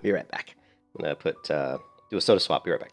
Be right back. I'm gonna do a soda swap. Be right back.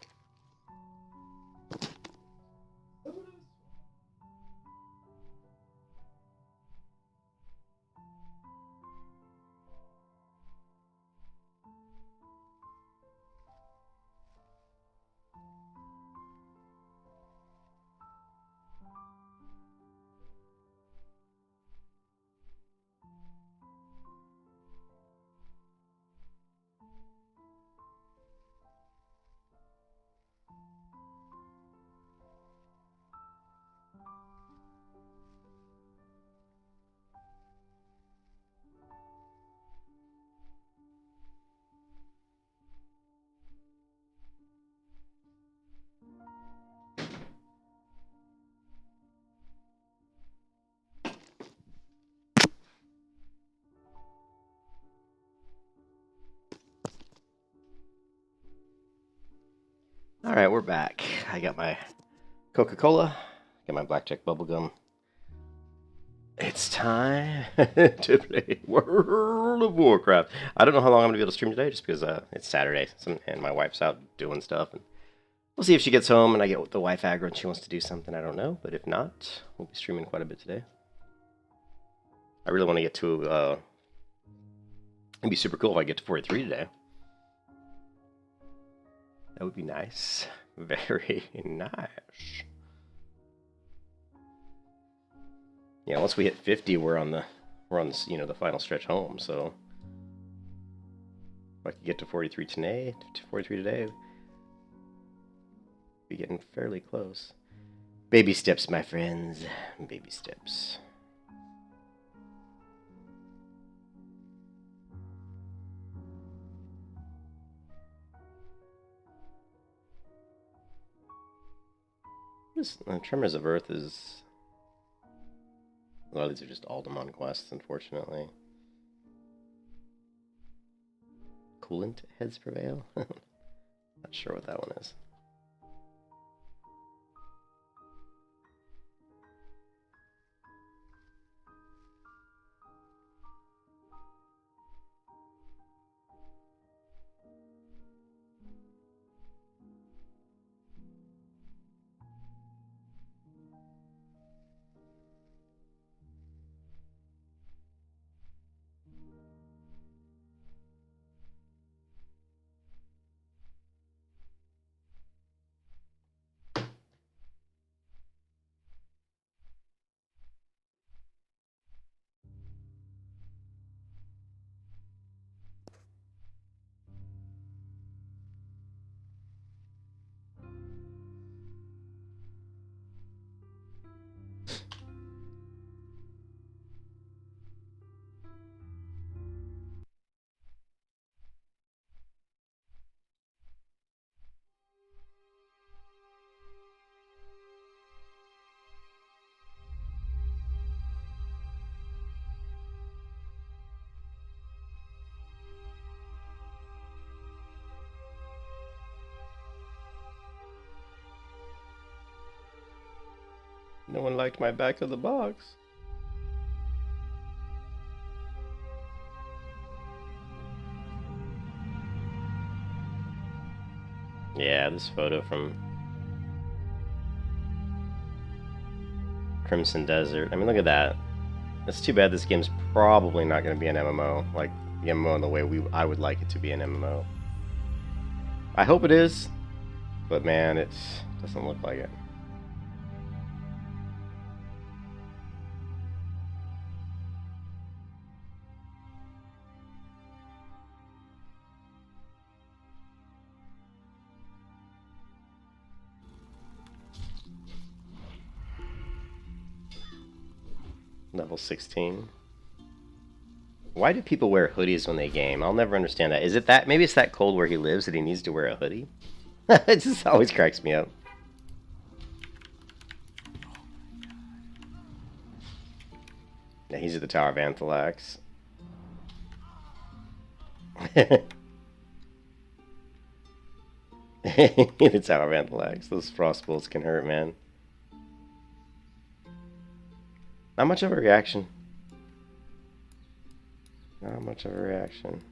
All right, we're back. I got my Coca-Cola, got my blackjack bubblegum. It's time to play World of Warcraft. I don't know how long I'm going to be able to stream today, just because it's Saturday, and my wife's out doing stuff. And we'll see if she gets home and I get the wife aggro and she wants to do something. I don't know, but if not, we'll be streaming quite a bit today. I really want to get to... it'd be super cool if I get to 43 today. That would be nice. Very nice. Yeah, once we hit 50, we're on the the final stretch home. So if I could get to 43 today, be getting fairly close. Baby steps, my friends. Baby steps. Tremors of Earth is... A lot of these are just Alderman quests, unfortunately. Coolant heads prevail? Not sure what that one is. No one liked my back of the box. Yeah, this photo from Crimson Desert. I mean, look at that. It's too bad this game's probably not going to be an MMO, like the MMO in the way I would like it to be an MMO. I hope it is, but man, it doesn't look like it. Level 16. Why do people wear hoodies when they game? I'll never understand that. Is it that? Maybe it's that cold where he lives that he needs to wear a hoodie? It just always cracks me up. Yeah, he's at the Tower of Anthelax. The Tower of Anthelax. Those frost bolts can hurt, man. Not much of a reaction. Not much of a reaction.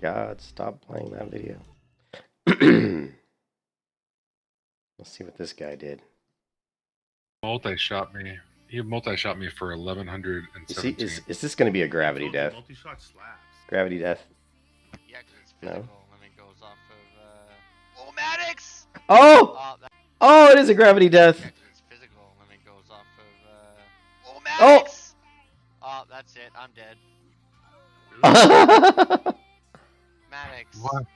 God, stop playing that video. Let's see what this guy did. Multi-shot me. He multi-shot me for 1117. Is this going to be a gravity death? Multi-shot slaps. Gravity death? Yeah, because it's physical and it goes off of, Oh, Maddox! Oh! Oh, it is a gravity death! Yeah, 'cause it's physical and it goes off of, Oh, Maddox! Oh, that's it. I'm dead. Maddox. What?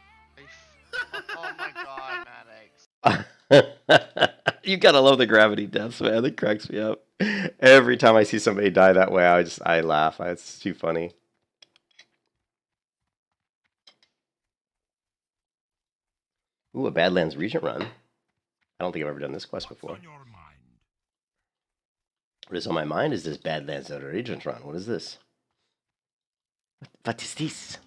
Oh my god, Maddox. You gotta love the gravity deaths, man. That cracks me up. Every time I see somebody die that way, I laugh. It's too funny. Ooh, a Badlands Regent run. I don't think I've ever done this quest before. What is on my mind is this Badlands Regent run. What is this? What is this?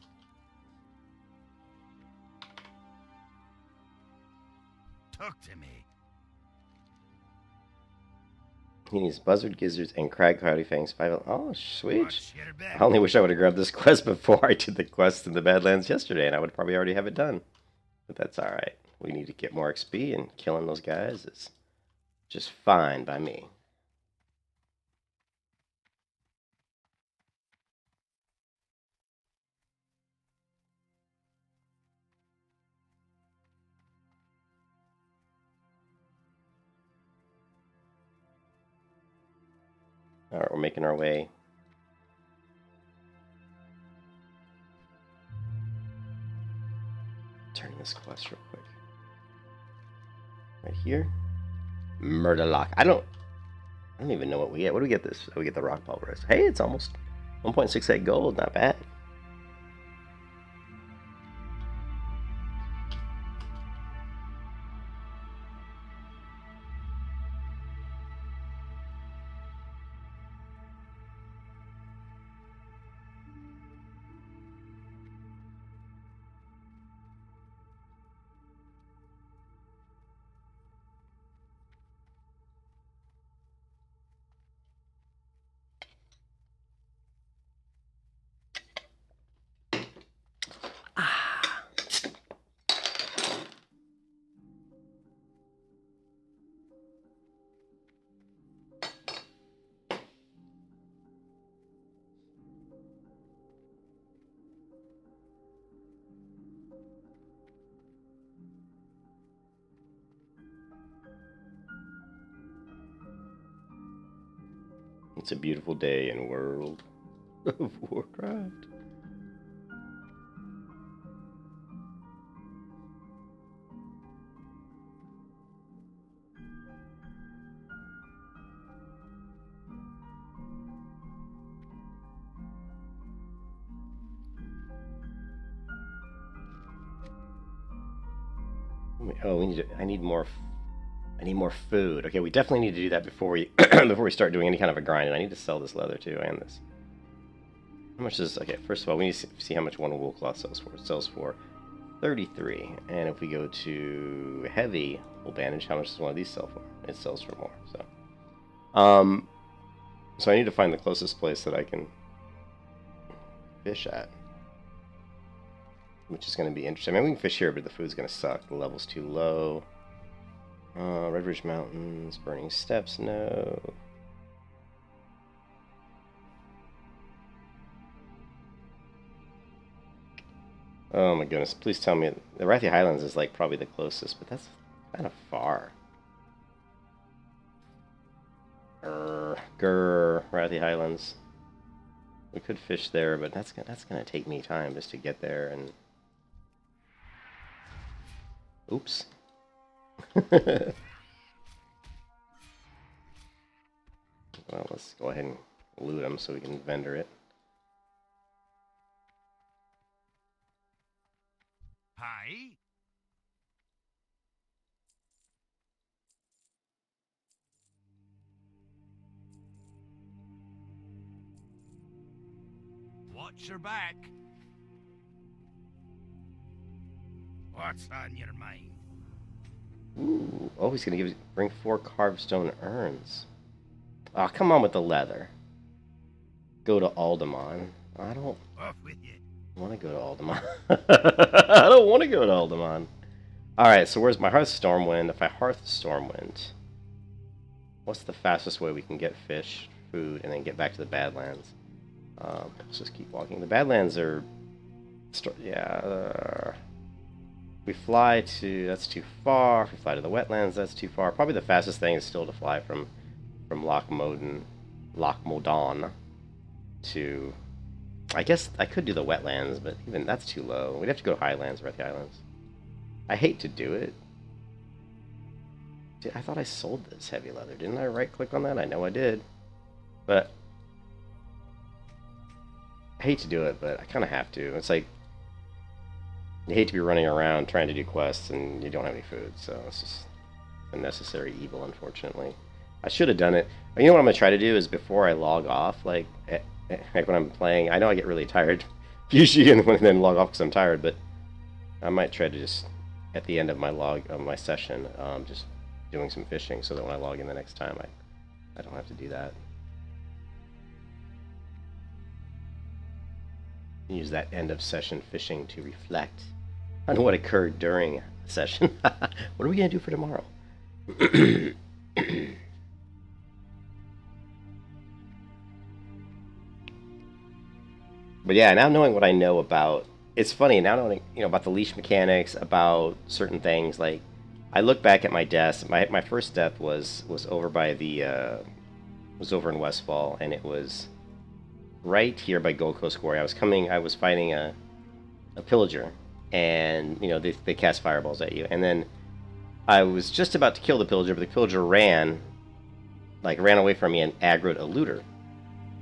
Talk to me. He needs buzzard gizzards and crag cloudy fangs. Oh, sweet. I only wish I would have grabbed this quest before I did the quest in the Badlands yesterday, and I would probably already have it done. But that's alright. We need to get more XP, and killing those guys is just fine by me. Alright, we're making our way. Turning this quest real quick. Right here. Murderlock. I don't even know what we get. What do we get this? Oh, we get the rock pulverized. Hey, it's almost 1.68 gold. Not bad. It's a beautiful day in World of Warcraft. Oh, I need more food. Okay, we definitely need to do that before we before we start doing any kind of a grind. And I need to sell this leather too, and this. How much is... Okay, first of all, we need to see how much one wool cloth sells for. It sells for 33. And if we go to heavy wool bandage, how much does one of these sell for? It sells for more. So I need to find the closest place that I can fish at, which is going to be interesting. I mean, we can fish here, but the food's going to suck. The level's too low. Red Ridge Mountains, Burning Steps, no. Oh my goodness, please tell me. The Wrathy Highlands is like probably the closest, but that's kind of far. Wrathy Highlands. We could fish there, but that's gonna take me time just to get there and... Oops. Well, let's go ahead and loot them so we can vendor it. Hi. Watch your back. What's on your mind? Ooh, oh, he's gonna bring 4 carved stone urns. Oh, come on with the leather. Go to Alderman. I don't... Off with you. I want to go to Alderaan. I don't want to go to Alderaan. Alright, so where's my Hearth Stormwind? If I Hearth Stormwind, what's the fastest way we can get fish, food, and then get back to the Badlands? Let's just keep walking. The Badlands are... we fly to... That's too far. If we fly to the wetlands, that's too far. Probably the fastest thing is still to fly from Loch Modan to... I guess I could do the wetlands, but even that's too low. We'd have to go to Highlands or at the Islands. I hate to do it. I thought I sold this heavy leather. Didn't I right-click on that? I know I did. But... I hate to do it, but I kind of have to. It's like... You hate to be running around trying to do quests and you don't have any food, so it's just a necessary evil, unfortunately. I should have done it. You know what I'm going to try to do is before I log off, like when I'm playing, I know I get really tired usually and then log off because I'm tired, but I might try to just, at the end of my session, just doing some fishing so that when I log in the next time, I don't have to do that. Use that end of session fishing to reflect on what occurred during the session. What are we going to do for tomorrow? But yeah, now knowing what I know about, it's funny, now knowing, about the leash mechanics, about certain things, like, I look back at my deaths, my first death was over by the, was over in Westfall, and it was right here by Gold Coast Quarry. I was fighting a pillager, and, they cast fireballs at you, and then I was just about to kill the pillager, but the pillager ran away from me and aggroed a looter.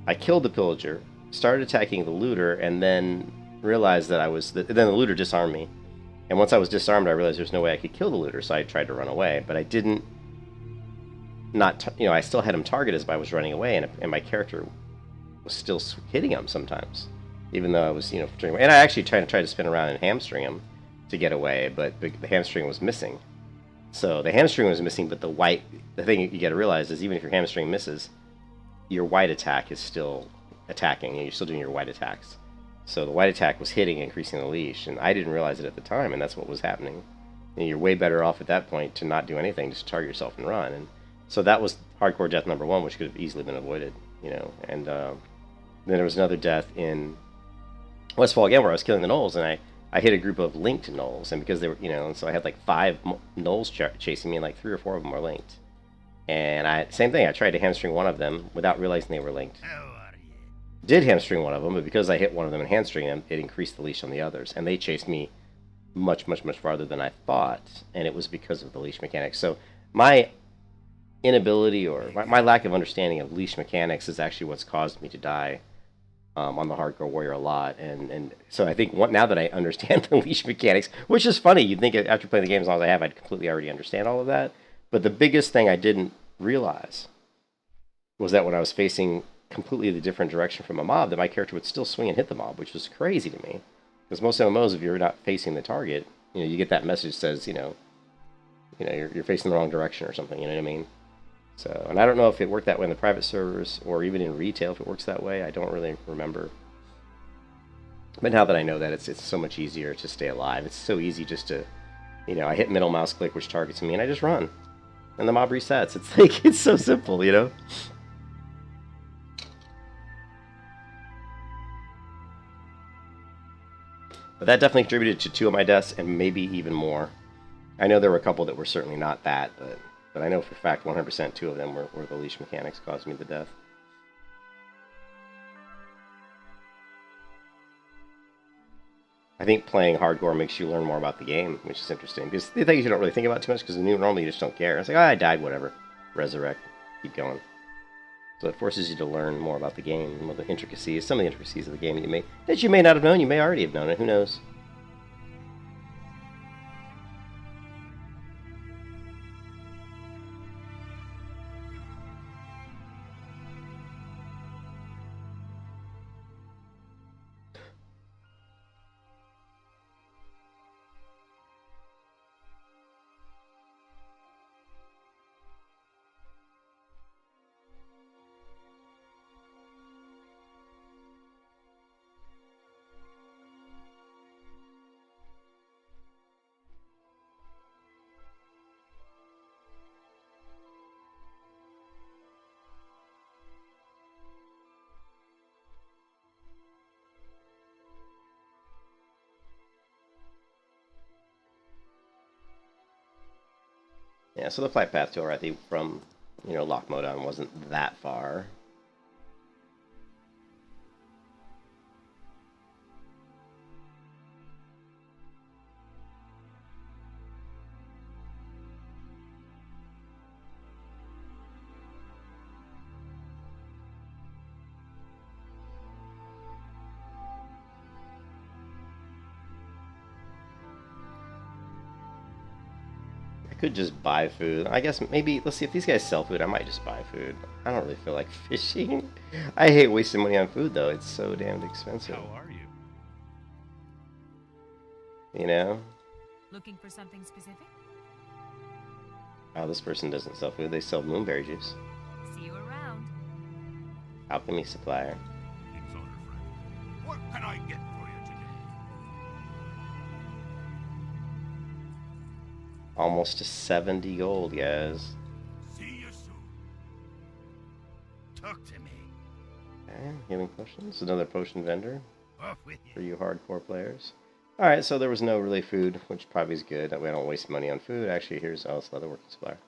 I killed the pillager, started attacking the looter, and then realized that then the looter disarmed me. And once I was disarmed, I realized there's no way I could kill the looter, so I tried to run away. But I didn't, I still had him targeted as I was running away, and my character was still hitting him sometimes, even though I was, and I actually tried to spin around and hamstring him to get away, but the hamstring was missing. So the hamstring was missing, but the thing you got to realize is even if your hamstring misses, your white attack is still attacking, and you're still doing your white attacks. So the white attack was hitting, increasing the leash, and I didn't realize it at the time, and that's what was happening. And you're way better off at that point to not do anything, just target yourself and run. And so that was hardcore death number one, which could have easily been avoided, And then there was another death in Westfall again, where I was killing the gnolls, and I hit a group of linked gnolls, and because they were, and so I had like 5 gnolls chasing me, and like 3 or 4 of them were linked. And same thing, I tried to hamstring one of them without realizing they were linked. How are you? Did hamstring one of them, but because I hit one of them and hamstring them, it increased the leash on the others, and they chased me much, much, much farther than I thought, and it was because of the leash mechanics. So my inability or my lack of understanding of leash mechanics is actually what's caused me to die on the Hardcore Warrior a lot, and so I think now that I understand the leash mechanics, which is funny, you'd think after playing the game as long as I have, I'd completely already understand all of that, but the biggest thing I didn't realize was that when I was facing completely the different direction from a mob, that my character would still swing and hit the mob, which was crazy to me. Because most MMOs, if you're not facing the target, you get that message that says, you're facing the wrong direction or something, you know what I mean? So, and I don't know if it worked that way in the private servers or even in retail, if it works that way. I don't really remember. But now that I know that, it's so much easier to stay alive. It's so easy just to, I hit middle mouse click, which targets me, and I just run. And the mob resets. It's like, it's so simple, But that definitely contributed to 2 of my deaths, and maybe even more. I know there were a couple that were certainly not that, but I know for a fact 100% 2 of them were the leash mechanics caused me the death. I think playing hardcore makes you learn more about the game, which is interesting. Because the things you don't really think about too much, because normally you just don't care. It's like, I died, whatever. Resurrect. Keep going. So it forces you to learn more about the game, some of the intricacies of the game that you may not have known. You may already have known it. Who knows? Yeah, so the flight path to Arathi from, Loch Modan wasn't that far. I could just buy food. I guess maybe, let's see, if these guys sell food, I might just buy food. I don't really feel like fishing. I hate wasting money on food, though. It's so damned expensive. How are you? You know? Looking for something specific? Oh, this person doesn't sell food. They sell moonberry juice. See you around. Alchemy supplier. King's order, friend. What can I get for you today? Almost to 70 gold, guys. See you soon. Talk to me. Okay, healing potions. Another potion vendor Off with for you. you hardcore players. Alright, so there was no really food, which probably is good. We don't waste money on food. Actually, here's it's another working supplier.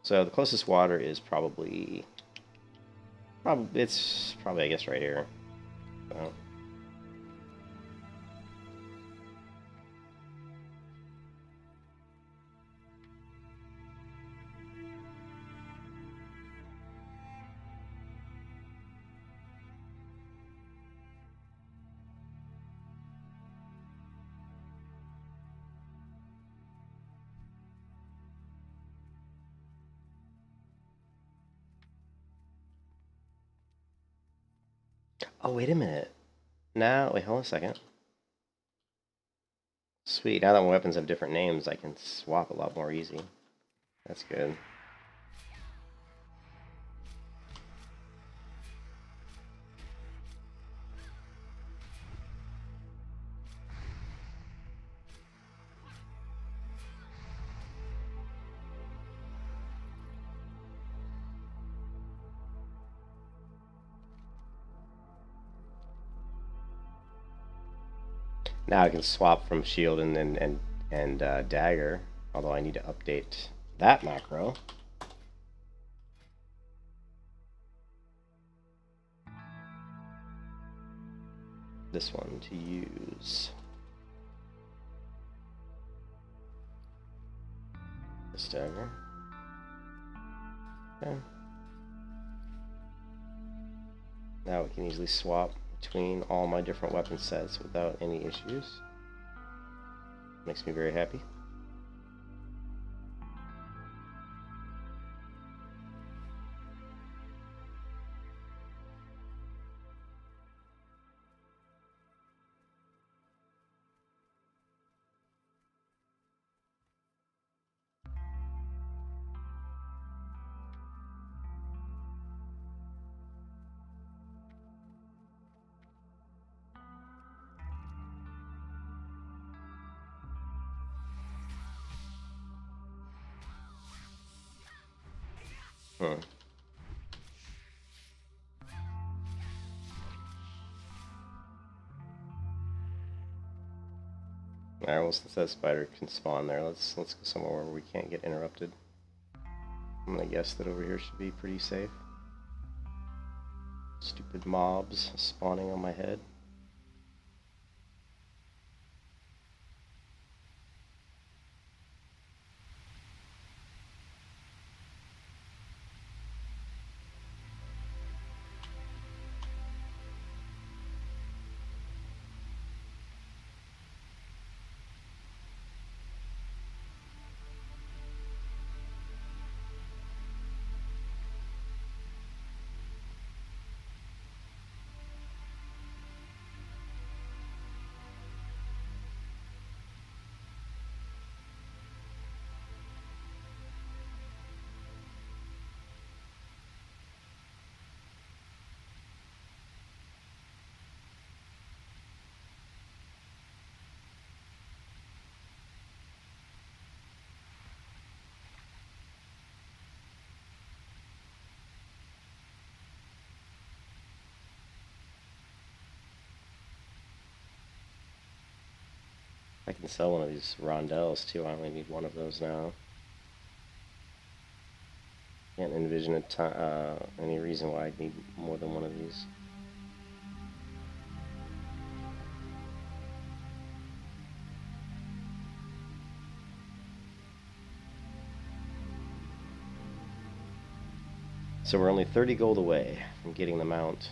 So the closest water is probably it's probably, I guess, right here. So. Oh, wait a minute. Now, wait, hold on a second. Sweet, now that my weapons have different names, I can swap a lot more easy. That's good. Now I can swap from shield and dagger, although I need to update that macro. This one to use. This dagger. Okay. Now we can easily swap between all my different weapon sets without any issues. Makes me very happy. Hmm. Alright, well, since that spider can spawn there, let's go somewhere where we can't get interrupted. I'm gonna guess that over here should be pretty safe. Stupid mobs spawning on my head. I can sell one of these rondelles too. I only need one of those now. Can't envision any reason why I'd need more than one of these. So we're only 30 gold away from getting the mount.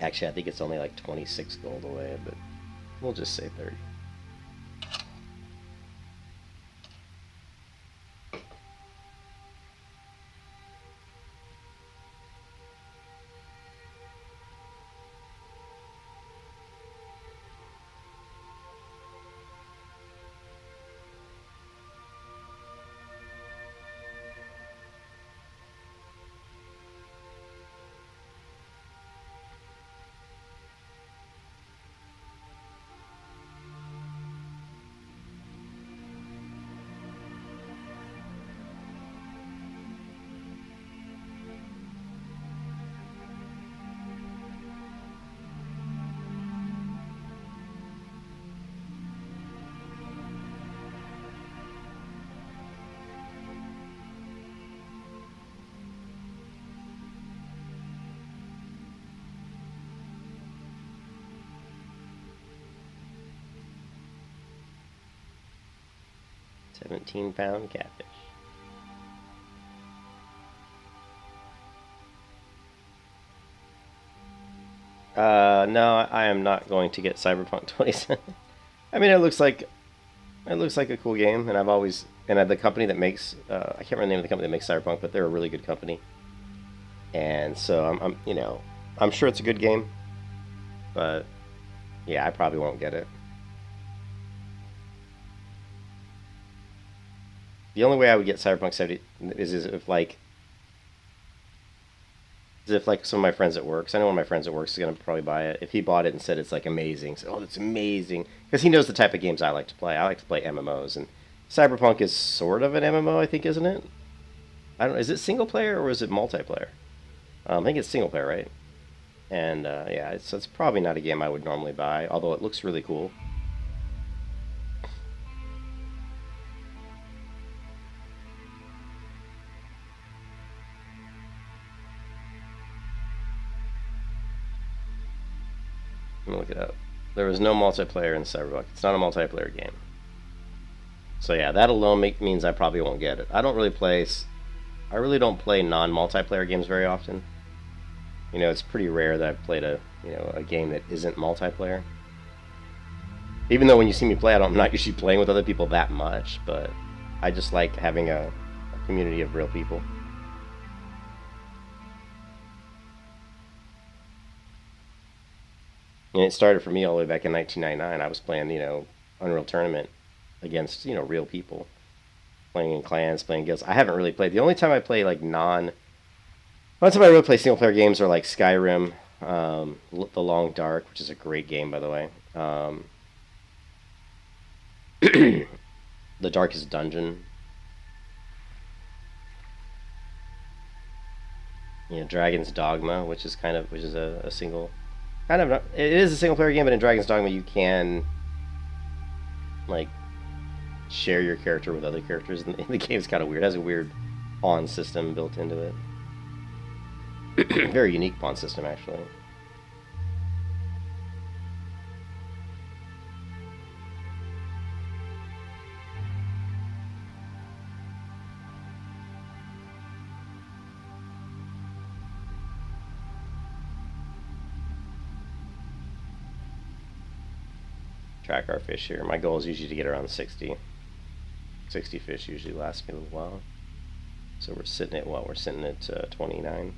Actually, I think it's only like 26 gold away, but we'll just say 30. £17 catfish. No, I am not going to get Cyberpunk 2077. I mean, it looks like a cool game, and I've always the company that makes I can't remember the name of the company that makes Cyberpunk, but they're a really good company. And so I'm sure it's a good game, but yeah, I probably won't get it. The only way I would get Cyberpunk 70 is if some of my friends at work, 'cause I know one of my friends at work is going to probably buy it. If he bought it and said it's like amazing, so, oh, it's amazing, because he knows the type of games I like to play. I like to play MMOs, and Cyberpunk is sort of an MMO, I think, isn't it? I don't. Is it single player or is it multiplayer? I think it's single player, right? And yeah, it's probably not a game I would normally buy, although it looks really cool. Let me look it up. There was no multiplayer in Cyberpunk. It's not a multiplayer game. So yeah, that alone means I probably won't get it. I really don't play non-multiplayer games very often. It's pretty rare that I've played a game that isn't multiplayer. Even though when you see me play, I'm not usually playing with other people that much, but I just like having a community of real people. And it started for me all the way back in 1999. I was playing, Unreal Tournament against, real people. Playing in clans, playing guilds. I haven't really played. The only time I play, the only time I really play single-player games are, like, Skyrim, The Long Dark, which is a great game, by the way. The Darkest Dungeon. Dragon's Dogma, which is a single... it is a single player game, but in Dragon's Dogma you can share your character with other characters, and the game's kind of weird. It has a weird pawn system built into it. Very unique pawn system, actually. Track our fish here. My goal is usually to get around 60. 60 fish usually lasts me a little while. So we're sitting at 29.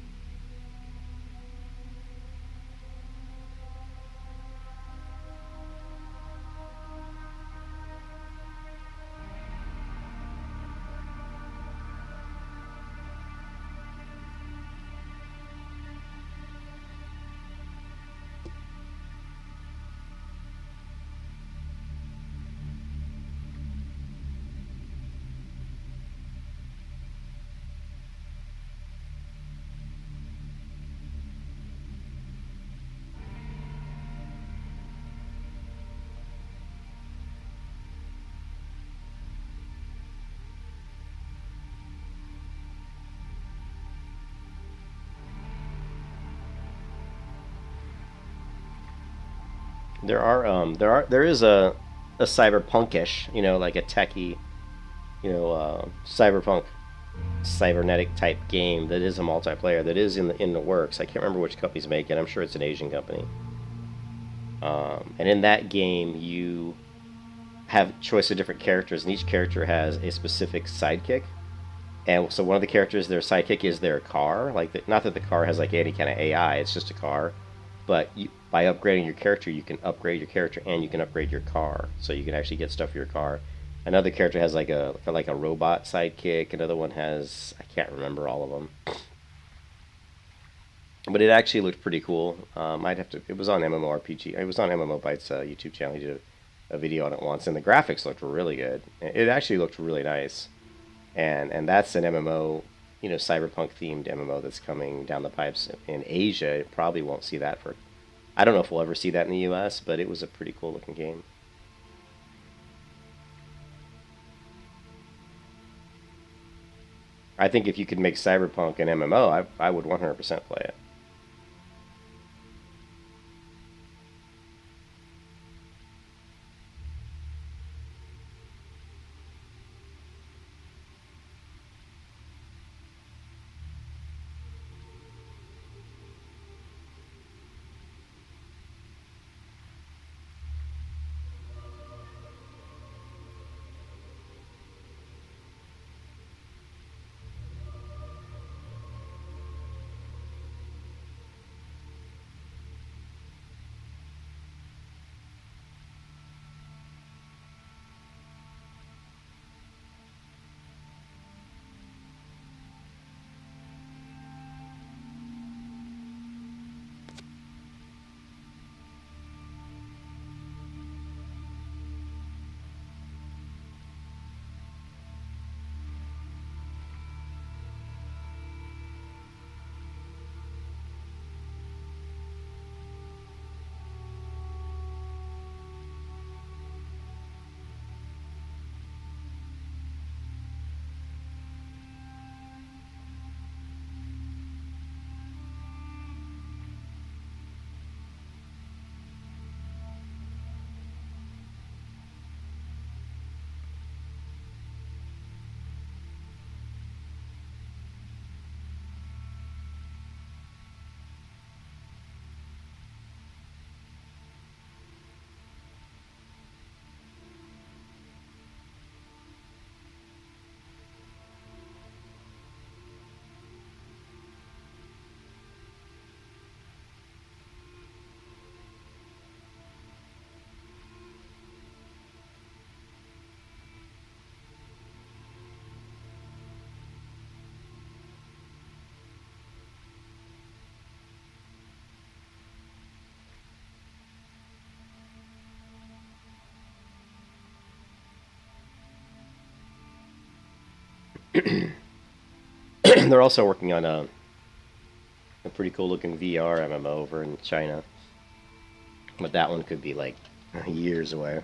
There is a cyberpunkish, like a techie, cyberpunk cybernetic type game that is a multiplayer that is in the works. I can't remember which company's making it. I'm sure it's an Asian company. And in that game, you have choice of different characters, and each character has a specific sidekick. And so one of the characters, their sidekick is their car. Not that the car has like any kind of AI, it's just a car. But by upgrading your character, you can upgrade your character and you can upgrade your car. So you can actually get stuff for your car. Another character has like a robot sidekick. Another one has, I can't remember all of them. But it actually looked pretty cool. It was on MMORPG. It was on MMO Bytes YouTube channel. He did a video on it once, and the graphics looked really good. It actually looked really nice. And that's an MMO, cyberpunk themed MMO that's coming down the pipes in Asia. It probably won't see that for, I don't know if we'll ever see that in the US, but it was a pretty cool looking game. I think if you could make cyberpunk an MMO, I would 100% play it. They're also working on a pretty cool looking VR MMO over in China. But that one could be like years away.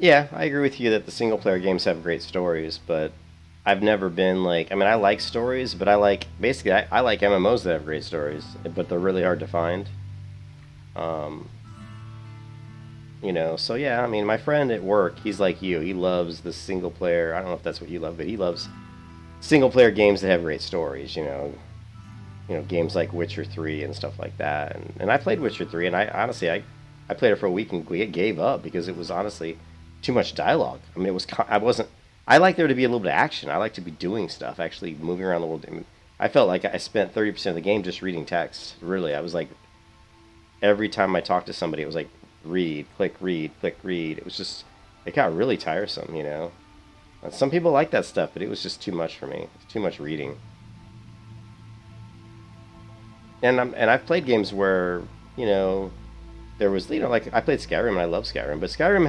Yeah, I agree with you that the single player games have great stories, but I've never been like, I mean, I like stories, but I like, basically, I like MMOs that have great stories, but they're really hard to find. Um, so yeah, I mean, my friend at work, he's like you. He loves the single player. I don't know if that's what you love, but he loves single player games that have great stories, games like Witcher 3 and stuff like that. And I played Witcher 3, and I honestly, I played it for a week and gave up because it was honestly too much dialogue. I mean, I wasn't, I like there to be a little bit of action. I like to be doing stuff, actually moving around the world. I mean, I felt like I spent 30% of the game just reading text. Really, I was like, every time I talked to somebody, it was like, read, click, read, click, read. It was just, it got really tiresome. Some people like that stuff, but it was just too much for me. It's too much reading. And I've played games where there was like I played Skyrim and I love Skyrim, but Skyrim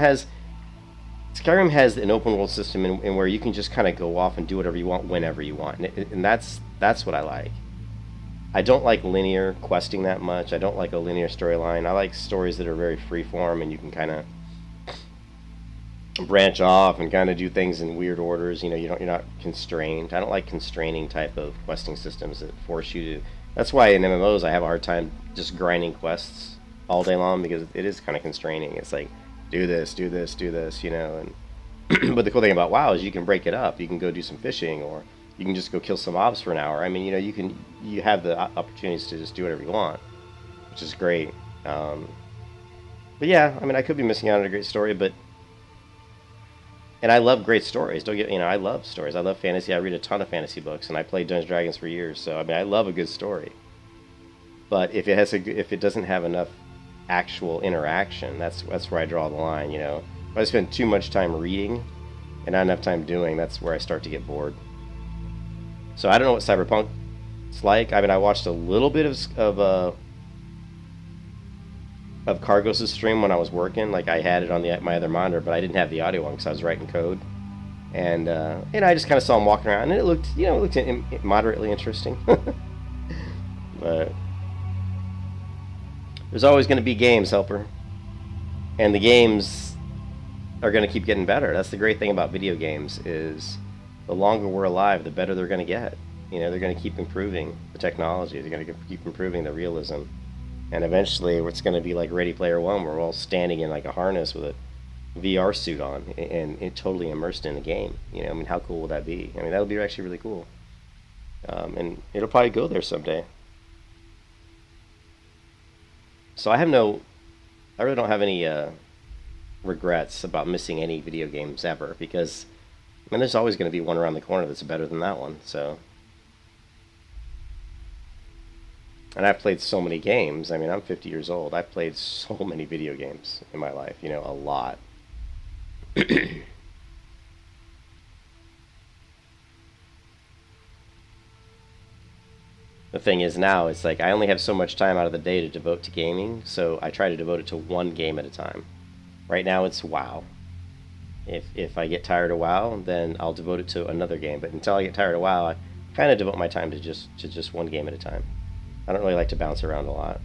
has an open world system in where you can just kind of go off and do whatever you want whenever you want, and that's what I like. I don't like linear questing that much. I don't like a linear storyline. I like stories that are very freeform and you can kind of branch off and kind of do things in weird orders. You're not constrained. I don't like constraining type of questing systems that force you to. That's why in MMOs I have a hard time just grinding quests all day long because it is kind of constraining. It's like do this, do this, do this, and but the cool thing about WoW is you can break it up. You can go do some fishing, or you can just go kill some mobs for an hour. I mean, you have the opportunities to just do whatever you want, which is great. But yeah, I mean, I could be missing out on a great story, and I love great stories. I love stories. I love fantasy. I read a ton of fantasy books, and I played Dungeons and Dragons for years. So I mean, I love a good story. But if it doesn't have enough actual interaction, that's where I draw the line. If I spend too much time reading and not enough time doing, that's where I start to get bored. So I don't know what Cyberpunk's like. I mean, I watched a little bit of Cargos' stream when I was working. Like I had it on my other monitor, but I didn't have the audio on because I was writing code. And I just kind of saw him walking around, and it looked moderately interesting. But there's always going to be games, Helper, and the games are going to keep getting better. That's the great thing about video games is the longer we're alive, the better they're going to get. They're going to keep improving the technology. They're going to keep improving the realism. And eventually, it's going to be like Ready Player One, where we're all standing in like a harness with a VR suit on and totally immersed in the game. I mean, how cool would that be? I mean, that would be actually really cool. And it'll probably go there someday. So I really don't have any regrets about missing any video games ever, because I mean, there's always going to be one around the corner that's better than that one. So. And I've played so many games. I mean, I'm 50 years old. I've played so many video games in my life, a lot. The thing is now, it's like I only have so much time out of the day to devote to gaming, so I try to devote it to one game at a time. Right now it's WoW. If I get tired of WoW, then I'll devote it to another game. But until I get tired of WoW, I kind of devote my time to just one game at a time. I don't really like to bounce around a lot.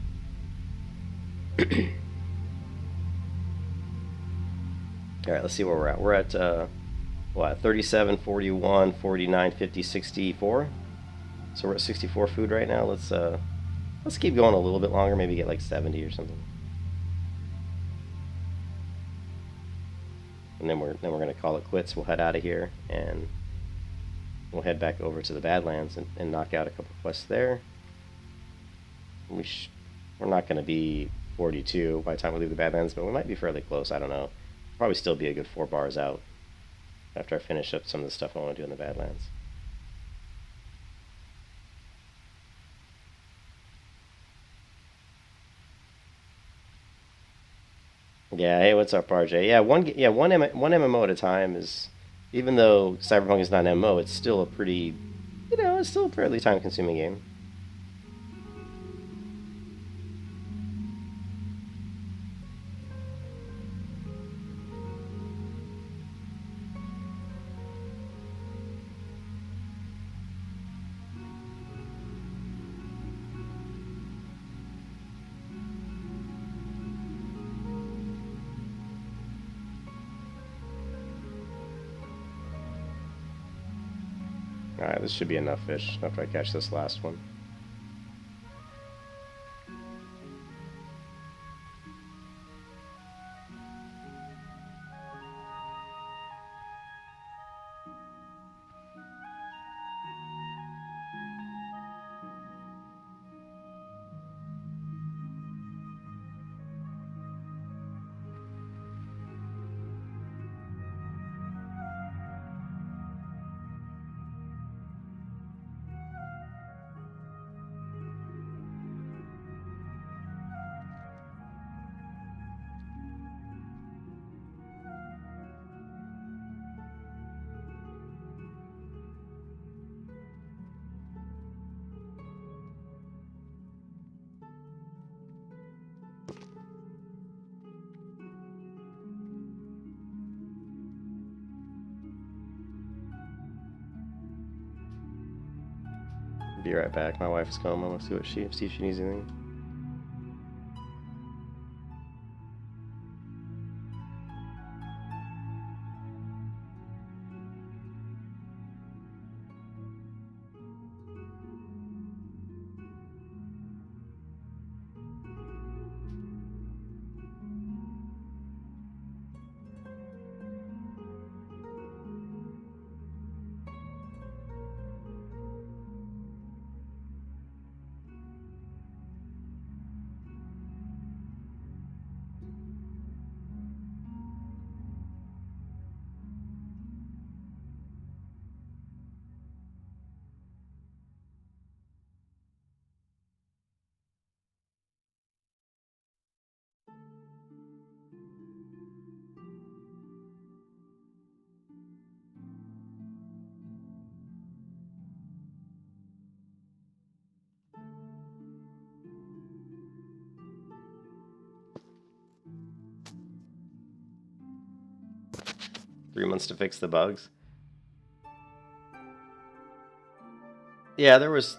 Alright, let's see where we're at. We're at, 37, 41, 49, 50, 64. So we're at 64 food right now. Let's keep going a little bit longer, maybe get like 70 or something. And then we're going to call it quits. We'll head out of here, and we'll head back over to the Badlands and knock out a couple quests there. We're not going to be 42 by the time we leave the Badlands, but we might be fairly close. I don't know. Probably still be a good 4 bars out after I finish up some of the stuff I want to do in the Badlands. Yeah, hey, what's up, RJ? Yeah, one MMO at a time is, even though Cyberpunk is not an MMO, it's still a pretty, it's still a fairly time-consuming game. Alright, this should be enough fish after I catch this last one. Be right back. My wife's home. I want to see if she needs anything. Three months to fix the bugs. Yeah, there was...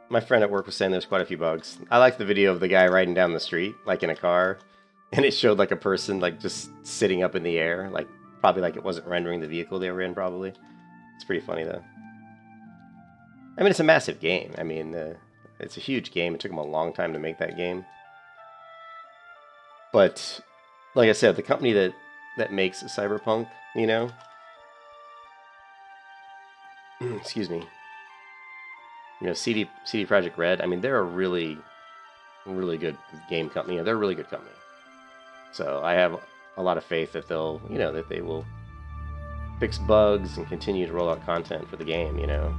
My friend at work was saying there's quite a few bugs. I liked the video of the guy riding down the street, like in a car, and it showed like a person like just sitting up in the air, like probably like it wasn't rendering the vehicle they were in, probably. It's pretty funny though. I mean, it's a massive game. I mean, it's a huge game. It took them a long time to make that game. But, like I said, the company that makes Cyberpunk, you know? Excuse me. You know, CD Projekt Red, I mean, they're a really, really good game company. They're a really good company. So I have a lot of faith that they'll, you know, that they will fix bugs and continue to roll out content for the game, you know?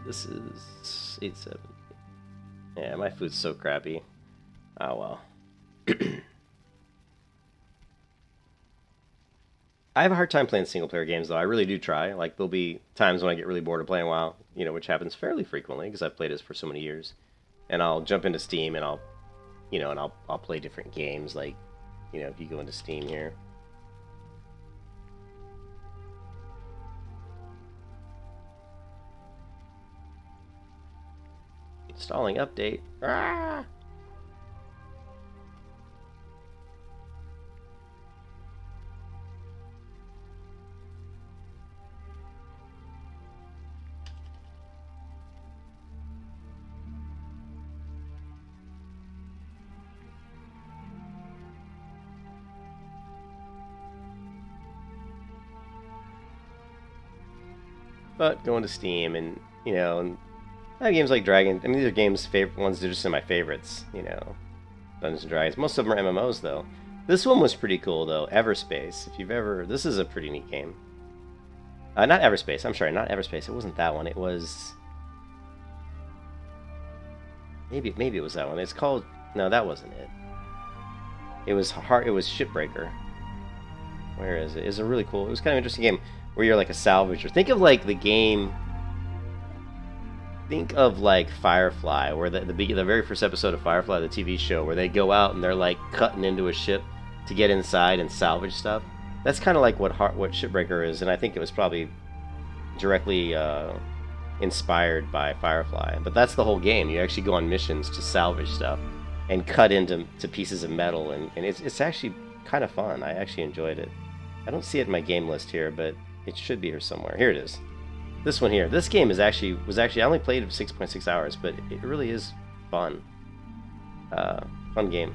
This is 8-7. Yeah, my food's so crappy. Oh well. I have a hard time playing single player games though. I really do try. Like there'll be times when I get really bored of playing WoW, you know, which happens fairly frequently because I've played this for so many years. And I'll jump into Steam and I'll, you know, and I'll play different games. Like, you know, if you go into Steam here. Stalling update. Ah! But going to Steam and, you know, and I have games like Dragon. I mean, these are games, ones that are just in my favorites, you know. Dungeons and Dragons. Most of them are MMOs, though. This one was pretty cool, though. Everspace. If you've ever... This is a pretty neat game. Not Everspace. I'm sorry, not Everspace. It wasn't that one. It was... Maybe it was that one. It's called... No, that wasn't it. It was hard. It was Shipbreaker. Where is it? It's a really cool... It was kind of an interesting game where you're like a salvager. Think of like the game... Think of like Firefly, where the very first episode of Firefly, the TV show, where they go out and they're like cutting into a ship to get inside and salvage stuff. That's kind of like what Shipbreaker is, and I think it was probably directly inspired by Firefly. But that's the whole game. You actually go on missions to salvage stuff and cut into pieces of metal, and it's actually kind of fun. I actually enjoyed it. I don't see it in my game list here, but it should be here somewhere. Here it is. This one here. This game was actually I only played it 6.6 hours, but it really is fun. Fun game.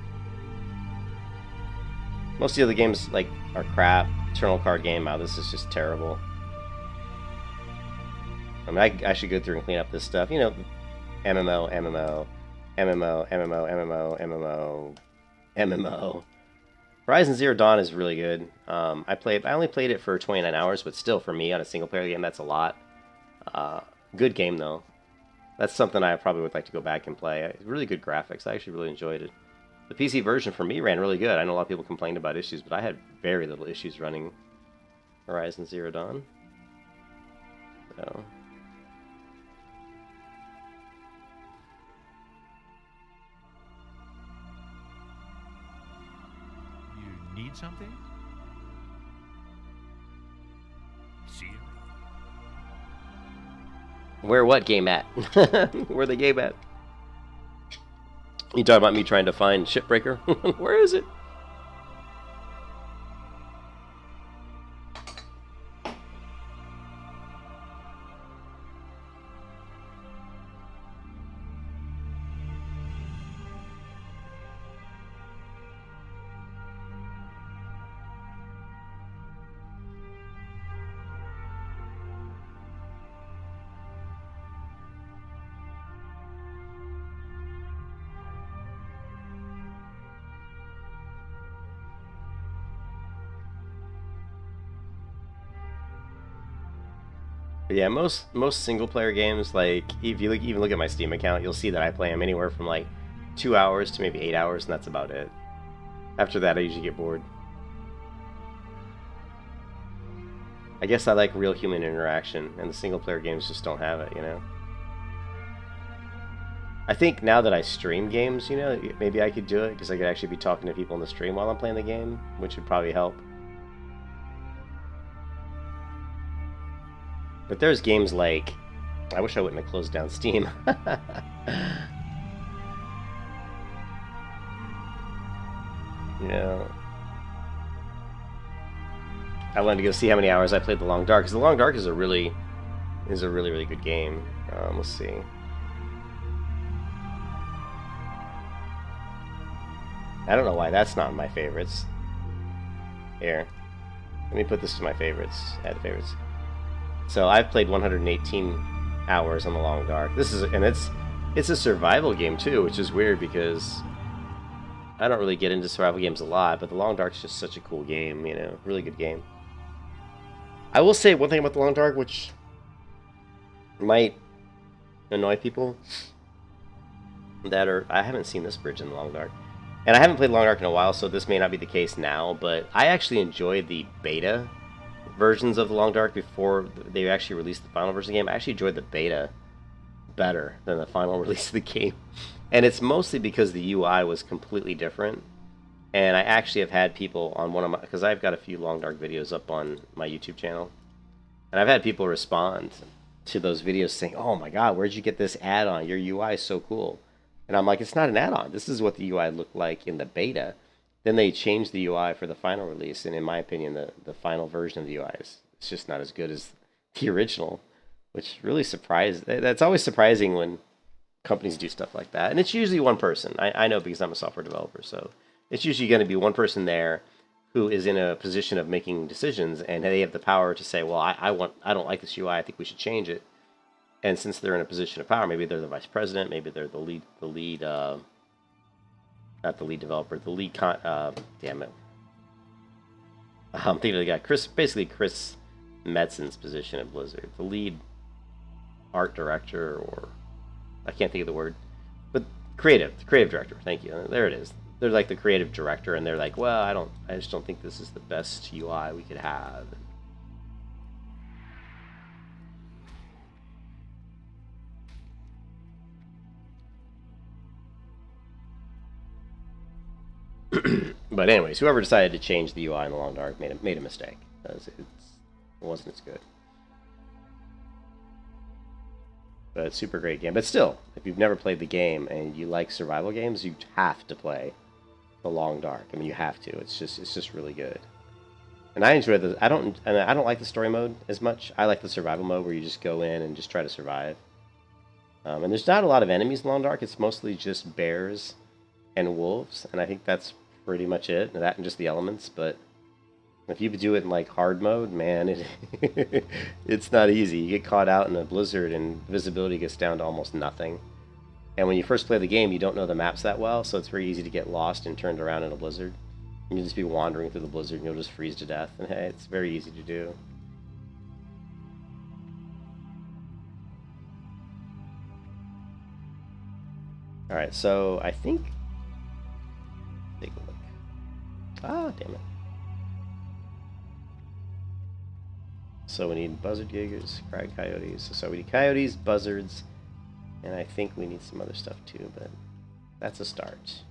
Most of the other games like are crap. Eternal card game. Wow, this is just terrible. I mean, I should go through and clean up this stuff. You know, MMO, MMO, MMO, MMO, MMO, MMO, MMO. Horizon Zero Dawn is really good. I only played it for 29 hours, but still, for me, on a single-player game, that's a lot. Good game, though. That's something I probably would like to go back and play. Really good graphics. I actually really enjoyed it. The PC version, for me, ran really good. I know a lot of people complained about issues, but I had very little issues running Horizon Zero Dawn. So... Need something? See you. Where what game at? Where the game at? You talking about me trying to find Shipbreaker? Where is it? But yeah, most single player games, like if you even look at my Steam account, you'll see that I play them anywhere from like 2 hours to maybe 8 hours, and that's about it. After that, I usually get bored. I guess I like real human interaction, and the single player games just don't have it, you know? I think now that I stream games, you know, maybe I could do it, because I could actually be talking to people in the stream while I'm playing the game, which would probably help. But there's games like... I wish I wouldn't have closed down Steam. Yeah. I wanted to go see how many hours I played The Long Dark, because The Long Dark is a really good game. Let's see. I don't know why that's not in my favorites. Here. Let me put this to my favorites. Add favorites. So I've played 118 hours on The Long Dark. It's a survival game too, which is weird because I don't really get into survival games a lot, but The Long Dark's just such a cool game, you know, really good game. I will say one thing about The Long Dark, which might annoy people that are... I haven't seen this bridge in The Long Dark. And I haven't played Long Dark in a while, so this may not be the case now, but I actually enjoyed the beta versions of The Long Dark before they actually released the final version of the game. I actually enjoyed the beta better than the final release of the game. And it's mostly because the UI was completely different. And I actually have had people on one of my... Because I've got a few Long Dark videos up on my YouTube channel. And I've had people respond to those videos saying, "Oh my God, where'd you get this add-on? Your UI is so cool." And I'm like, "It's not an add-on. This is what the UI looked like in the beta." Then they changed the UI for the final release, and in my opinion, the final version of the UI is it's just not as good as the original, which really surprised. That's always surprising when companies do stuff like that, and it's usually one person. I know because I'm a software developer, so it's usually going to be one person there who is in a position of making decisions, and they have the power to say, "Well, I don't like this UI. I think we should change it." And since they're in a position of power, maybe they're the vice president, maybe they're the lead, not the lead developer, the lead damn it. I'm thinking of the guy, basically Chris Metzen's position at Blizzard, the lead art director, or I can't think of the word, but the creative director. Thank you. There it is. They're like the creative director, and they're like, "Well, I just don't think this is the best UI we could have." But anyways, whoever decided to change the UI in the Long Dark made a mistake, because it wasn't as good. But it's a super great game. But still, if you've never played the game and you like survival games, you have to play the Long Dark. I mean, you have to. It's just really good. And I enjoy the. I don't like the story mode as much. I like the survival mode where you just go in and just try to survive. And there's not a lot of enemies in Long Dark. It's mostly just bears and wolves, and I think that's pretty much it. That and just the elements. But if you do it in like hard mode, man, it's not easy. You get caught out in a blizzard, and visibility gets down to almost nothing. And when you first play the game, you don't know the maps that well, so it's very easy to get lost and turned around in a blizzard. You'll just be wandering through the blizzard, and you'll just freeze to death. And hey, it's very easy to do. All right, so I think. Take a look. Ah, damn it. So we need buzzard giggers, crag coyotes. So we need coyotes, buzzards, and I think we need some other stuff too, but that's a start.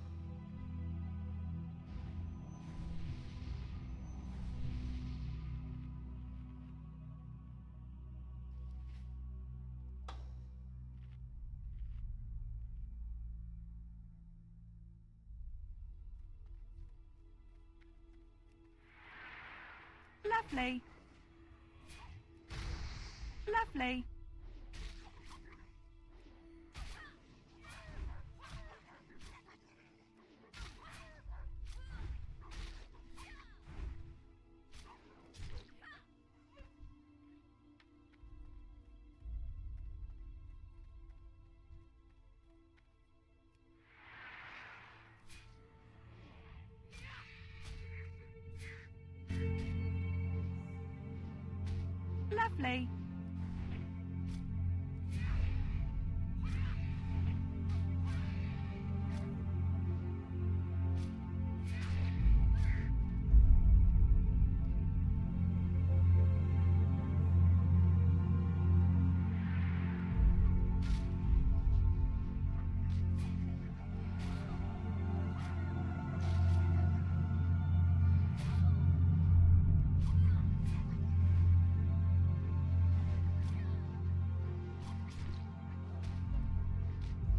Lovely. Lovely. Lovely.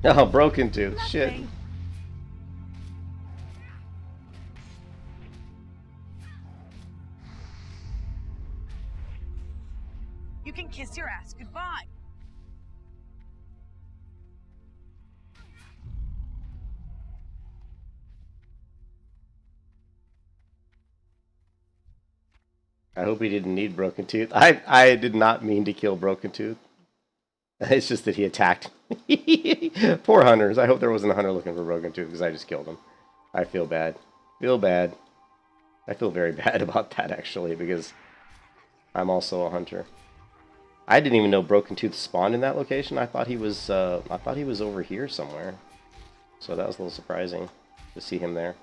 Oh, broken tooth. Shit. Lovely. You can kiss your ass goodbye. I hope he didn't need broken tooth. I did not mean to kill broken tooth. It's just that he attacked me. Poor hunters. I hope there wasn't a hunter looking for broken tooth because I just killed him. I feel bad. Feel bad. I feel very bad about that actually because I'm also a hunter. I didn't even know broken tooth spawned in that location. I thought he was over here somewhere. So that was a little surprising to see him there.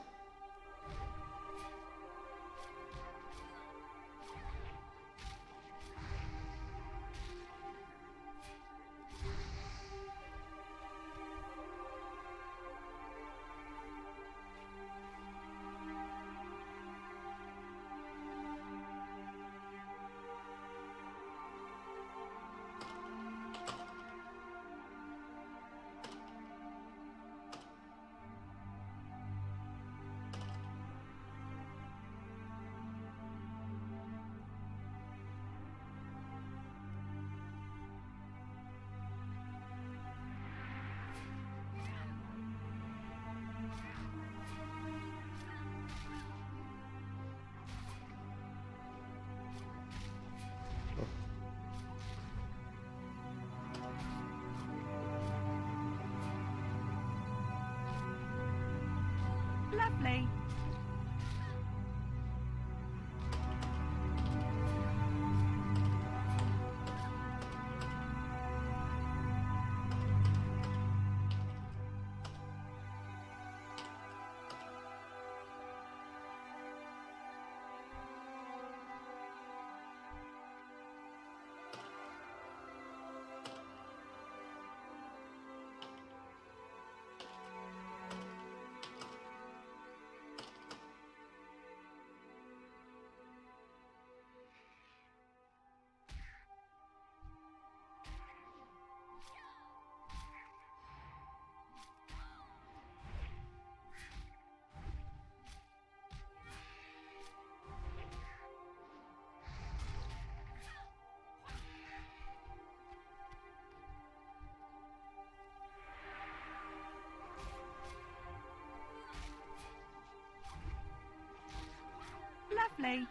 Lovely.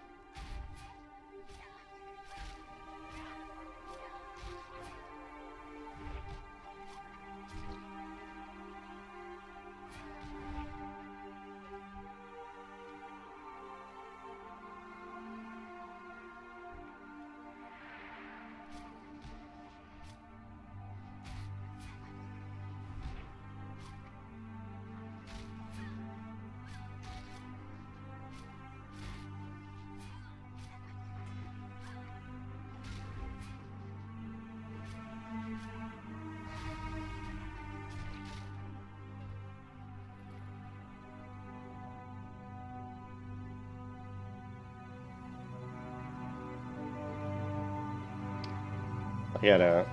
I gotta,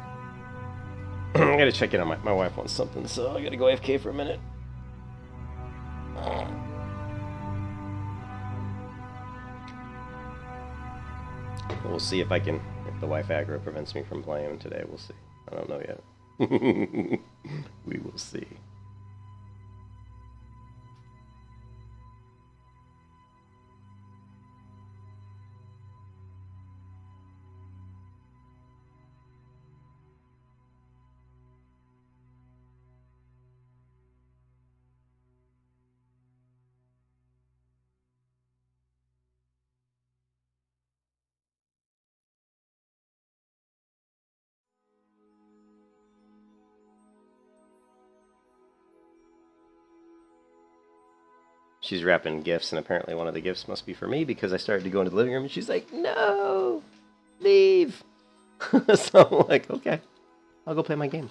I gotta check in on my wife wants something, so I gotta go AFK for a minute. We'll see if the wife aggro prevents me from playing today. We'll see. I don't know yet. We will see. She's wrapping gifts, and apparently one of the gifts must be for me because I started to go into the living room, and she's like, "No, leave." So I'm like, "Okay, I'll go play my game."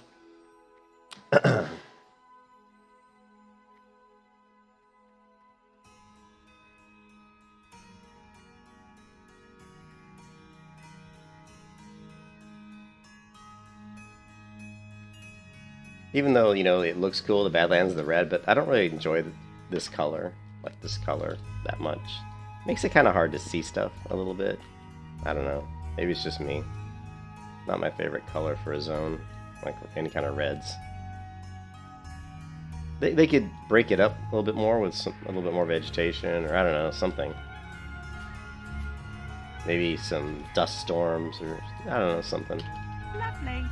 Even though, you know, it looks cool, the Badlands, the red, but I don't really enjoy this color, like this color, that much. Makes it kind of hard to see stuff a little bit. I don't know. Maybe it's just me. Not my favorite color for a zone, like any kind of reds. They could break it up a little bit more with a little bit more vegetation, or I don't know, something. Maybe some dust storms, or I don't know, something. Lovely.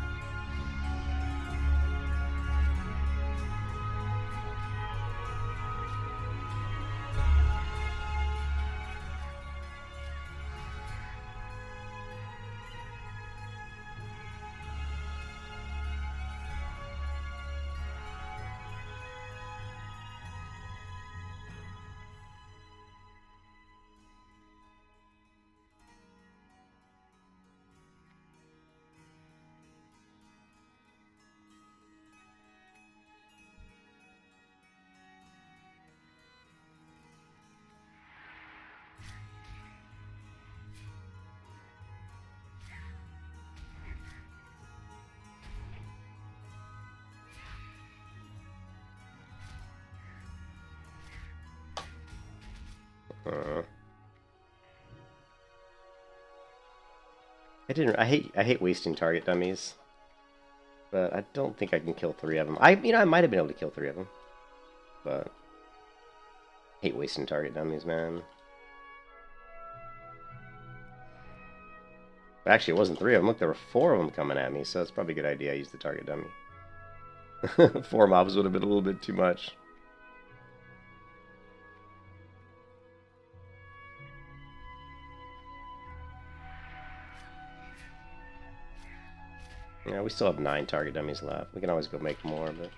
I hate wasting target dummies, but I don't think I can kill 3 of them. I might have been able to kill 3 of them, but I hate wasting target dummies, man. But actually, it wasn't 3 of them. Look, there were 4 of them coming at me, so it's probably a good idea I used the target dummy. 4 mobs would have been a little bit too much. Yeah, we still have 9 target dummies left. We can always go make more, but...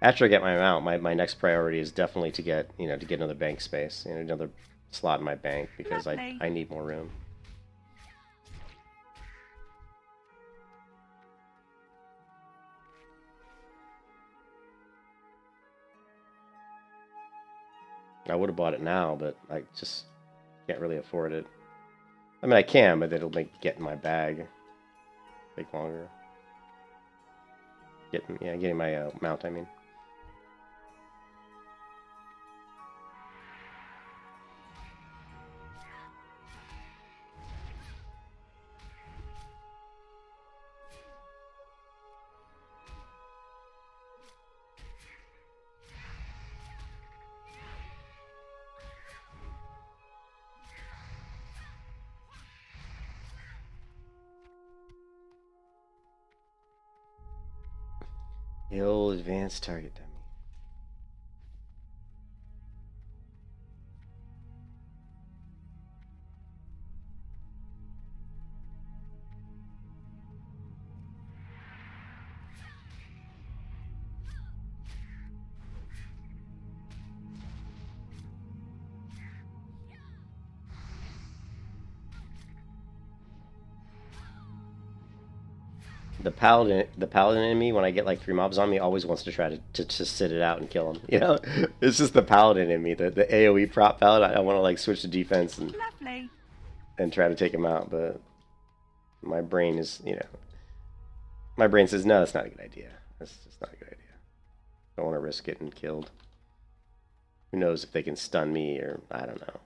After I get my mount, my next priority is definitely to get, to get another bank space, another slot in my bank, because I need more room. I would have bought it now, but I just can't really afford it. I mean, I can, but it'll make getting my bag take longer. Getting my mount, I mean. Kill advanced target dummy. The paladin in me, when I get like 3 mobs on me, always wants to try to sit it out and kill them. You know, it's just the paladin in me, the AOE prop paladin. I want to like switch to defense Lovely. and try to take him out, but my brain is, you know, my brain says no, that's not a good idea. That's just not a good idea. Don't want to risk getting killed. Who knows if they can stun me, or I don't know.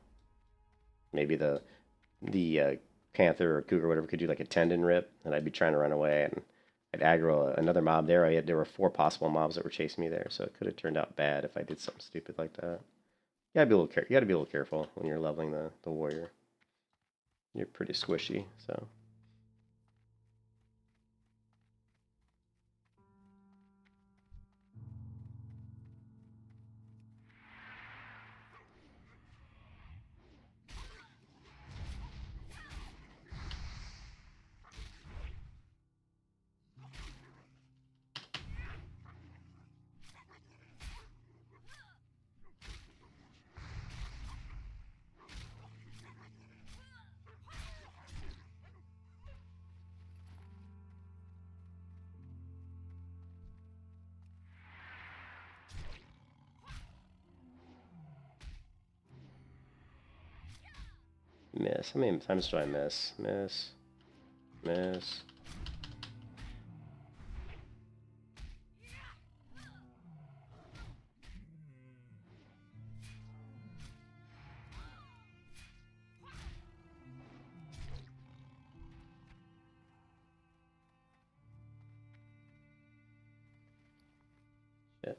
Maybe the panther or cougar or whatever could do like a tendon rip, and I'd be trying to run away, and I'd aggro another mob there. There were 4 possible mobs that were chasing me there, so it could have turned out bad if I did something stupid like that. You gotta be a little careful when you're leveling the warrior. You're pretty squishy, so. Miss. How many times do I miss? Miss. Miss. Shit.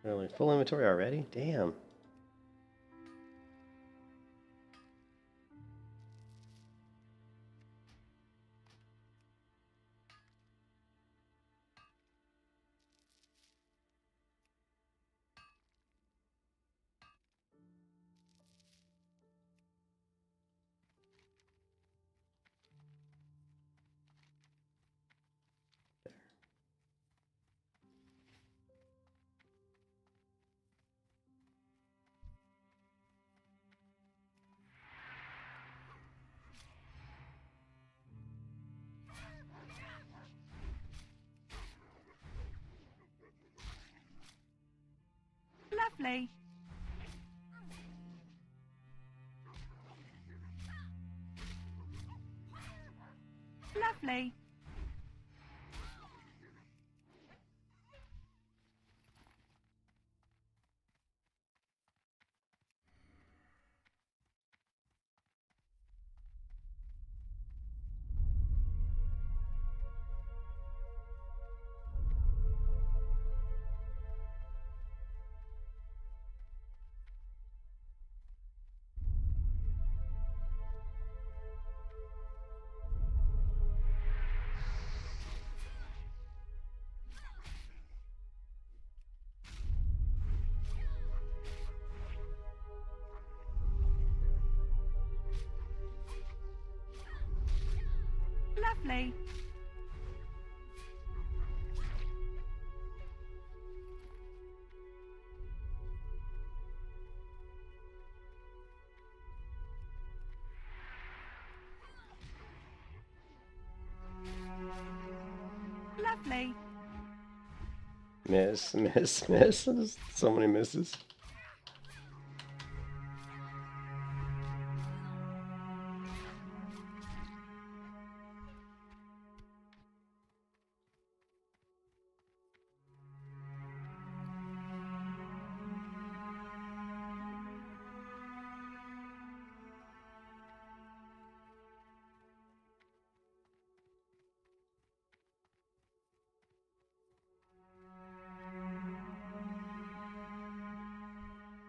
Really? Full inventory already? Damn. Lovely. Lovely. Lovely. Lovely. Miss, miss, miss. There's so many misses.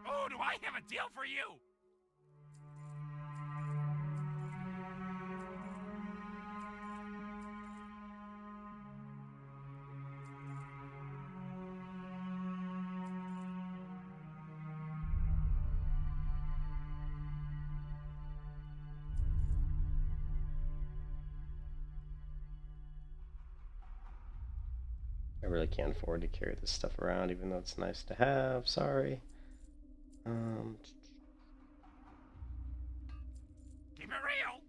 Oh, do I have a deal for you? I really can't afford to carry this stuff around, even though it's nice to have. Sorry. Keep it real.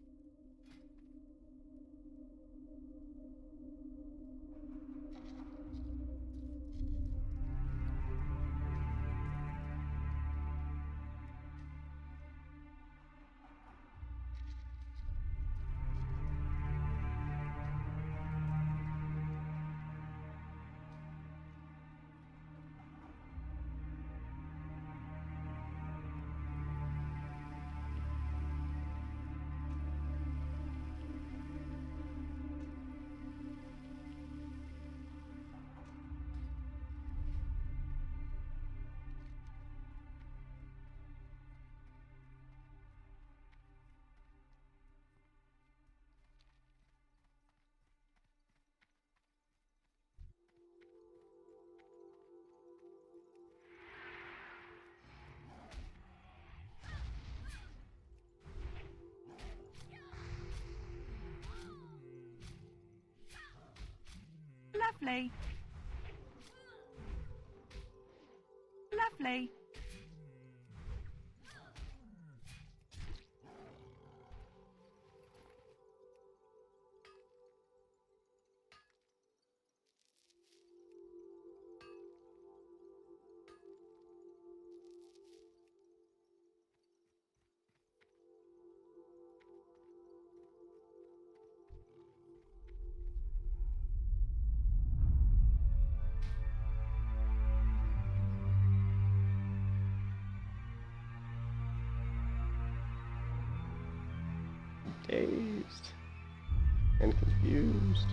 Lovely. Lovely. Dazed and confused.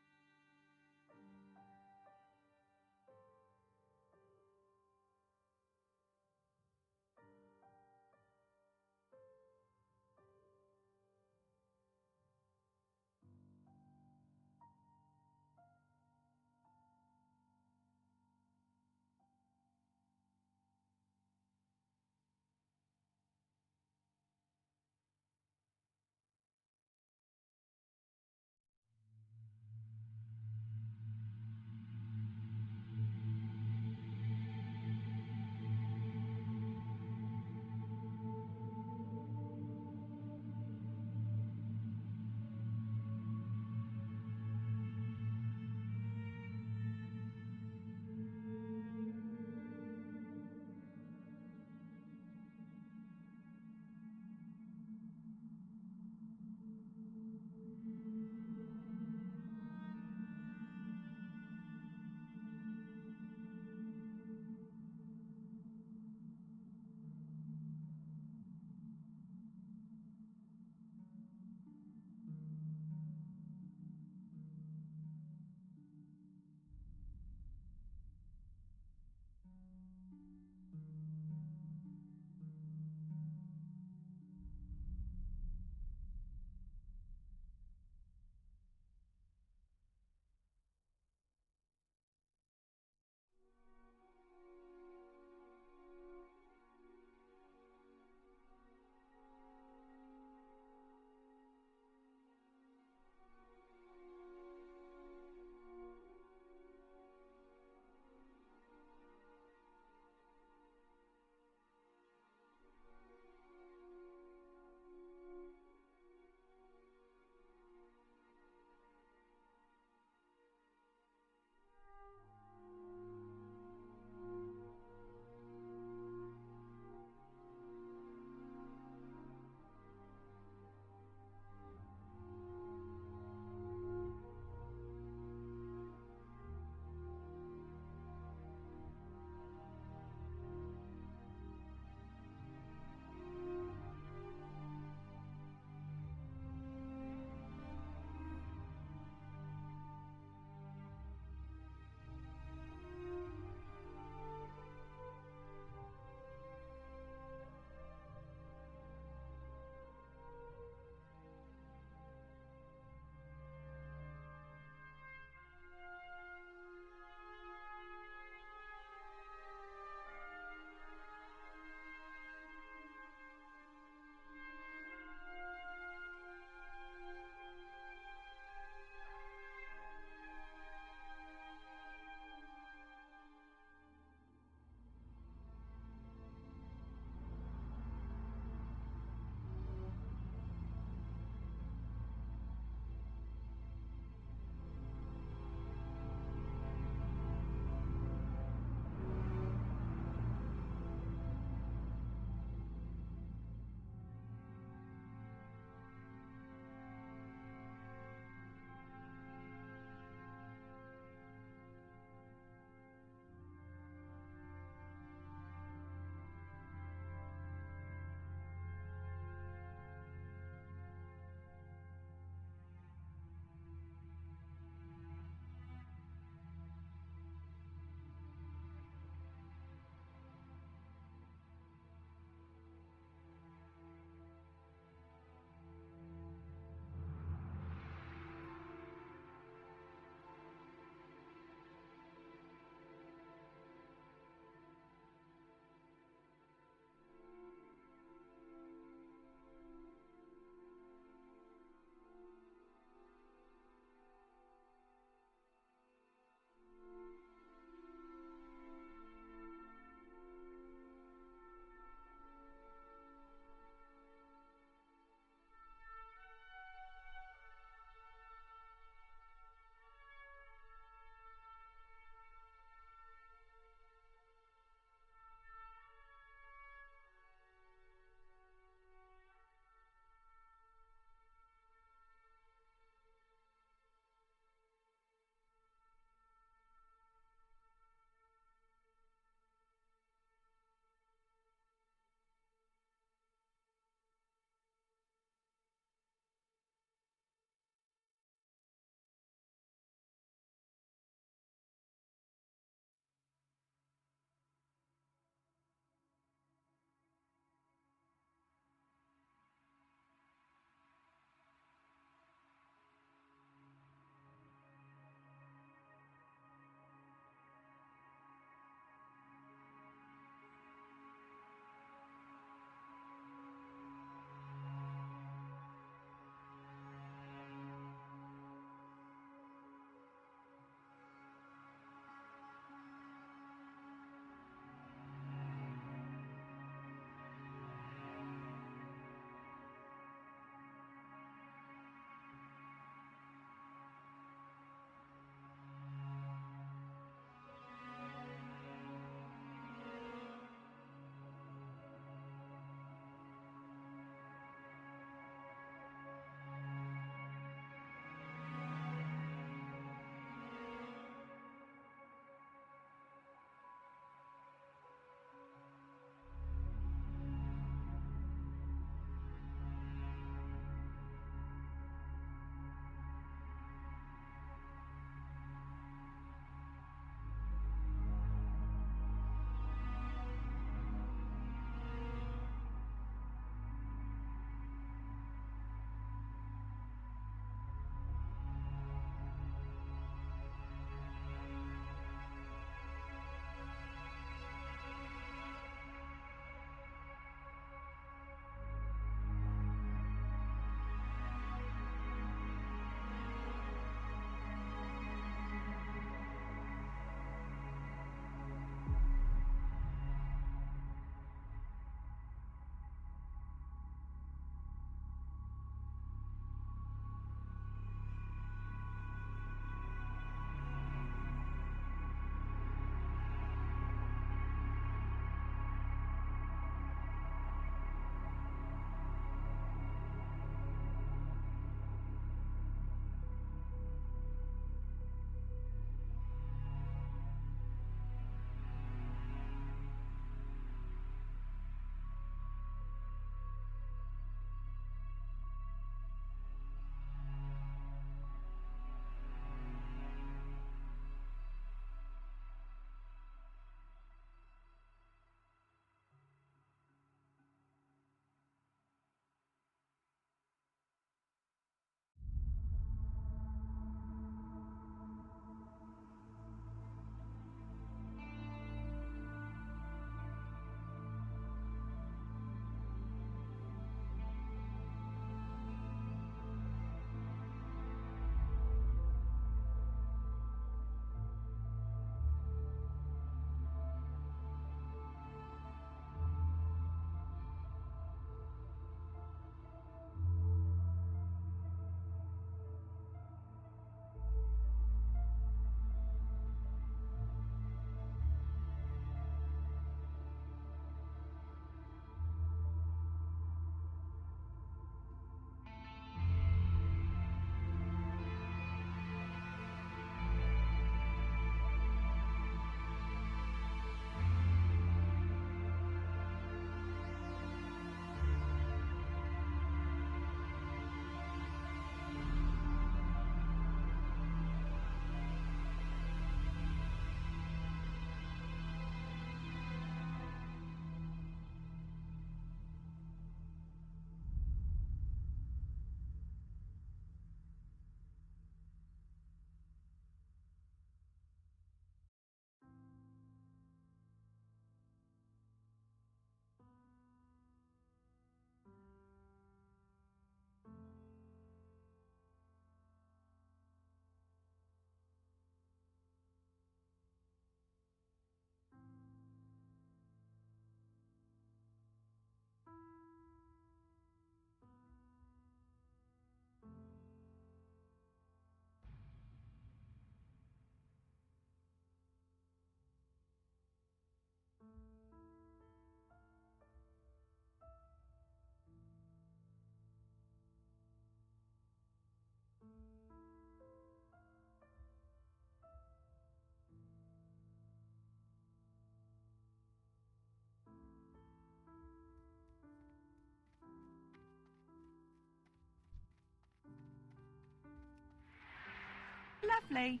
Lovely.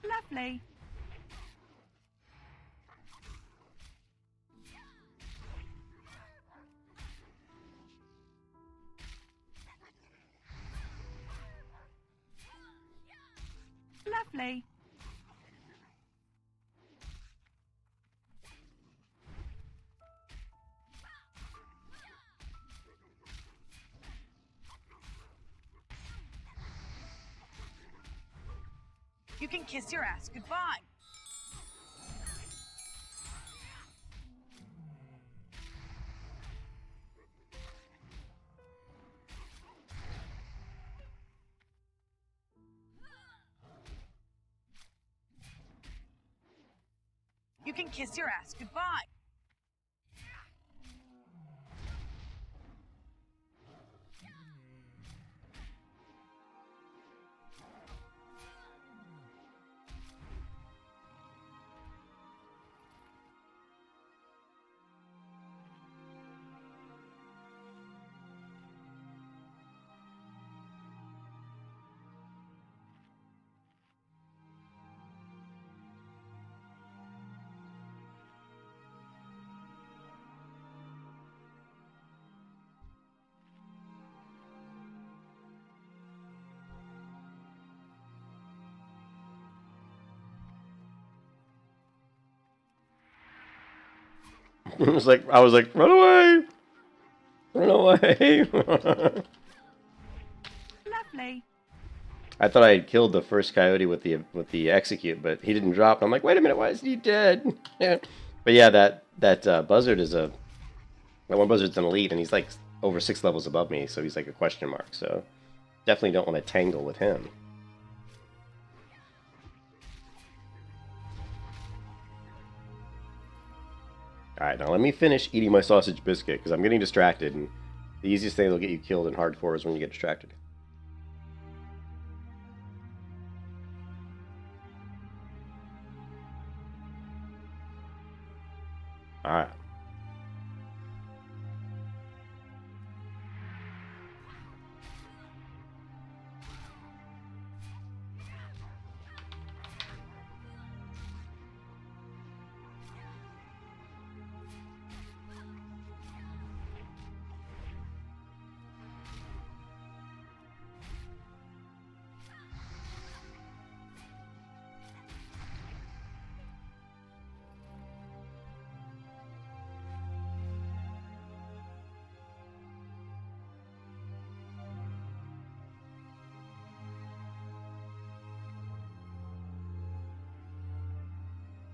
Lovely. Lovely. You can kiss your ass goodbye. You can kiss your ass goodbye. I was like, run away! Run away! Lovely. I thought I had killed the first coyote with the execute, but he didn't drop. I'm like, wait a minute, why is he dead? Yeah. But yeah, that buzzard is that one buzzard's an elite, and he's like over 6 levels above me, so he's like a question mark. So definitely don't want to tangle with him. Alright, now let me finish eating my sausage biscuit, because I'm getting distracted, and the easiest thing that'll get you killed in hardcore is when you get distracted. Alright.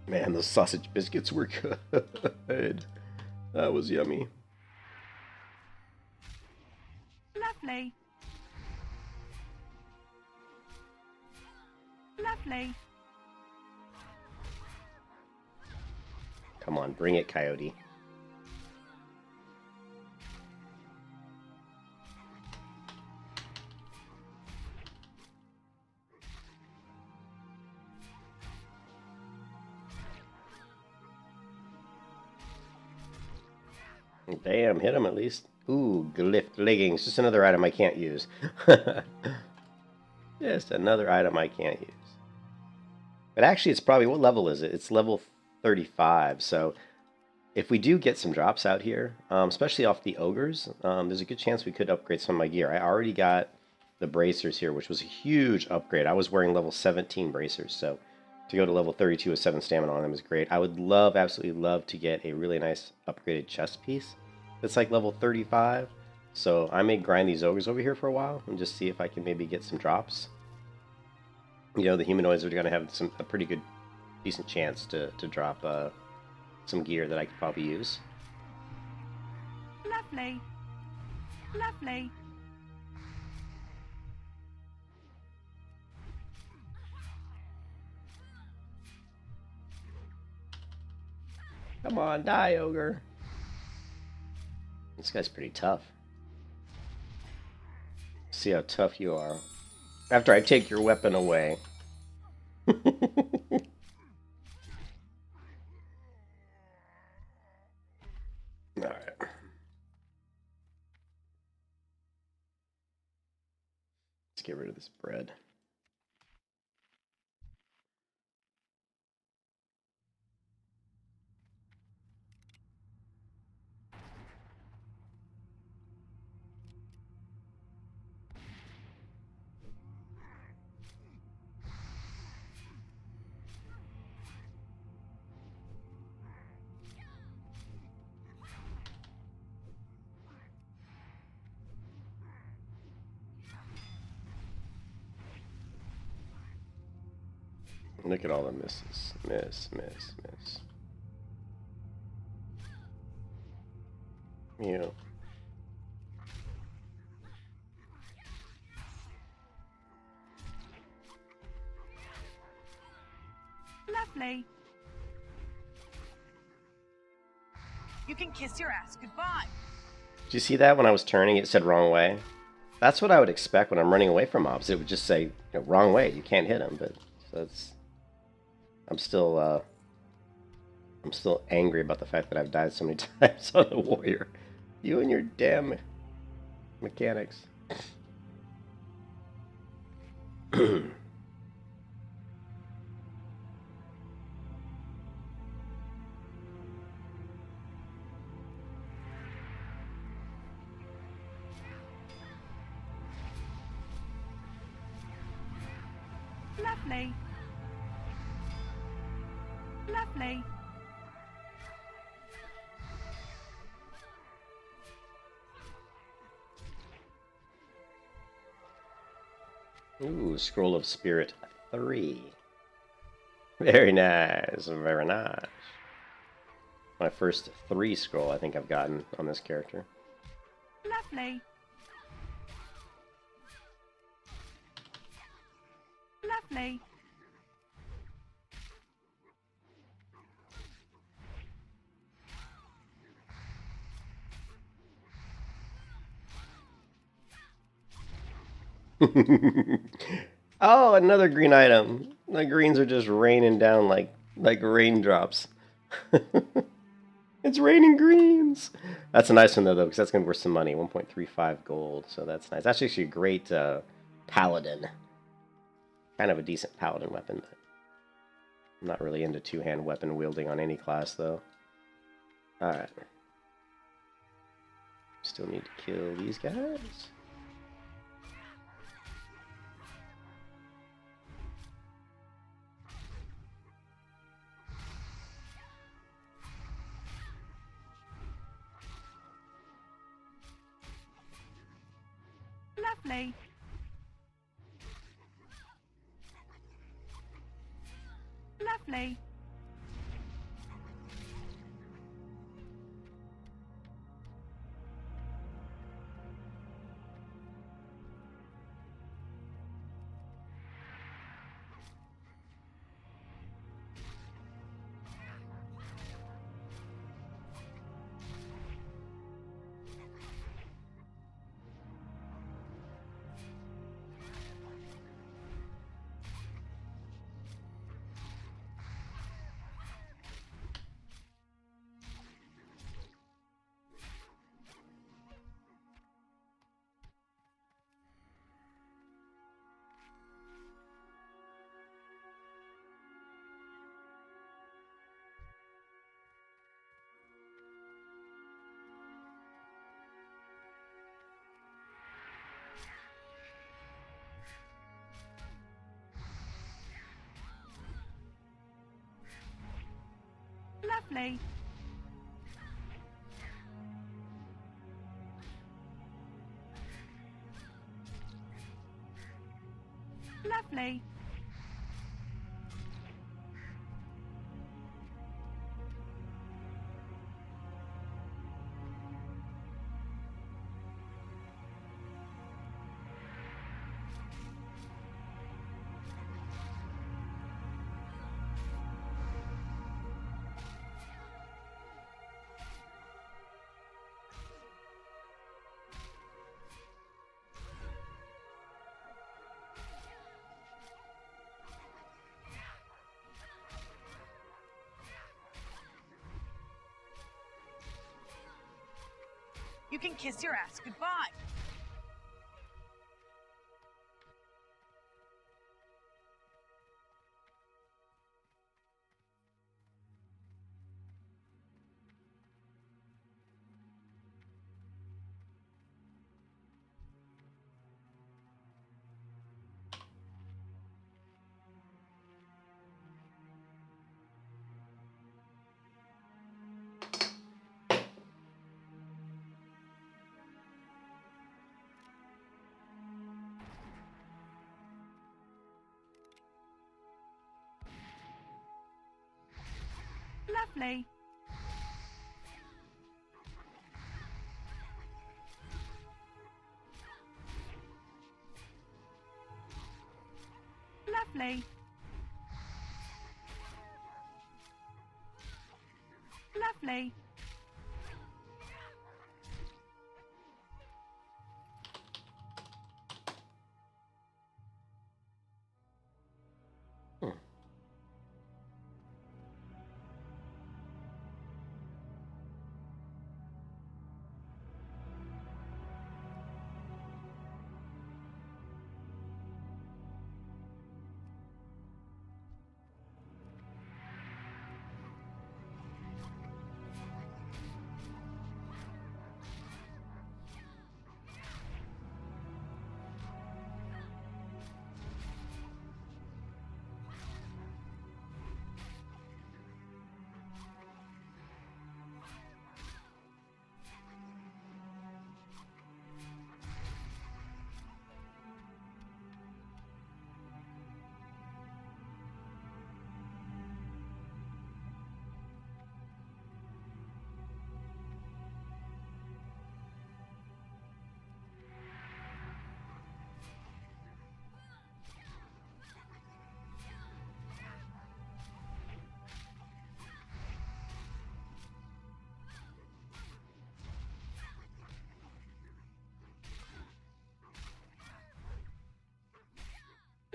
Man, those sausage biscuits were good. That was yummy. Lovely. Lovely. Come on, bring it, coyote. Damn, hit him at least. Ooh, glyph leggings. Just another item I can't use. Just another item I can't use. But actually, it's probably... What level is it? It's level 35. So if we do get some drops out here, especially off the ogres, there's a good chance we could upgrade some of my gear. I already got the bracers here, which was a huge upgrade. I was wearing level 17 bracers, so to go to level 32 with 7 stamina on them is great. I would love, absolutely love to get a really nice upgraded chest piece that's like level 35. So I may grind these ogres over here for a while and just see if I can maybe get some drops. You know, the humanoids are going to have a pretty good, decent chance to drop some gear that I could probably use. Lovely. Lovely. Come on, die, ogre. This guy's pretty tough. See how tough you are. After I take your weapon away. Alright. Let's get rid of this bread. Look at all the misses. Miss, miss, miss. You. Lovely. You can kiss your ass goodbye. Did you see that when I was turning? It said wrong way. That's what I would expect when I'm running away from mobs. It would just say, wrong way. You can't hit them. But so it's. I'm still angry about the fact that I've died so many times on the warrior. You and your damn mechanics. Lovely. Lovely. Ooh, Scroll of Spirit 3. Very nice, very nice. My first 3 scroll I think I've gotten on this character. Lovely. Lovely. Oh, another green item. The greens are just raining down like raindrops. It's raining greens. That's a nice one though, because that's gonna be worth some money. 1.35 gold, so that's nice. That's actually a great paladin. Kind of a decent paladin weapon, but I'm not really into two-hand weapon wielding on any class though. Alright. Still need to kill these guys. Lovely. Lovely. Lovely. Lovely. You can kiss your ass goodbye. Lovely. Lovely. Lovely.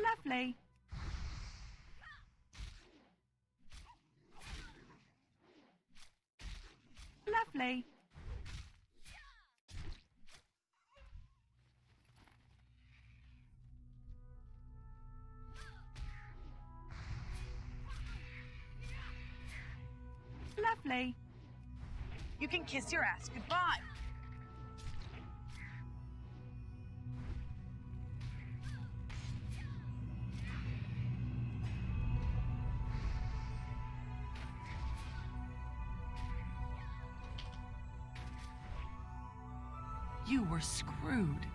Lovely. Lovely. Lovely. You can kiss your ass goodbye. You were screwed.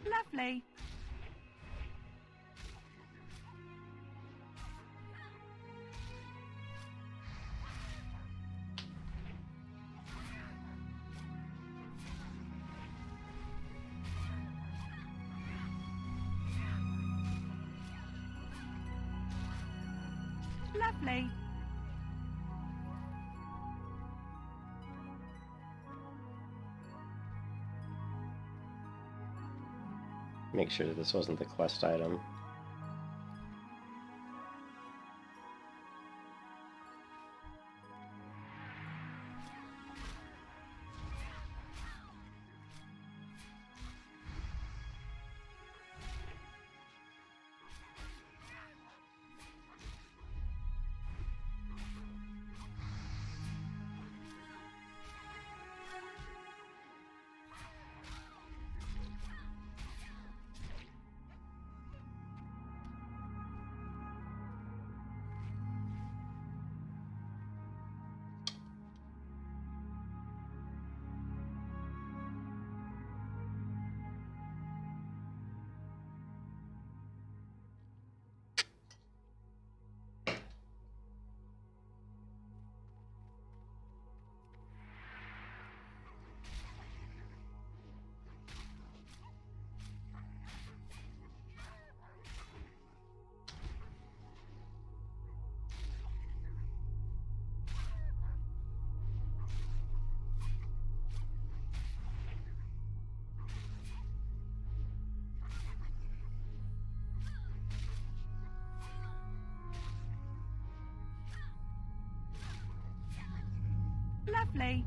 Lovely. Lovely. Make sure that this wasn't the quest item. Lovely.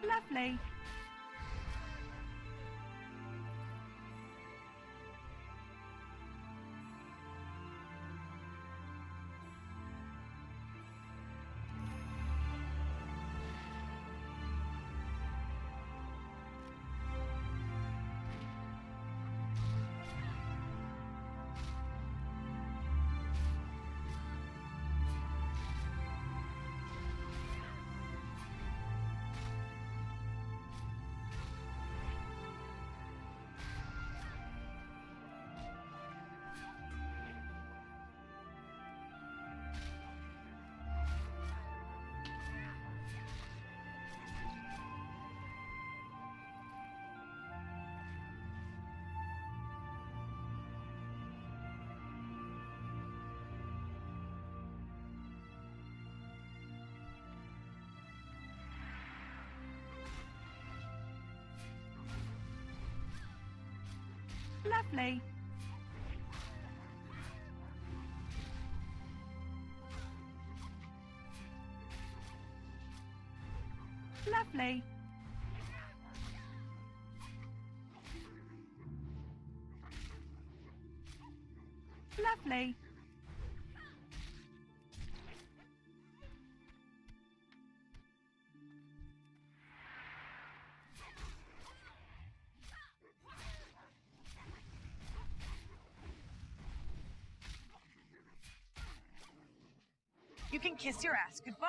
Lovely. Lovely. Lovely. Lovely. You can kiss your ass goodbye.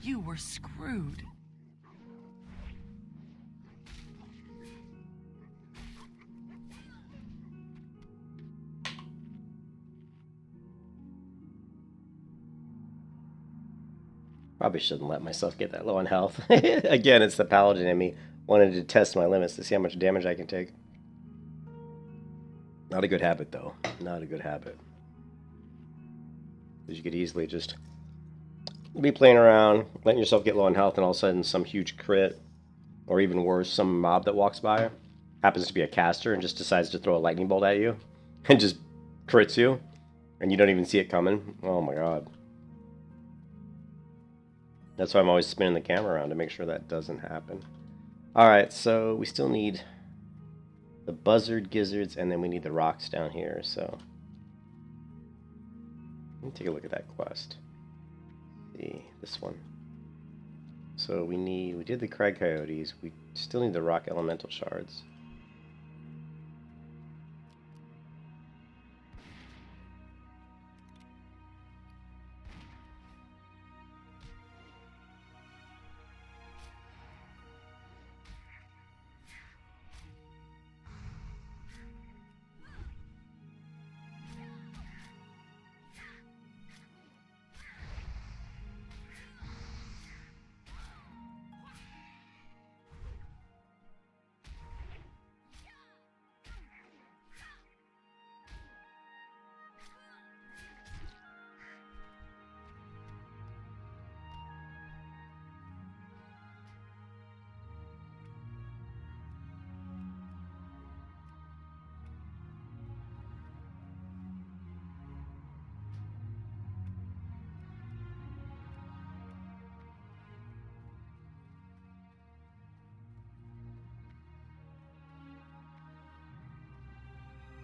You were screwed. Probably shouldn't let myself get that low on health. Again, it's the paladin in me wanting to test my limits to see how much damage I can take. Not a good habit, though. Not a good habit. Because you could easily just be playing around, letting yourself get low on health, and all of a sudden some huge crit, or even worse, some mob that walks by, happens to be a caster and just decides to throw a lightning bolt at you, and just crits you, and you don't even see it coming. Oh my god. That's why I'm always spinning the camera around to make sure that doesn't happen. Alright, so we still need the buzzard gizzards, and then we need the rocks down here, so let me take a look at that quest. See, this one. So we did the crag coyotes, we still need the rock elemental shards.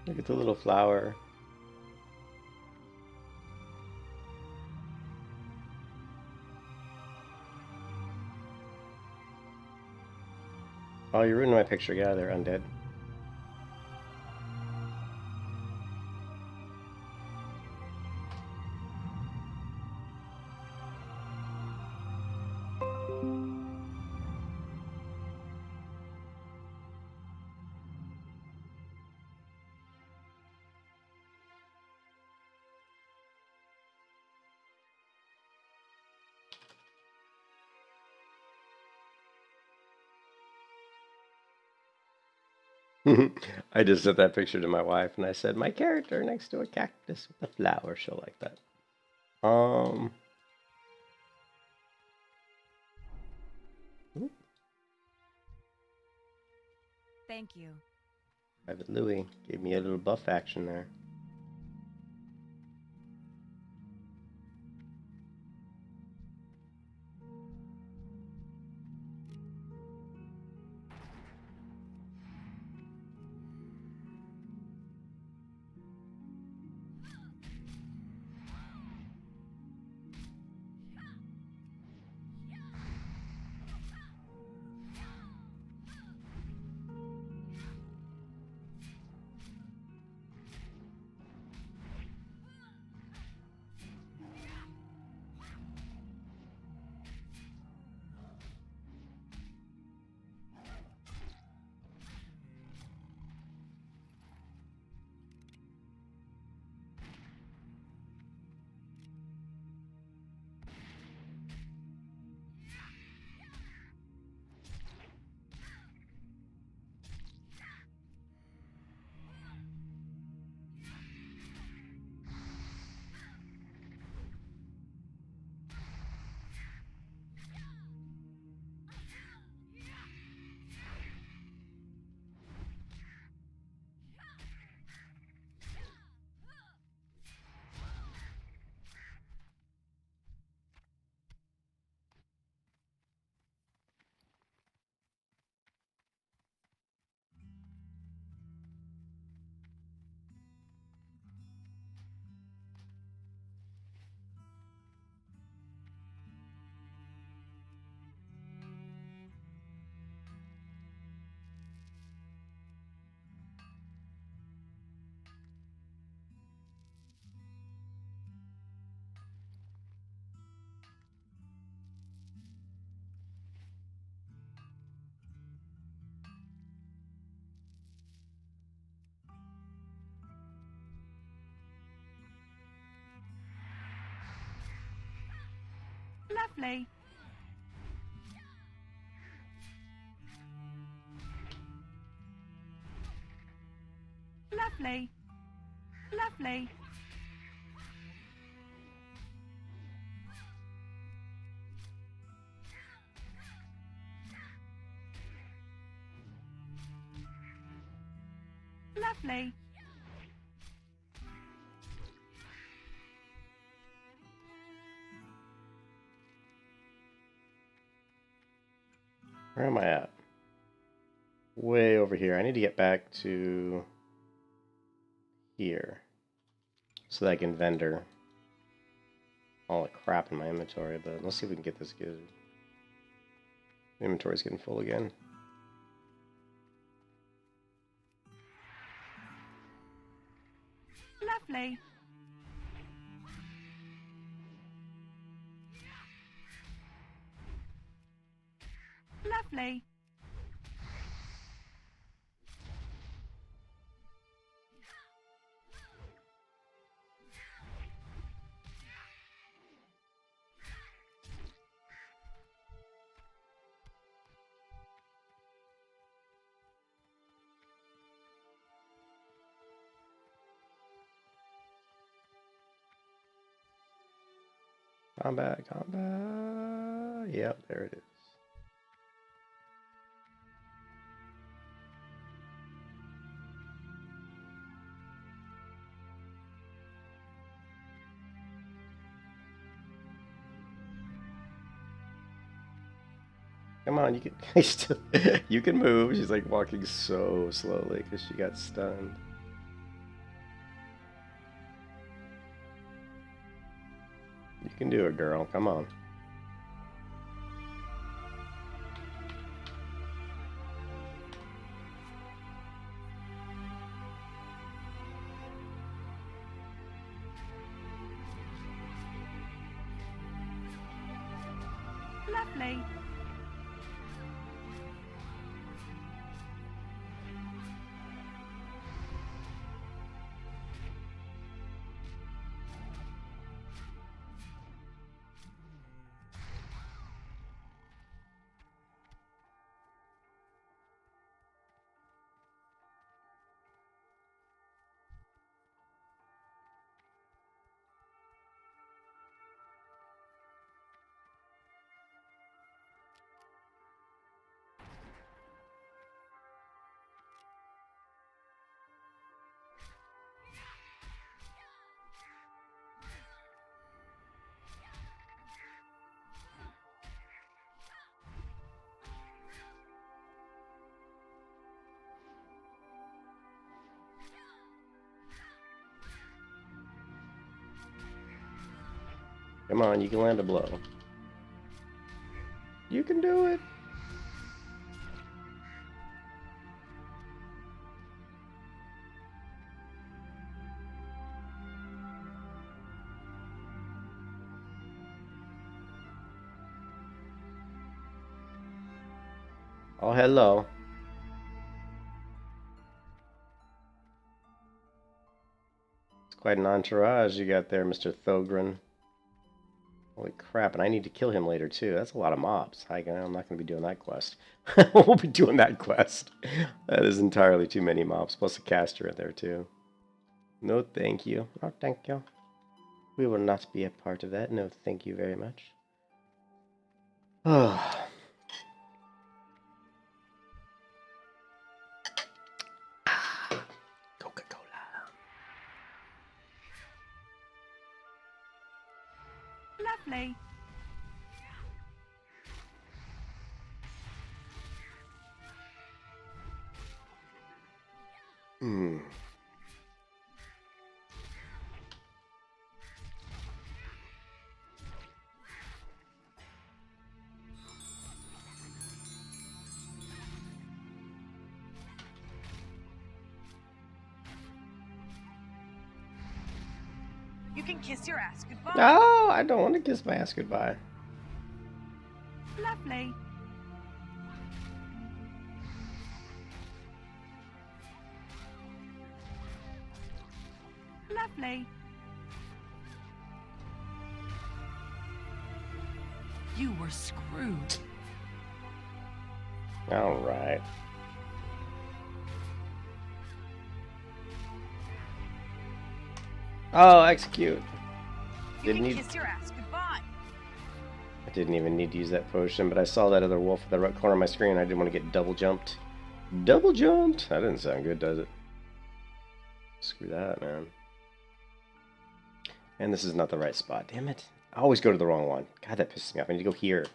Look at the little flower. Oh, you ruined my picture. Yeah, they're undead. I just sent that picture to my wife and I said, my character next to a cactus with a flower. She'll like that. Thank you. Private Louis gave me a little buff action there. Lovely. Lovely. Lovely. Lovely. Where am I at? Way over here. I need to get back to here so that I can vendor all the crap in my inventory, but let's see if we can get this good. Inventory's getting full again. Lovely. Lovely. Combat, combat. Yep, there it is. Come on, you can you can move. She's like walking so slowly because she got stunned. You can do it, girl. Come on. Lovely. Come on, you can land a blow. You can do it. Oh, hello. It's quite an entourage you got there, Mr. Thogren. Holy crap, and I need to kill him later, too. That's a lot of mobs. I'm not going to be doing that quest. We'll be doing that quest. That is entirely too many mobs, plus a caster in there, too. No, thank you. No, thank you. We will not be a part of that. No, thank you very much. Oh. Coca-Cola. Lovely. Hmm. You can kiss your ass goodbye. No, I don't want to kiss my ass goodbye. Lovely. Lovely. You were screwed. All right. Oh, execute. You Didn't can need. kiss your ass goodbye. I didn't even need to use that potion, but I saw that other wolf at the right corner of my screen. I didn't want to get double jumped. Double jumped? That didn't sound good, does it? Screw that, man. And this is not the right spot. Damn it. I always go to the wrong one. God, that pisses me off. I need to go here.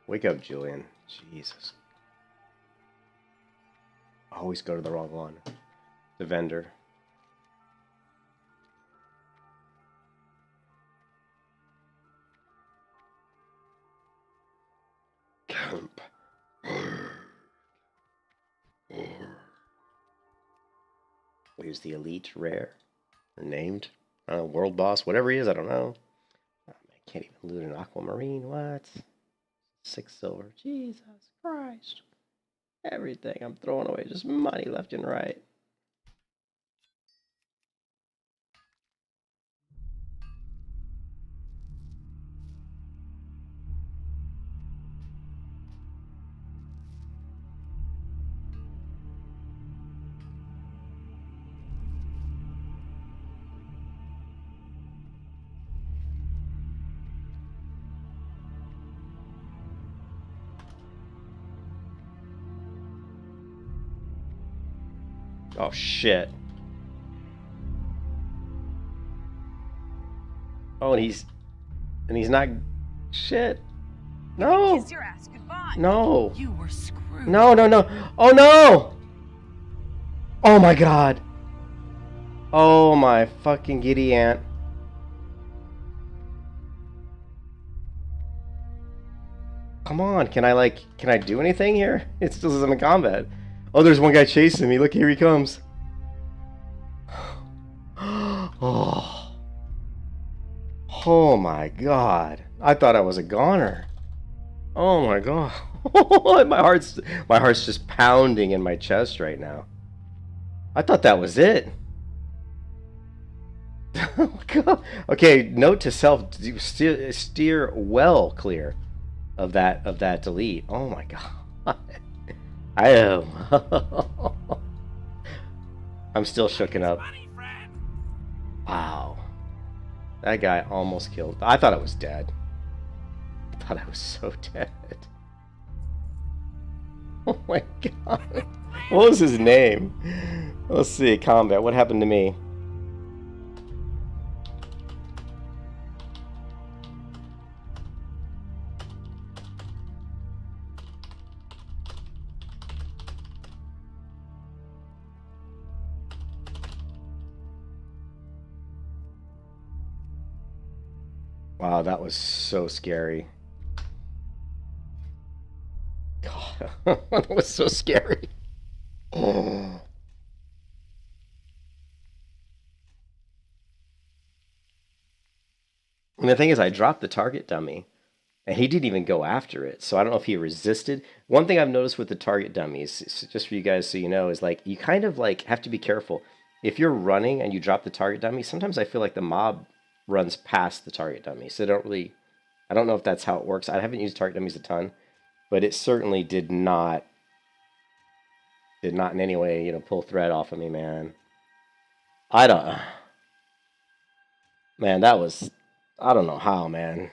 Wake up, Julian. Jesus. I always go to the wrong one. The vendor. Camp. He's the elite rare. Or named. I don't know, world boss, whatever he is, I don't know. Oh, man, I can't even loot an aquamarine. What? 6 silver. Jesus Christ. Everything I'm throwing away. Just money left and right. Oh shit. Oh, and he's not shit. No. Kiss your ass goodbye. No. You were screwed. No, no, no. Oh no. Oh my god. Oh my fucking giddy aunt. come on. Can I do anything here? It still says I'm in combat. Oh, there's one guy chasing me. Look, here he comes. Oh. Oh my god. I thought I was a goner. Oh my god. my heart's just pounding in my chest right now. I thought that was it. Oh god. Okay, note to self: steer well clear of that delete. Oh my god. I am. I'm still shooken up. Wow. That guy almost killed. I thought I was dead. I thought I was so dead. Oh my god. What was his name? Let's see. Combat. What happened to me? Wow, that was so scary. God, that was so scary. Oh. And the thing is, I dropped the target dummy, and he didn't even go after it. So I don't know if he resisted. One thing I've noticed with the target dummies, just for you guys so you know, is like you kind of like have to be careful. If you're running and you drop the target dummy, sometimes I feel like the mob runs past the target dummy. So I don't know if that's how it works. I haven't used target dummies a ton, but it certainly did not in any way, pull thread off of me, man. Man, that was, I don't know how, man.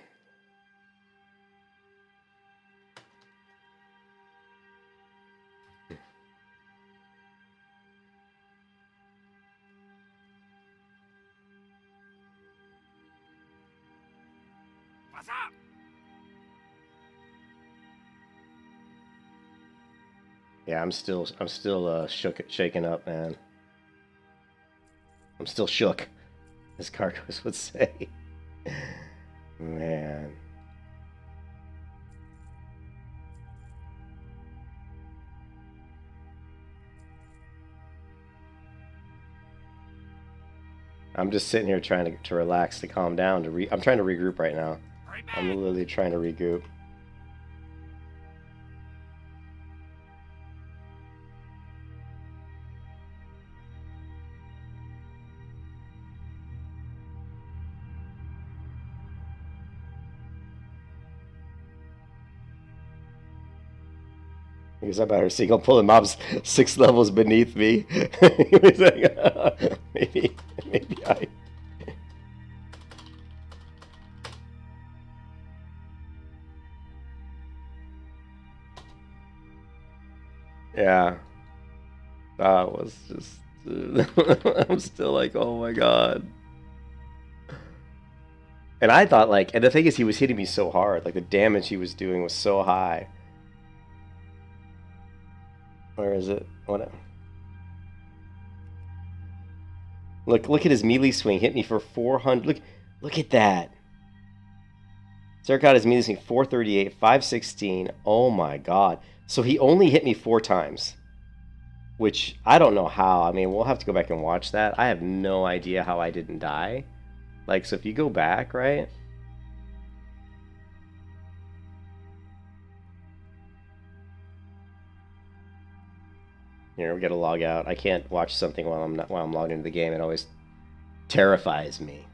What's up? Yeah, I'm still shaken up, man. I'm still shook, as Cargos would say. Man. I'm just sitting here trying to relax, to calm down, I'm trying to regroup right now. I'm literally trying to regroup. Because I better see, pull the mobs 6 levels beneath me. He was like, maybe I. Yeah, that was just. I'm still like, oh my god. And I thought and the thing is, he was hitting me so hard. Like the damage he was doing was so high. Where is it? What? Look at his melee swing. Hit me for 400. Look at that. Sarah got his melee swing 438, 516. Oh my god. So he only hit me 4 times. Which I don't know how. I mean, we'll have to go back and watch that. I have no idea how I didn't die. So if you go back, right? Here, we gotta log out. I can't watch something while I'm logged into the game. It always terrifies me,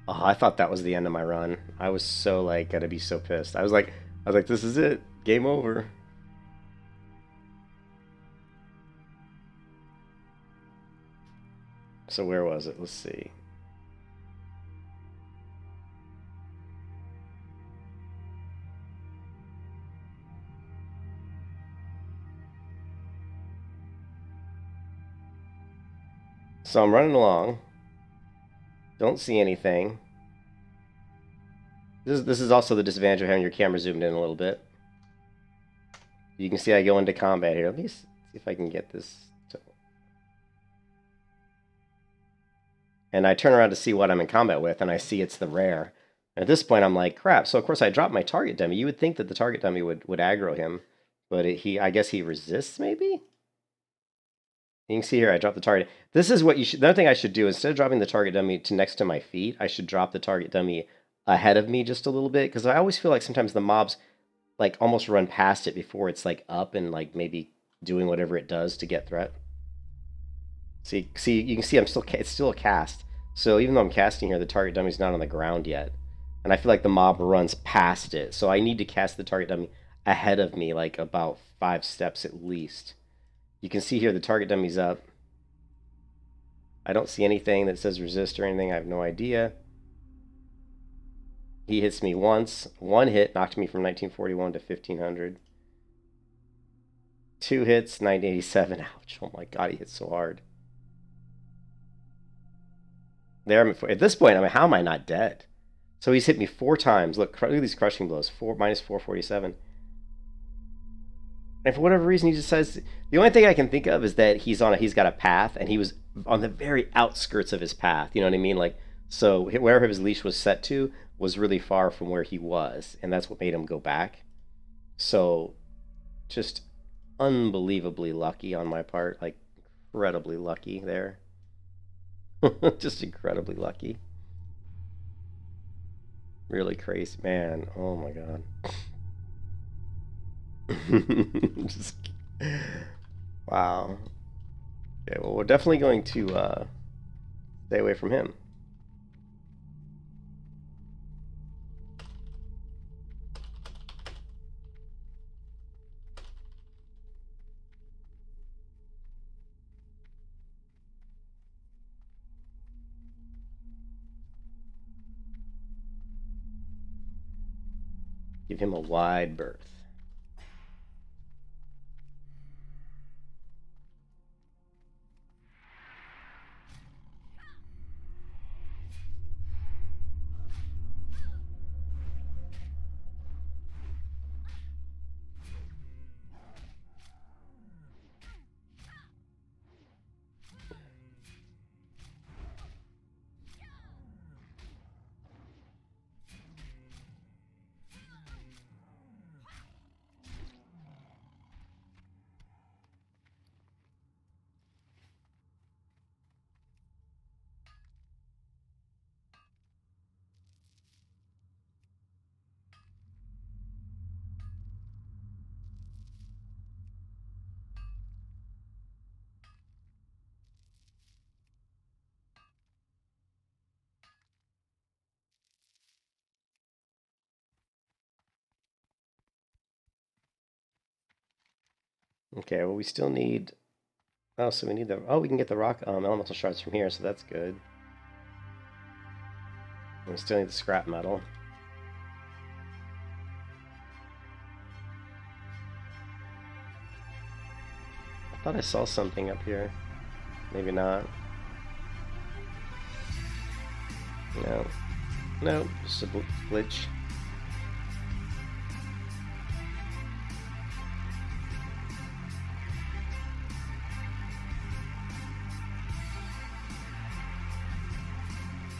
Oh, I thought that was the end of my run. I was so gonna be so pissed. I was like, this is it. Game over. So where was it? Let's see. So I'm running along. Don't see anything. This is also the disadvantage of having your camera zoomed in a little bit. You can see I go into combat here. Let me see if I can get this. And I turn around to see what I'm in combat with, and I see it's the rare. And at this point, I'm like, crap. So, of course, I drop my target dummy. You would think that the target dummy would aggro him. But I guess he resists, maybe? You can see here, I dropped the target. This is what you should... The other thing I should do, instead of dropping the target dummy to next to my feet, I should drop the target dummy ahead of me just a little bit. Because I always feel like sometimes the mobs, like, almost run past it before it's, like, up and, like, maybe doing whatever it does to get threat. See, you can see it's still a cast. So even though I'm casting here, the target dummy's not on the ground yet. And I feel like the mob runs past it. So I need to cast the target dummy ahead of me, like about 5 steps at least. You can see here the target dummy's up. I don't see anything that says resist or anything. I have no idea. He hits me once. 1 hit knocked me from 1941 to 1500. 2 hits, 987. Ouch. Oh my god, he hit so hard. There, at this point, I mean, how am I not dead? So he's hit me 4 times. Look at these crushing blows. Minus 447. And for whatever reason, he decides... The only thing I can think of is that he's got a path, and he was on the very outskirts of his path. You know what I mean? Like, so wherever his leash was set to was really far from where he was, and that's what made him go back. So, just unbelievably lucky on my part. Like, incredibly lucky there. Just incredibly lucky. Really crazy, man. Oh my god. Just, wow. Okay, well, we're definitely going to stay away from him. Give him a wide berth. Okay, well, we still need... Oh, so we need the... Oh, we can get the rock elemental shards from here, so that's good. We still need the scrap metal. I thought I saw something up here. Maybe not. No. No, just a glitch.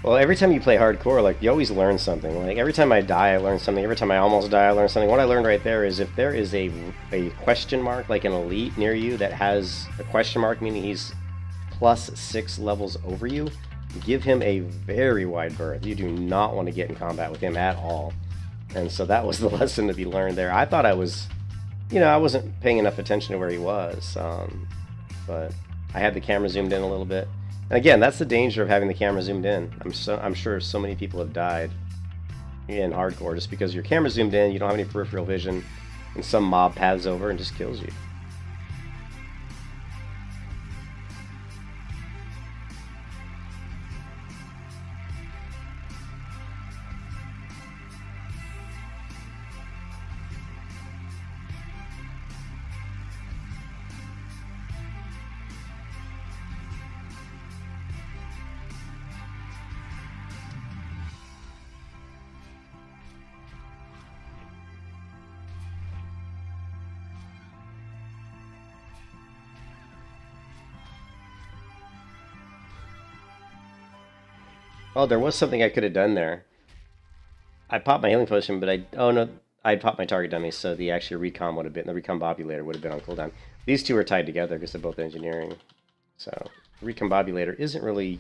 Well, every time you play hardcore, like, you always learn something. Like, every time I die, I learn something. Every time I almost die, I learn something. What I learned right there is if there is a question mark, like an elite near you that has a question mark, meaning he's plus 6 levels over you, give him a very wide berth. You do not want to get in combat with him at all. And so that was the lesson to be learned there. I thought I was, you know, I wasn't paying enough attention to where he was. But I had the camera zoomed in a little bit. And again, that's the danger of having the camera zoomed in. I'm sure so many people have died in hardcore just because your camera's zoomed in, you don't have any peripheral vision, and some mob paths over and just kills you. Oh, there was something I could have done there. I popped my healing potion, but oh no, I popped my target dummy, so the actual recon would have been, the recombobulator would have been on cooldown. These two are tied together because they're both engineering. So, recombobulator isn't really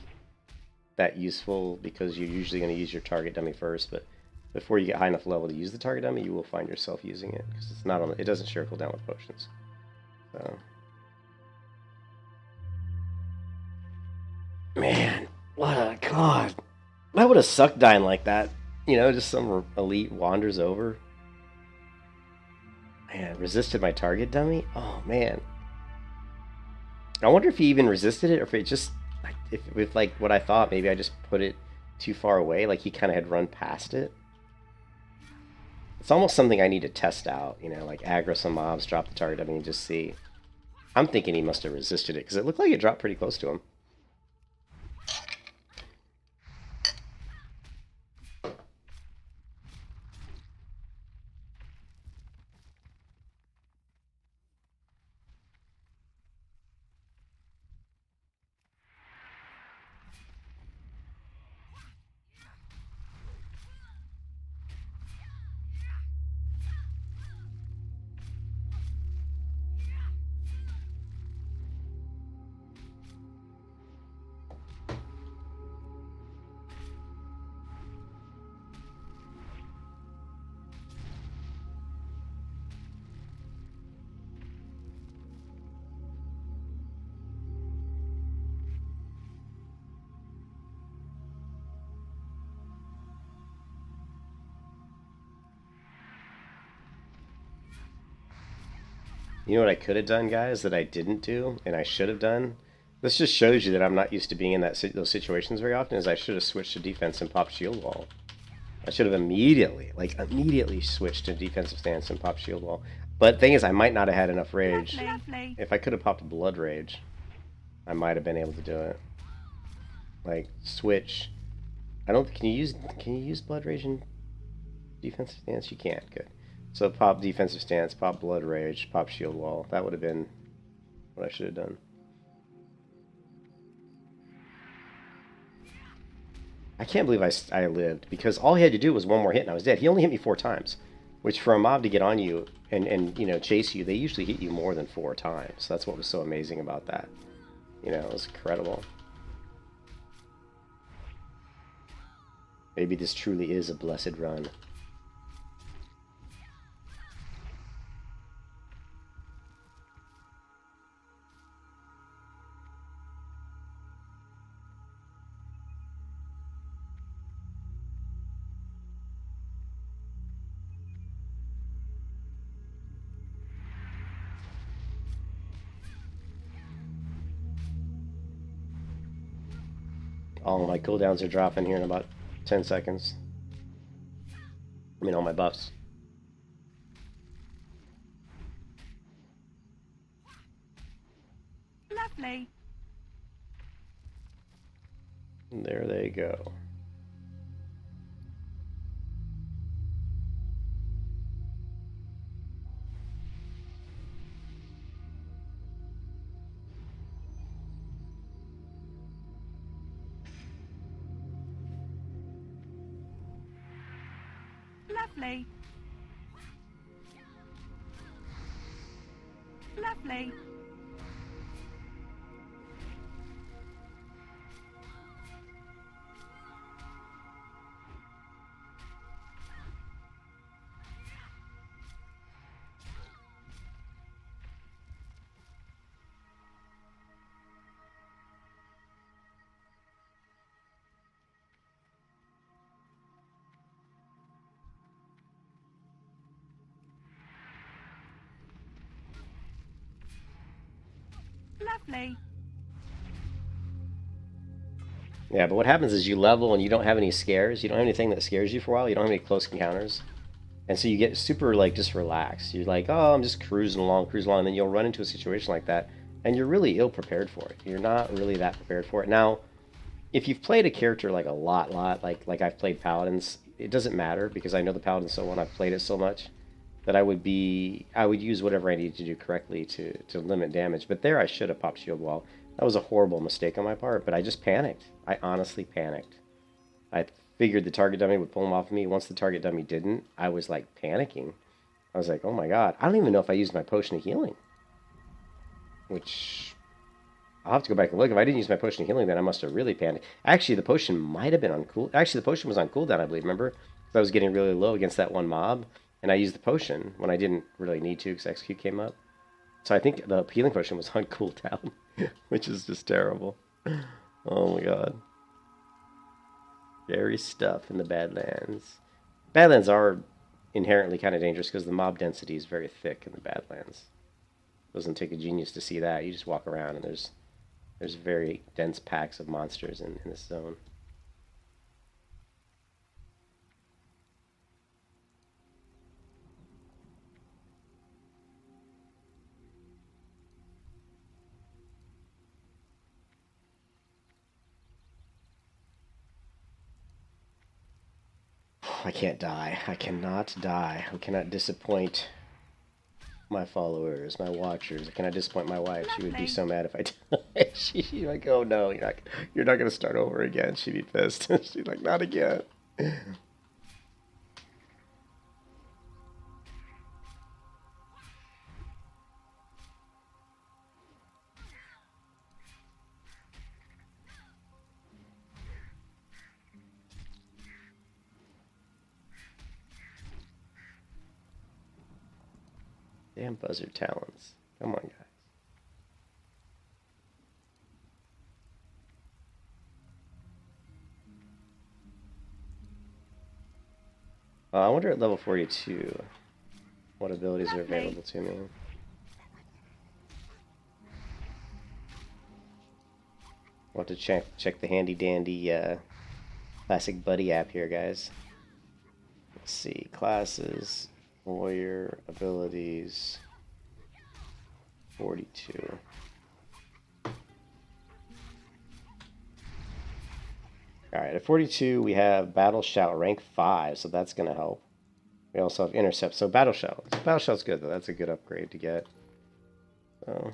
that useful because you're usually going to use your target dummy first, but before you get high enough level to use the target dummy, you will find yourself using it because it's not on, it doesn't share cooldown with potions. So, man, what a god! That would have sucked dying like that. You know, just some elite wanders over. Man, resisted my target dummy? Oh, man. I wonder if he even resisted it, or if it just, if with like what I thought, maybe I just put it too far away, like he kind of had run past it. It's almost something I need to test out, you know, like aggro some mobs, drop the target dummy, and just see. I'm thinking he must have resisted it, because it looked like it dropped pretty close to him. You know what I could have done, guys, that I didn't do, and I should have done? This just shows you that I'm not used to being in those situations very often, is I should have switched to defense and popped shield wall. I should have immediately switched to defensive stance and popped shield wall. But the thing is, I might not have had enough rage. Lovely. If I could have popped blood rage, I might have been able to do it. Like, switch. I don't, can you use blood rage in defensive stance? You can't, good. So pop defensive stance, pop blood rage, pop shield wall. That would have been what I should have done. I can't believe I lived, because all he had to do was one more hit and I was dead. He only hit me 4 times, which for a mob to get on you and you know, chase you, they usually hit you more than 4 times. That's what was so amazing about that. You know, it was incredible. Maybe this truly is a blessed run. All my cooldowns are dropping here in about 10 seconds. I mean, all my buffs. Lovely. And there they go. Lovely. Lovely. Lovely. Yeah, but what happens is you level and you don't have any scares. You don't have anything that scares you for a while. You don't have any close encounters. And so you get super, like, just relaxed. You're like, oh, I'm just cruising along. And then you'll run into a situation like that, and you're really ill-prepared for it. You're not really that prepared for it. Now, if you've played a character, like, a lot, like I've played Paladins, it doesn't matter, because I know the Paladins so well and I've played it so much that I would use whatever I needed to do correctly to limit damage. But there I should have popped shield wall. That was a horrible mistake on my part, but I just panicked. I honestly panicked. I figured the target dummy would pull him off of me. Once the target dummy didn't, I was like panicking. I was like, oh my god. I don't even know if I used my potion of healing. Which, I'll have to go back and look. If I didn't use my potion of healing, then I must have really panicked. Actually, the potion might have been on cool. Actually, the potion was on cooldown, I believe, remember? Because I was getting really low against that one mob. And I used the potion when I didn't really need to because execute came up. So I think the healing potion was on cooldown, which is just terrible. Oh my god. Scary stuff in the Badlands. Badlands are inherently kind of dangerous because the mob density is very thick in the Badlands. Doesn't take a genius to see that. You just walk around and there's very dense packs of monsters in this zone. I can't die. I cannot die. I cannot disappoint my followers, my watchers. I cannot disappoint my wife. She would be so mad if I died. She'd be like, oh no, you're not gonna start over again. She'd be pissed. She'd be like, not again. Damn buzzard talons. Come on, guys. I wonder at level 42 what abilities are available to me. We'll have to check the handy dandy classic buddy app here, guys. Let's see. Classes, warrior, abilities, 42. Alright, at 42 we have Battle Shout rank 5, so that's going to help. We also have Intercept, so Battle Shout. Battle Shout's good, though. That's a good upgrade to get. So...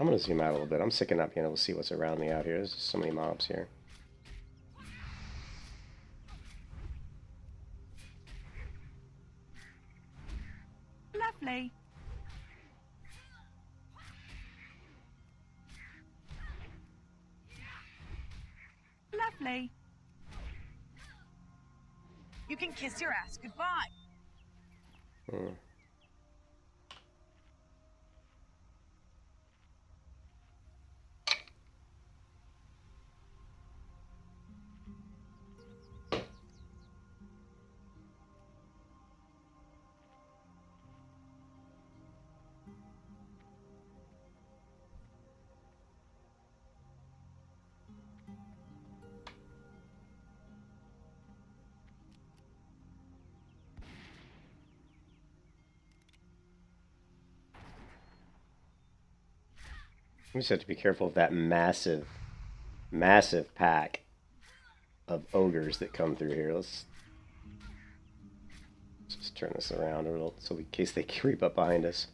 I'm going to zoom out a little bit. I'm sick of not being able to see what's around me out here. There's just so many mobs here. Lovely. Lovely. You can kiss your ass goodbye. Hmm. We just have to be careful of that massive, massive pack of ogres that come through here. Let's just turn this around a little, so in case they creep up behind us.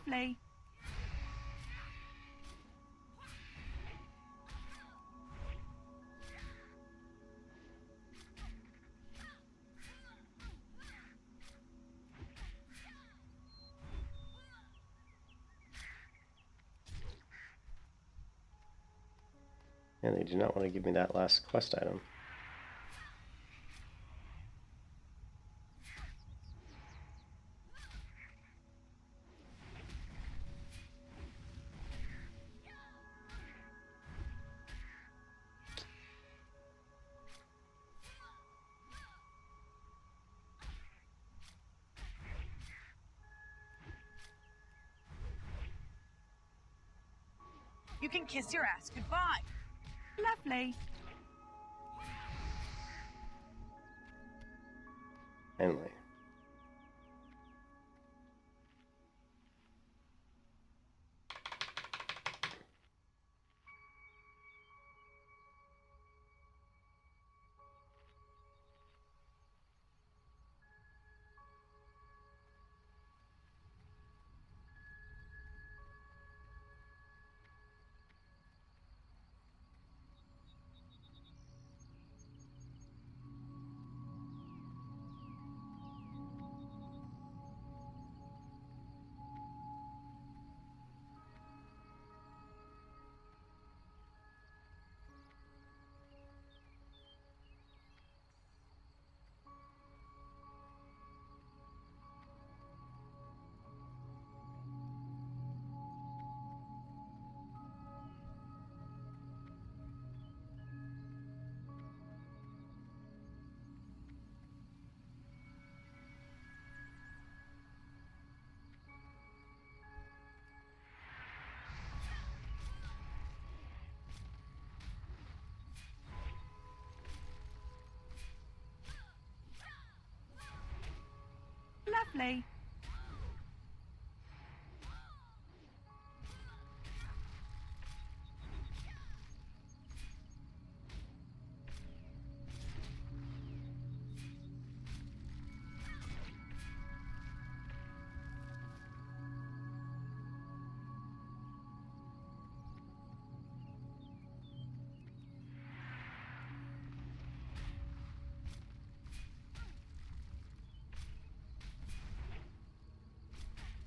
Lovely. And they do not want to give me that last quest item. You can kiss your ass goodbye. Lovely. Emily. Lovely.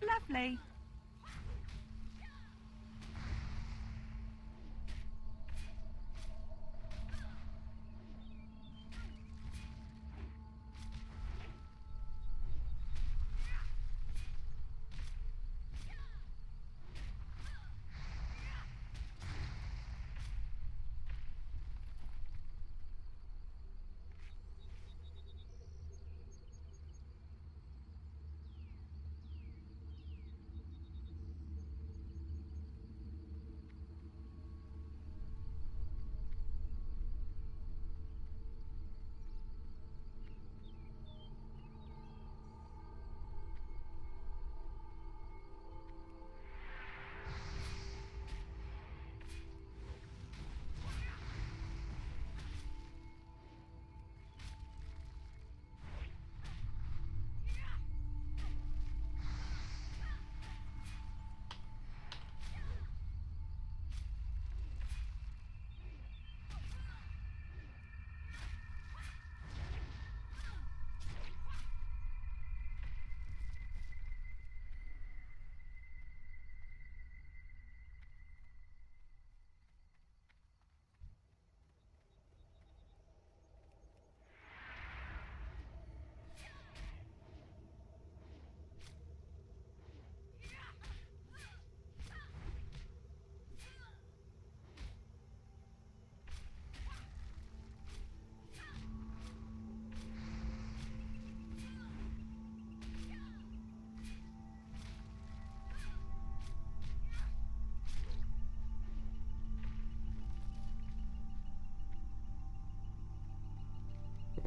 Lovely.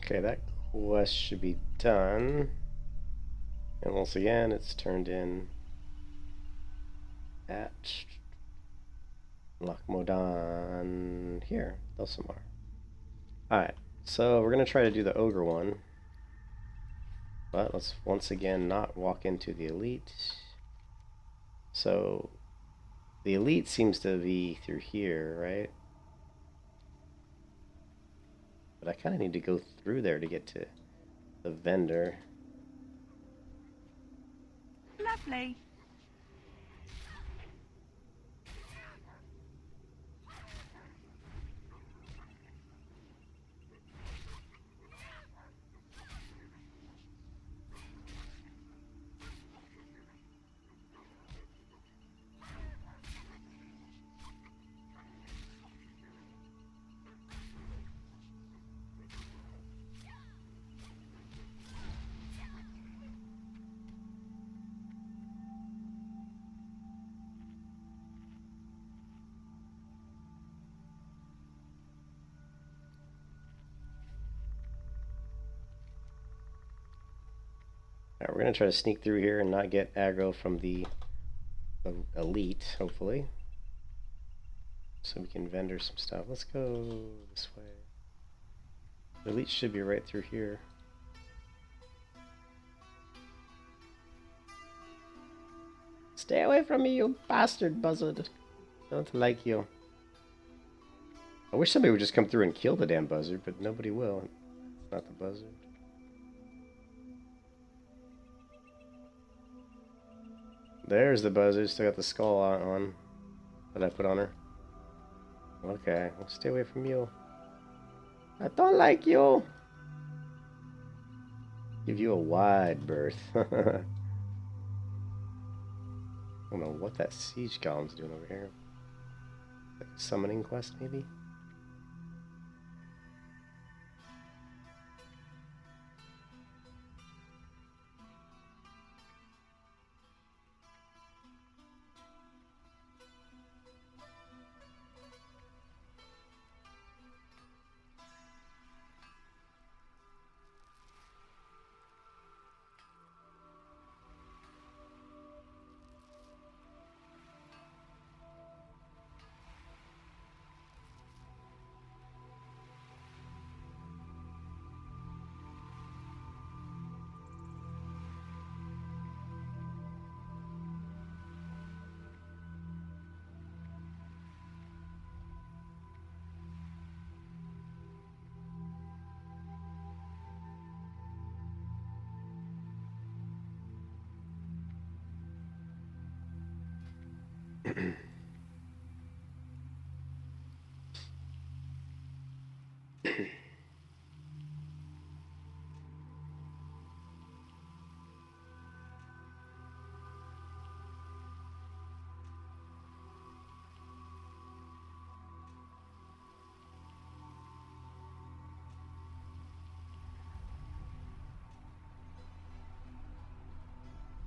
Okay, that quest should be done. And once again, it's turned in at Lochmodan here, Elsamar. Alright, so we're going to try to do the ogre one. But let's once again not walk into the elite. So the elite seems to be through here, right? But I kind of need to go through there to get to the vendor. Lovely. We're gonna try to sneak through here and not get aggro from the elite, hopefully. So we can vendor some stuff. Let's go this way. The elite should be right through here. Stay away from me, you bastard buzzard. Don't like you. I wish somebody would just come through and kill the damn buzzard, but nobody will. It's not the buzzard. There's the buzzard. Still got the skull on that I put on her. Okay, well, stay away from you. I don't like you. Give you a wide berth. I don't know what that siege column's doing over here. Like a summoning quest, maybe?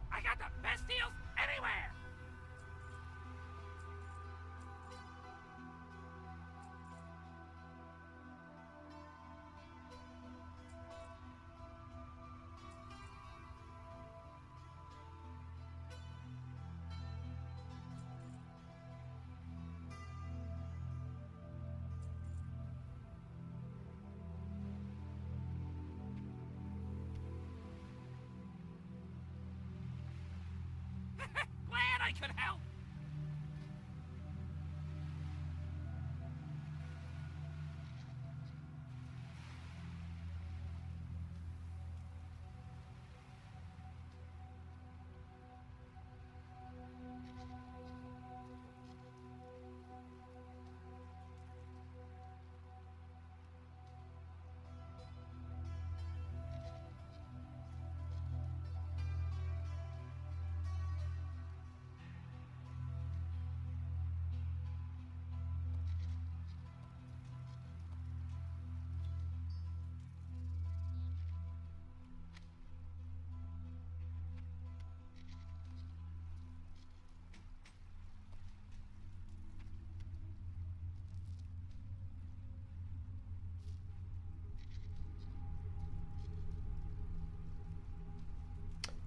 I got the best deals anywhere. Glad I could help.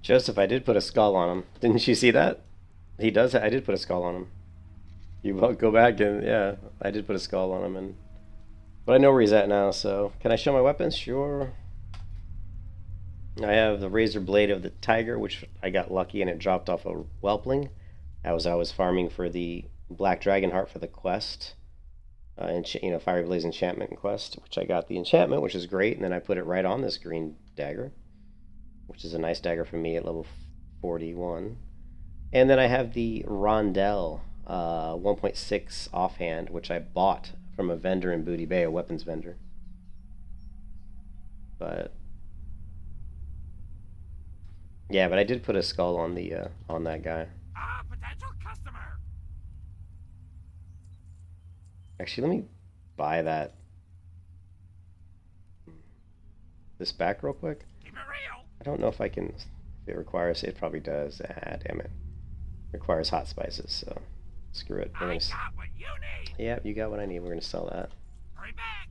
Joseph, I did put a skull on him. Didn't you see that? He does. I did put a skull on him. You won't go back and yeah, I did put a skull on him, but I know where he's at now. So can I show my weapons? Sure. I have the razor blade of the tiger, which I got lucky and it dropped off a whelpling, as I was farming for the black dragon heart for the quest, fiery blaze enchantment quest, which I got the enchantment, which is great, and then I put it right on this green dagger, which is a nice dagger for me at level 41. And then I have the Rondell 1.6 offhand, which I bought from a vendor in Booty Bay, a weapons vendor. But yeah, but I did put a skull on the on that guy. Ah, potential customer. Actually, let me buy this back real quick. Keep it real. I don't know if I can. If it requires, it probably does. Ah, damn it. Requires hot spices, so screw it. I got what you need. Yeah, you got what I need. We're gonna sell that. Hurry back.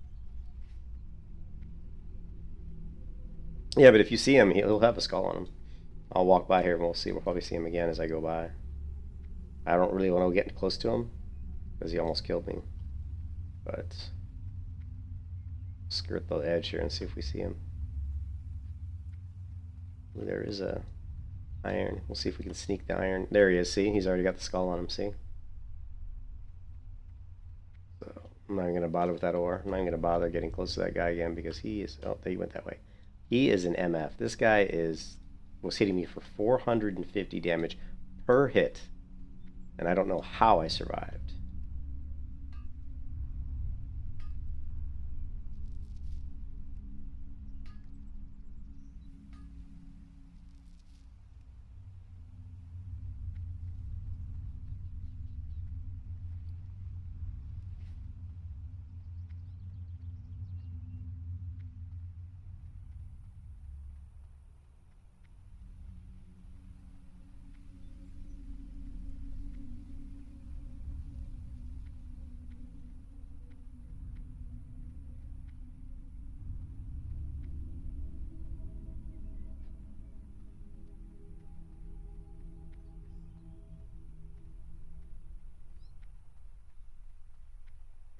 Yeah, but if you see him, he'll have a skull on him. I'll walk by here and we'll see. We'll probably see him again as I go by. I don't really want to get close to him because he almost killed me. But skirt the edge here and see if we see him. Ooh, there is a iron. We'll see if we can sneak the iron. There he is. See, he's already got the skull on him. See. So I'm not even gonna bother with that ore. I'm not even gonna bother getting close to that guy again because he is. Oh, he went that way. He is an MF. This guy was hitting me for 450 damage per hit, and I don't know how I survived.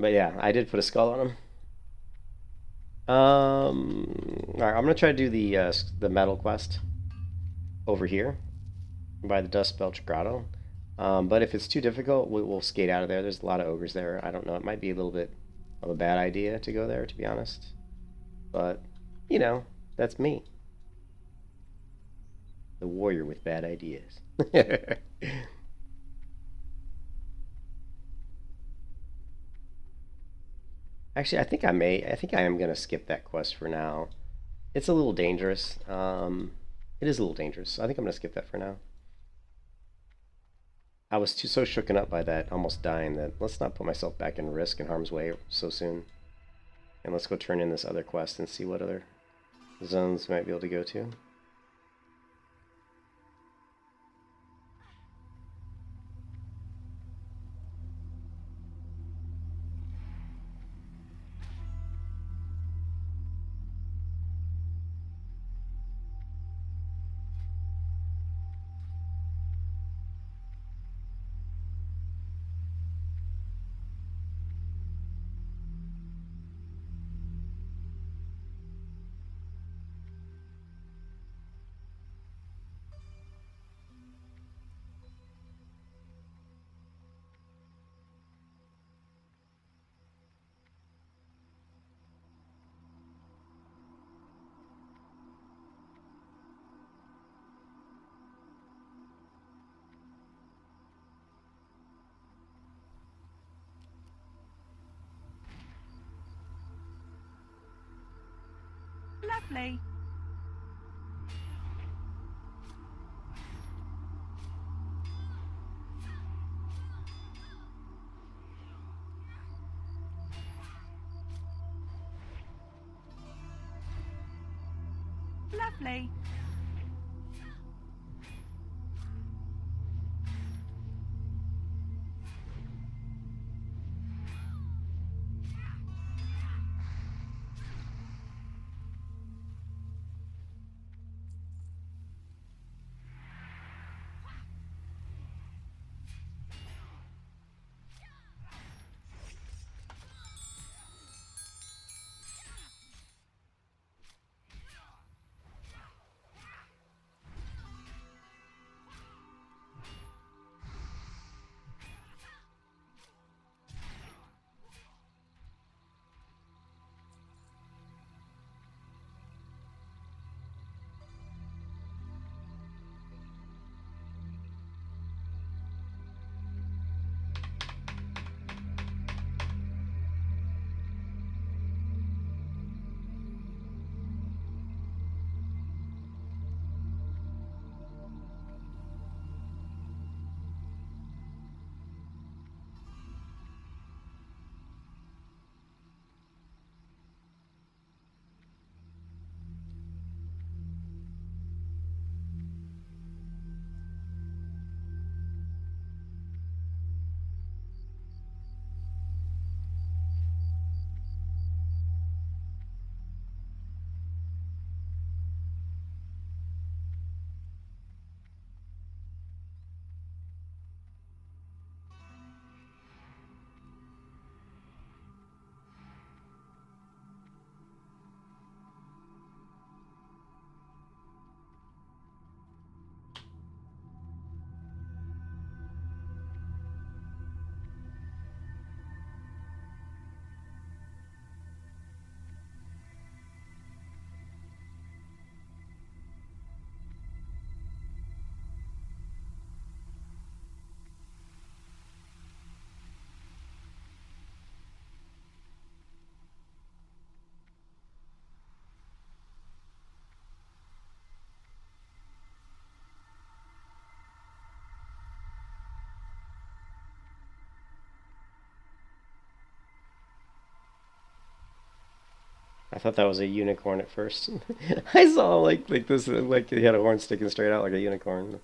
But yeah, I did put a skull on him. All right, I'm gonna try to do the metal quest over here by the Dust Belch Grotto. But if it's too difficult, we'll skate out of there. There's a lot of ogres there. I don't know. It might be a little bit of a bad idea to go there, to be honest. But you know, that's me, the warrior with bad ideas. Actually, I think I am going to skip that quest for now. It's a little dangerous. It is a little dangerous. I think I'm going to skip that for now. I was so shooken up by that almost dying that let's not put myself back in risk and harm's way so soon. And let's go turn in this other quest and see what other zones we might be able to go to. Lovely. Lovely. I thought that was a unicorn at first. I saw like this, like he had a horn sticking straight out like a unicorn.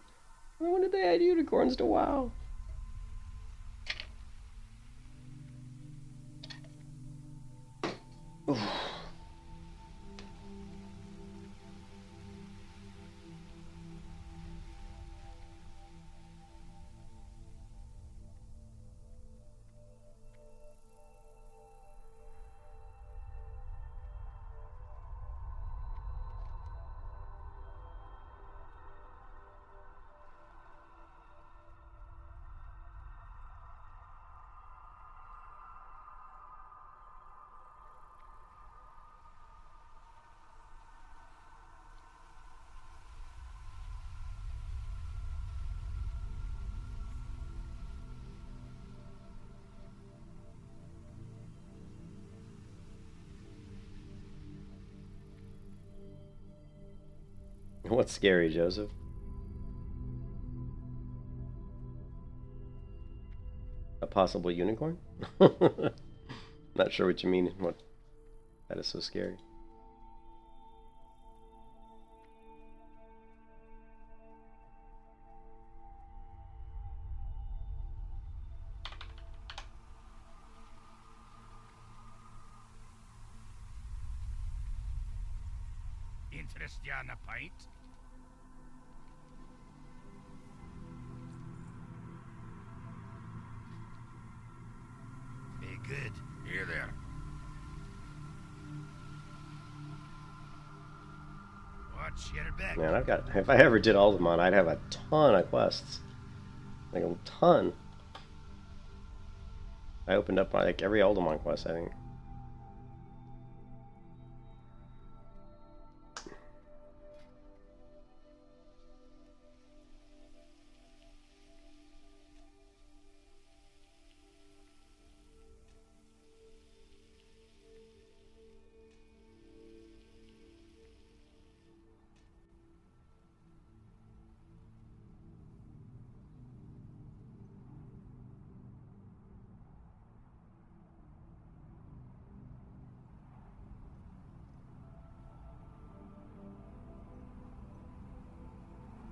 When did they add unicorns to WoW? Oof. What's scary, Joseph? A possible unicorn? Not sure what you mean. What? That is so scary. Interest you on a pint? Be good. Here there. Watch your back. Man, I've got. If I ever did Aldermon, I'd have a ton of quests. Like a ton. I opened up like every Aldermon quest, I think.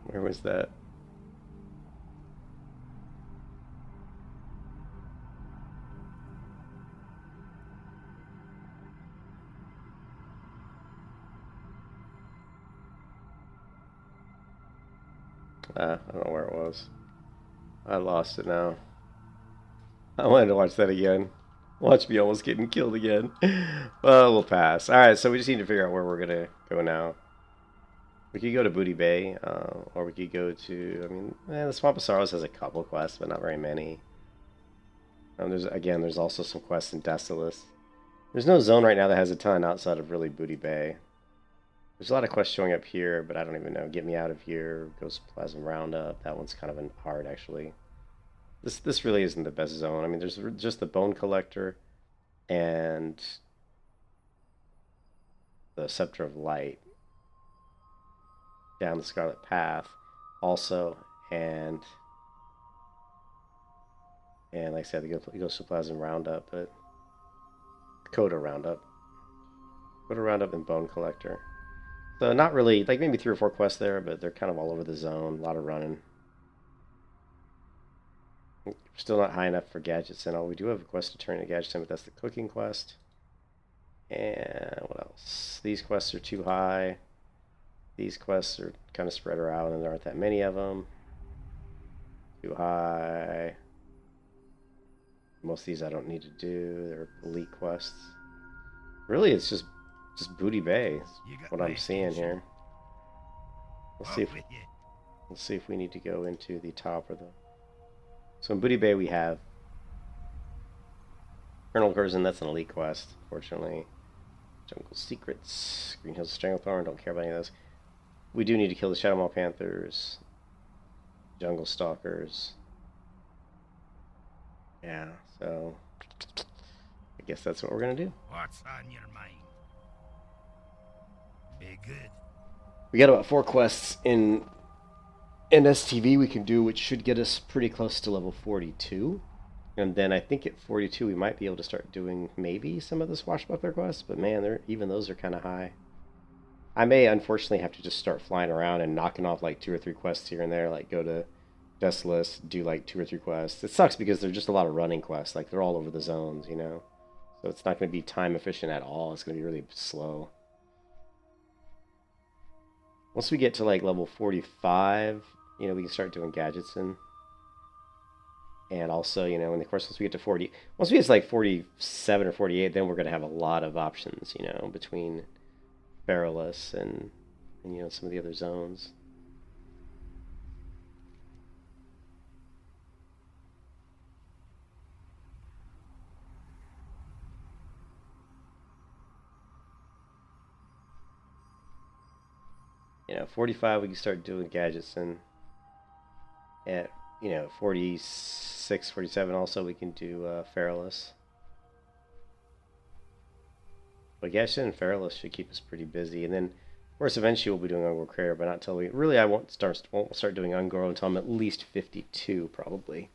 Where was that? I don't know where it was. I lost it now. I wanted to watch that again. Watch me almost getting killed again. Well, we'll pass. Alright, so we just need to figure out where we're going to go now. We could go to Booty Bay, or we could go to, I mean, the Swamp of Sorrows has a couple quests, but not very many. There's also some quests in Desolus. There's no zone right now that has a ton outside of really Booty Bay. There's a lot of quests showing up here, but I don't even know. Get Me Out of Here, Ghost Plasm Roundup. That one's kind of hard, actually. This really isn't the best zone. I mean, there's just the Bone Collector and the Scepter of Light down the Scarlet Path also, and like I said, the Ghost Plasm Roundup, but Coda Roundup and Bone Collector. So not really, like maybe 3 or 4 quests there, but they're kind of all over the zone. A lot of running. Still not high enough for gadgets and all. We do have a quest to turn into gadgets in, but that's the cooking quest. And what else? These quests are too high. These quests are kind of spread around, and there aren't that many of them. Too high. Most of these I don't need to do. They're elite quests. Really, it's just Booty Bay. Is what I'm seeing here. Let's see if we need to go into the top or the. So in Booty Bay we have Colonel Curzon. That's an elite quest, fortunately. Jungle Secrets, Green Hills Stranglethorn. Don't care about any of those. We do need to kill the Shadowmaw Panthers, Jungle Stalkers. Yeah, so I guess that's what we're gonna do. What's on your mind? Be good. We got about 4 quests in STV we can do, which should get us pretty close to level 42. And then I think at 42 we might be able to start doing maybe some of the swashbuckler quests, but man, even those are kind of high. I may unfortunately have to just start flying around and knocking off like 2 or 3 quests here and there, like go to Desolus, do like 2 or 3 quests. It sucks because they're just a lot of running quests, like they're all over the zones, you know? So it's not going to be time efficient at all. It's going to be really slow. Once we get to like level 45, you know, we can start doing gadgets in. And also, you know, and of course, once we get to 40, once we get to like 47 or 48, then we're going to have a lot of options, you know, between Perilous and you know, some of the other zones. You know, 45 we can start doing gadgets, and at, you know, 46, 47 also we can do Perilous. But Gadget and Perilous should keep us pretty busy, and then of course eventually we'll be doing Ungrow Crater, but not until we really, I won't start doing Ungrow until I'm at least 52 probably,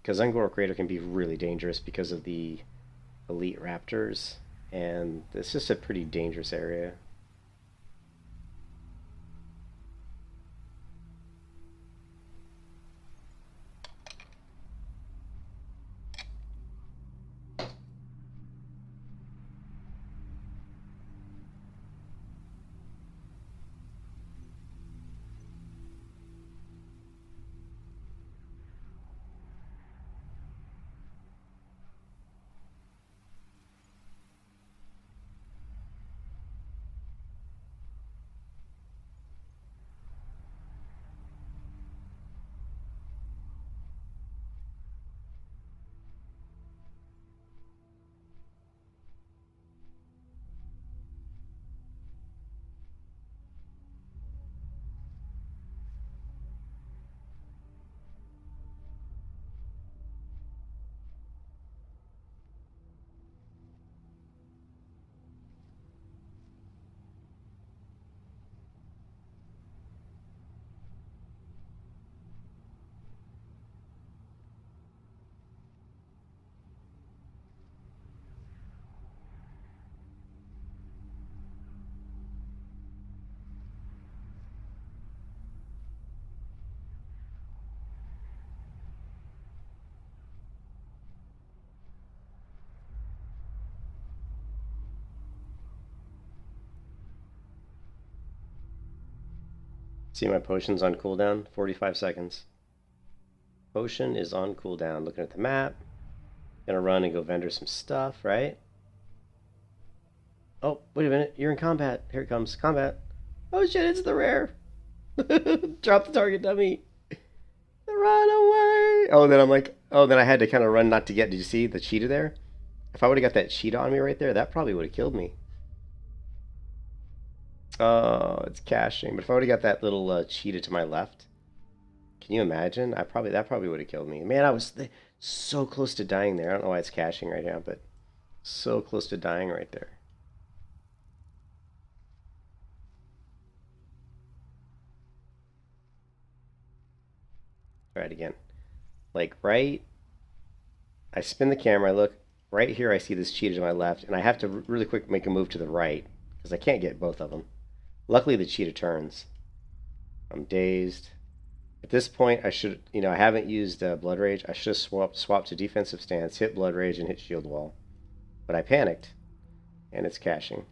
because Ungrow Crater can be really dangerous because of the elite raptors, and it's just a pretty dangerous area. See, my potion's on cooldown, 45 seconds. Potion is on cooldown. Looking at the map. Gonna run and go vendor some stuff, right? Oh, wait a minute. You're in combat. Here it comes. Combat. Oh shit, it's the rare. Drop the target dummy. Run away. Oh, then I'm like, oh, then I had to kind of run not to get, did you see the cheetah there? If I would have got that cheetah on me right there, that probably would have killed me. Oh, it's caching. But if I would have got that little cheetah to my left, can you imagine? That probably would have killed me. Man, I was so close to dying there. I don't know why it's caching right now, but so close to dying right there. Try it again. Like right, I spin the camera, I look, right here I see this cheetah to my left, and I have to really quick make a move to the right, because I can't get both of them. Luckily the cheetah turns. I'm dazed. At this point, I should, you know, I haven't used Blood Rage. I should have swapped to defensive stance, hit Blood Rage, and hit Shield Wall. But I panicked, and it's caching.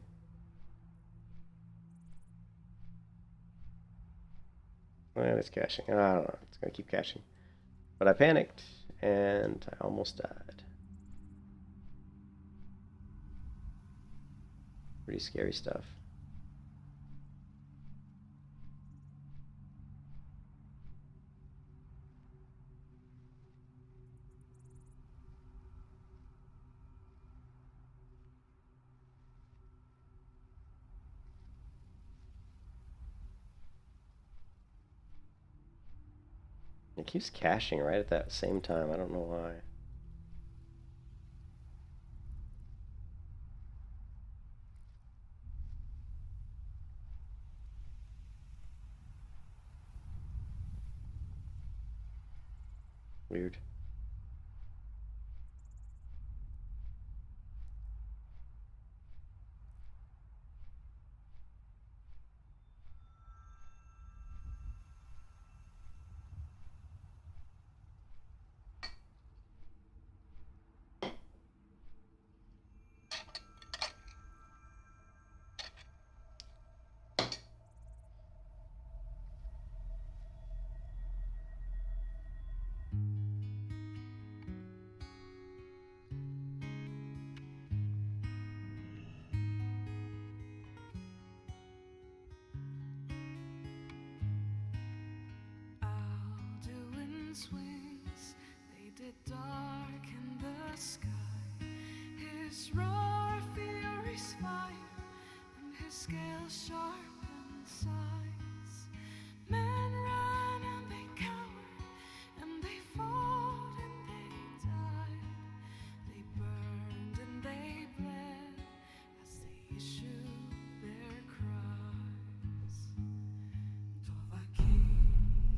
Well, it's caching. I don't know. It's going to keep caching. But I panicked, and I almost died. Pretty scary stuff. It keeps caching right at that same time. I don't know why. Weird. his wings, they did darken the sky. His roar fury's fire, and his scales sharpened sighs. Men ran and they cowered, and they fought and they died. They burned and they bled as they issued their cries.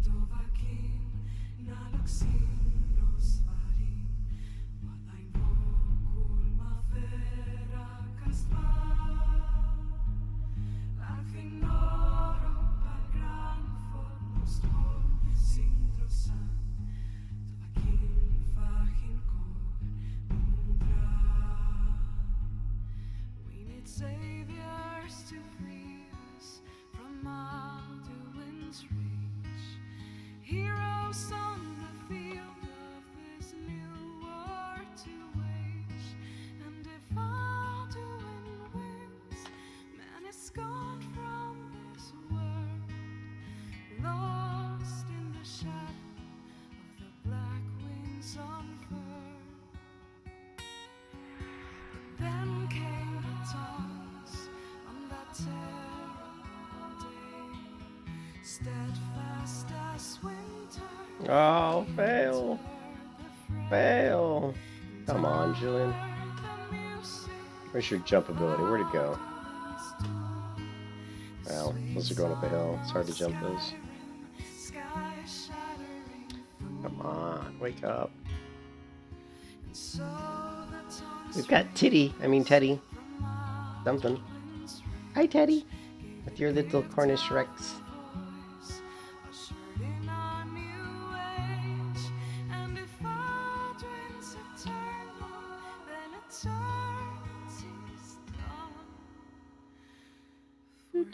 Dovahkim, nalaksin los varim, walain vokul mafera kasva. Alfinoro al gran fornostron sindrosan, Dovahkim fachin kogan udra. We need saviors to free us from Alduin's reach. Heroes on the field of this new war to wage. And if Alduin wins, man is gone from this world, lost in the shadow of the black wings unfurled. Then came the tongues on that terrible day, steadfast as winter. Oh, fail. Fail. Come on, Julian. Where's your jump ability? Where'd it go? Well, those are going up a hill. It's hard to jump those. Come on, wake up. We've got Teddy. Something. Hi, Teddy. With your little Cornish Rex.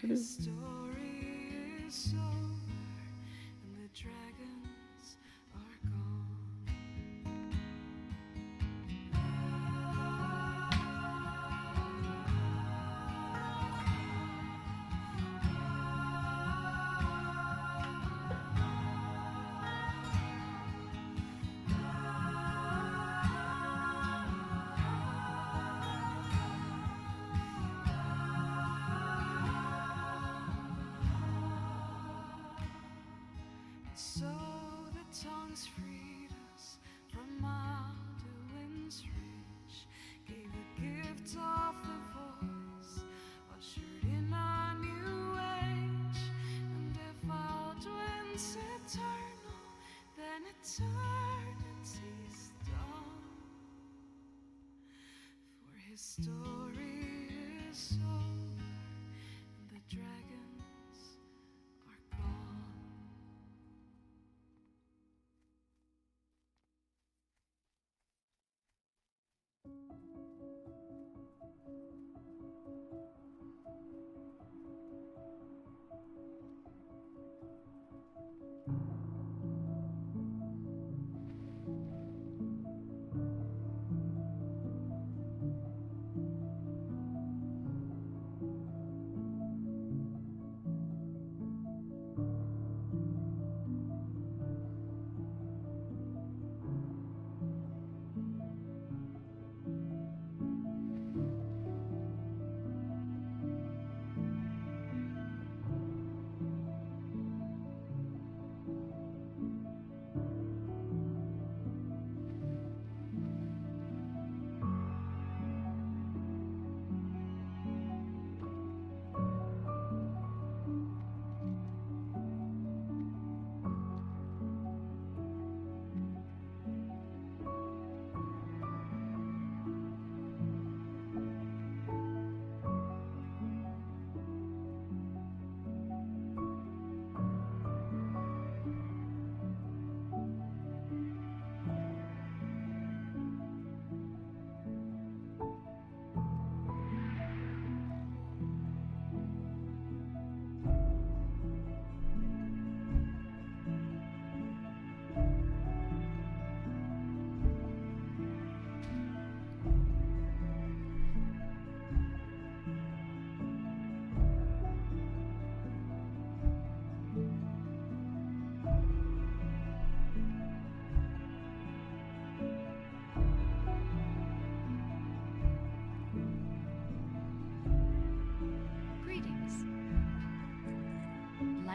His story is over, and the dragons are gone. So the tongues freed us from Alduin's reach, gave a gift of the voice, ushered in a new age. And if Alduin's eternal, then eternity's done. For his story is over, and the dragons are gone.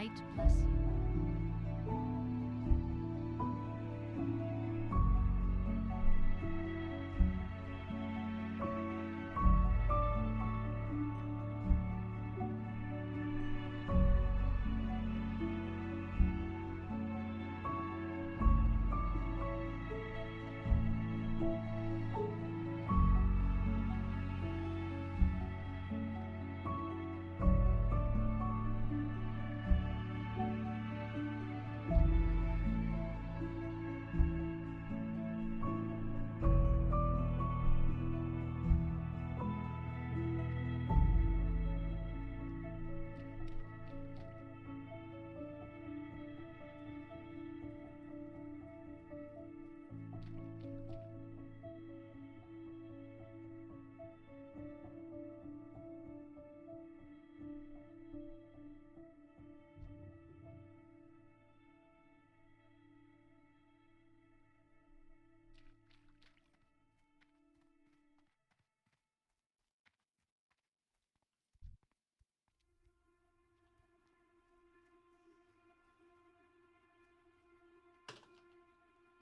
light bless you.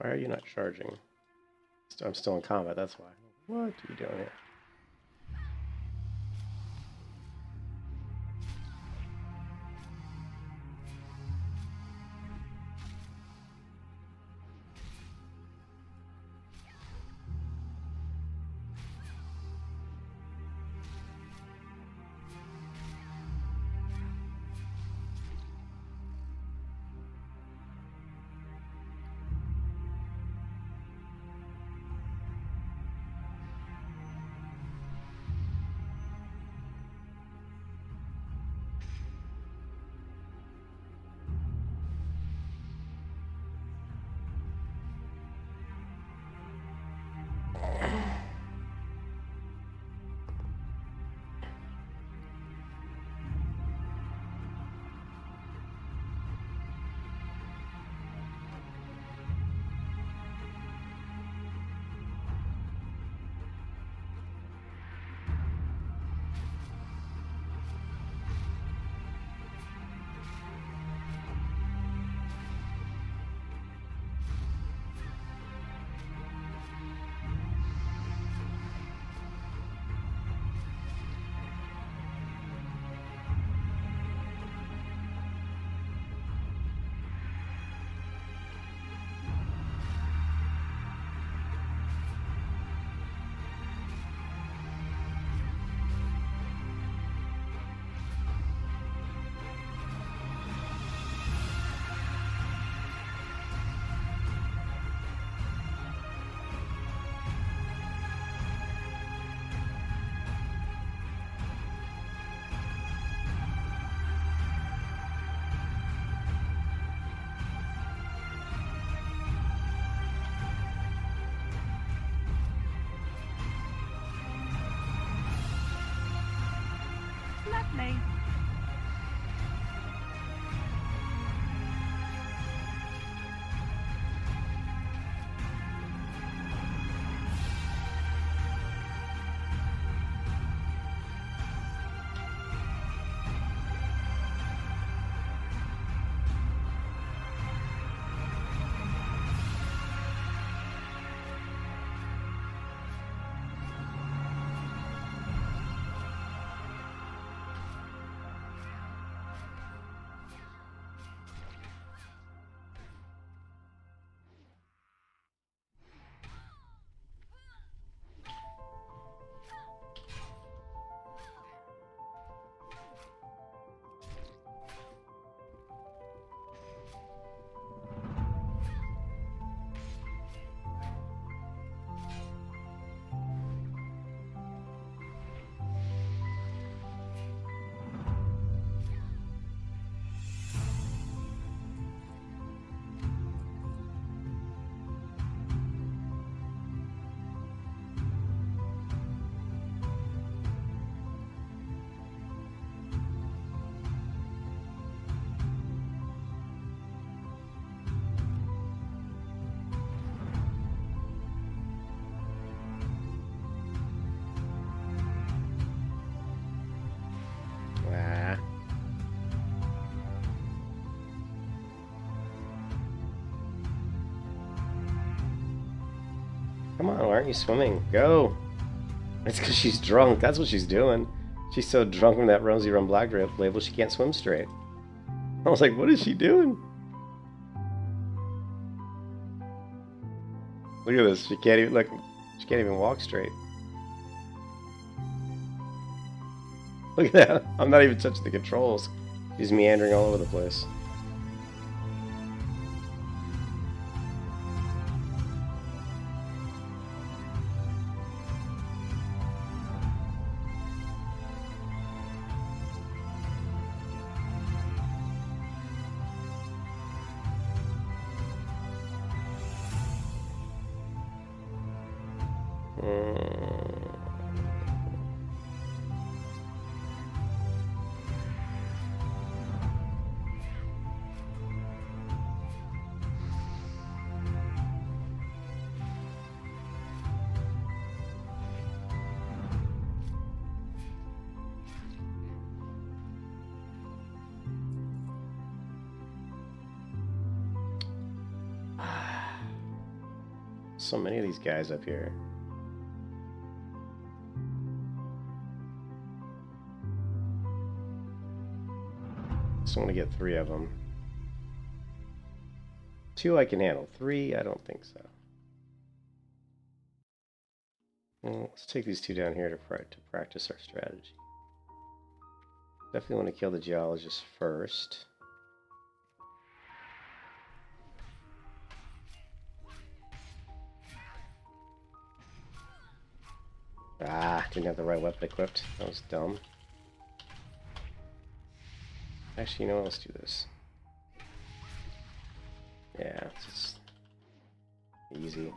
Why are you not charging? I'm still in combat, that's why. What are you doing here? Lovely. why aren't you swimming? Go! It's because she's drunk. That's what she's doing. She's so drunk from that Rosy Rum Black label, she can't swim straight. I was like, what is she doing? Look at this. She can't even look. She can't even walk straight. Look at that. I'm not even touching the controls. She's meandering all over the place. So many of these guys up here. Just want to get 3 of them. 2 I can handle. 3, I don't think so. Well, let's take these 2 down here to practice our strategy. Definitely want to kill the geologist first. Ah, didn't have the right weapon equipped. That was dumb. Actually, you know what? Let's do this. Yeah, it's just easy.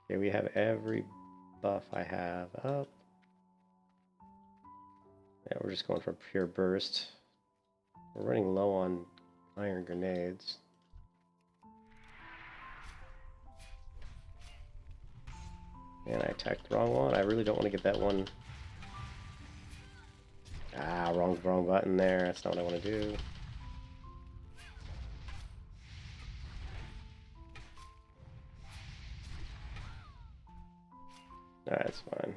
Okay, we have every buff I have up. Yeah, we're just going for pure burst. We're running low on iron grenades. And I attacked the wrong one. I really don't want to get that one. Ah, wrong button there. That's not what I want to do. Alright, that's fine.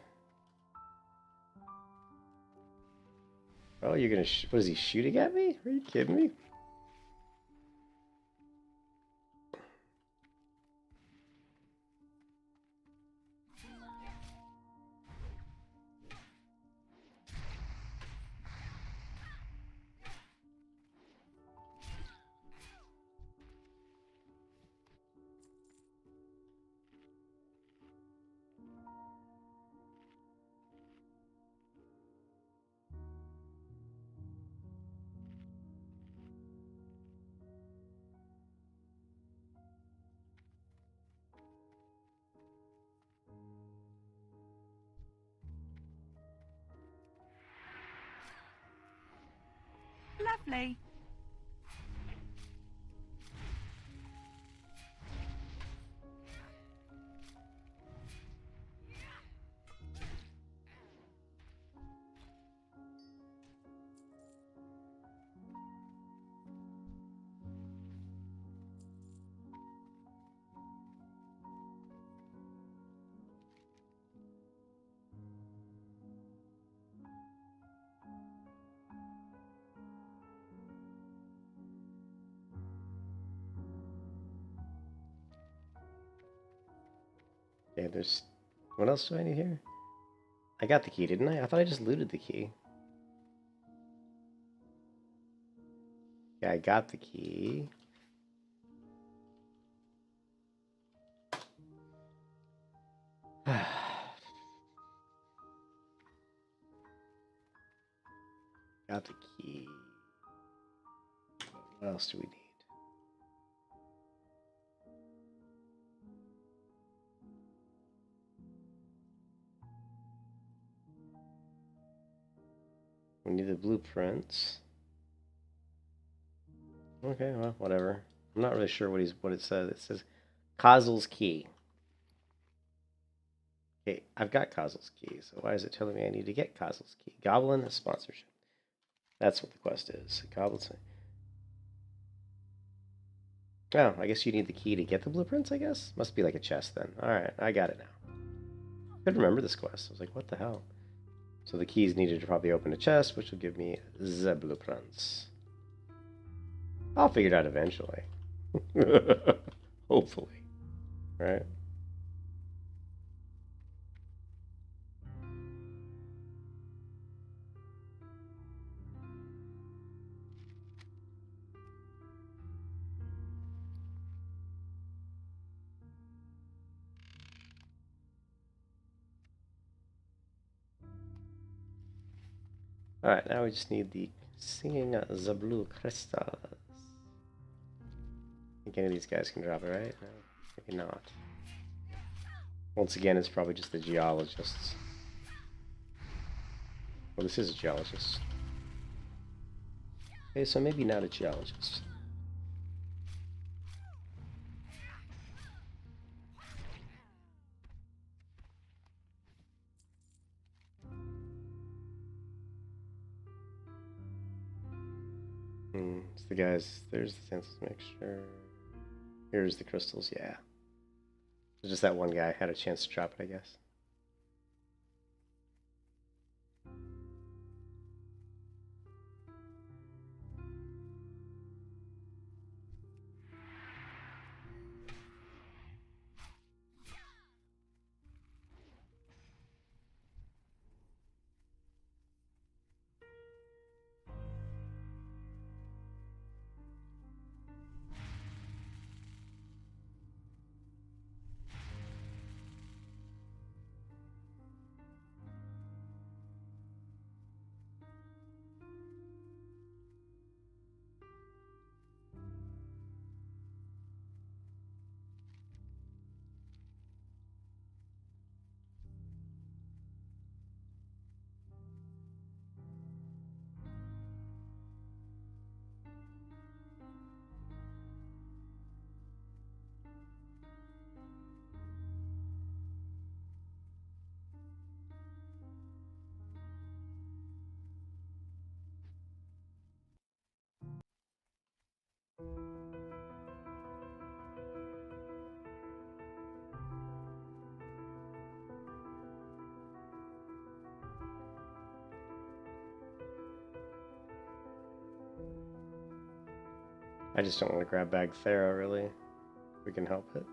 Oh, you're gonna what is he shooting at me? Are you kidding me? Lovely. Okay, there's... What else do I need here? I got the key, didn't I? I thought I just looted the key. Yeah, I got the key. Got the key. What else do we need? We need the blueprints. Okay, well, whatever. I'm not really sure what it says. It says Kozil's key. Okay, I've got Kozil's key, so why is it telling me I need to get Kozil's key? Goblin sponsorship. That's what the quest is. Goblin. Oh, I guess you need the key to get the blueprints, I guess? Must be like a chest then. Alright, I got it now. I could remember this quest. I was like, what the hell? So the key is needed to probably open a chest, which will give me the blueprints. I'll figure it out eventually. Hopefully. Right? Alright, now we just need the singing the blue crystals. I think any of these guys can drop it, right? No, maybe not. Once again, it's probably just the geologists. Well, this is a geologist. Okay, so maybe not a geologist. It's the guys. There's the census mixture. Here's the crystals, yeah. So just that one guy had a chance to drop it, I guess. I just don't want to grab Bag Thera, really. If we can help it.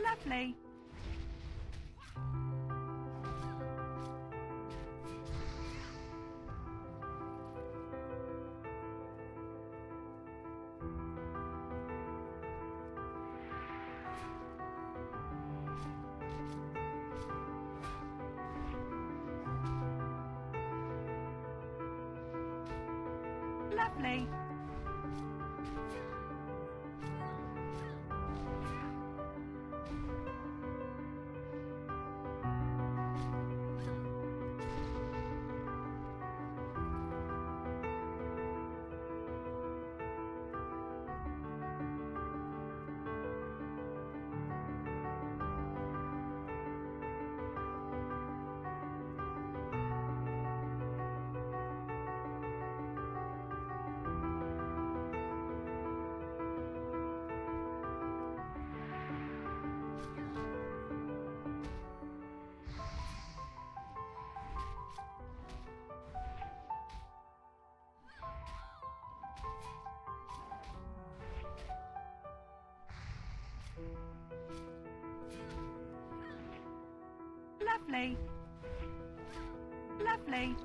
Lovely. Lovely. Lovely. Lovely.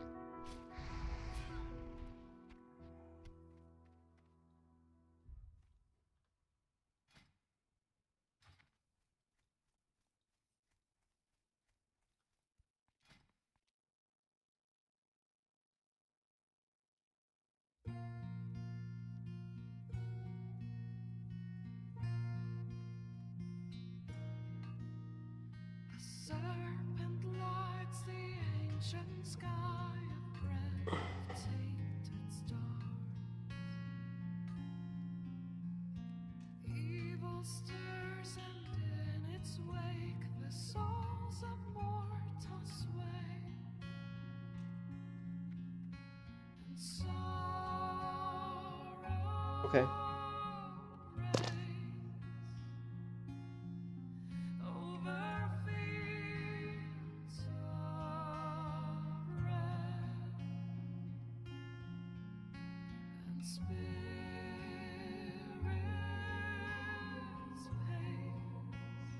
A serpent lights the ancient sky of breath-tainted stars. Evil stirs, and in its wake the souls of mortals sway. And sorrow Okay. reigns over fields of red, and spirits pace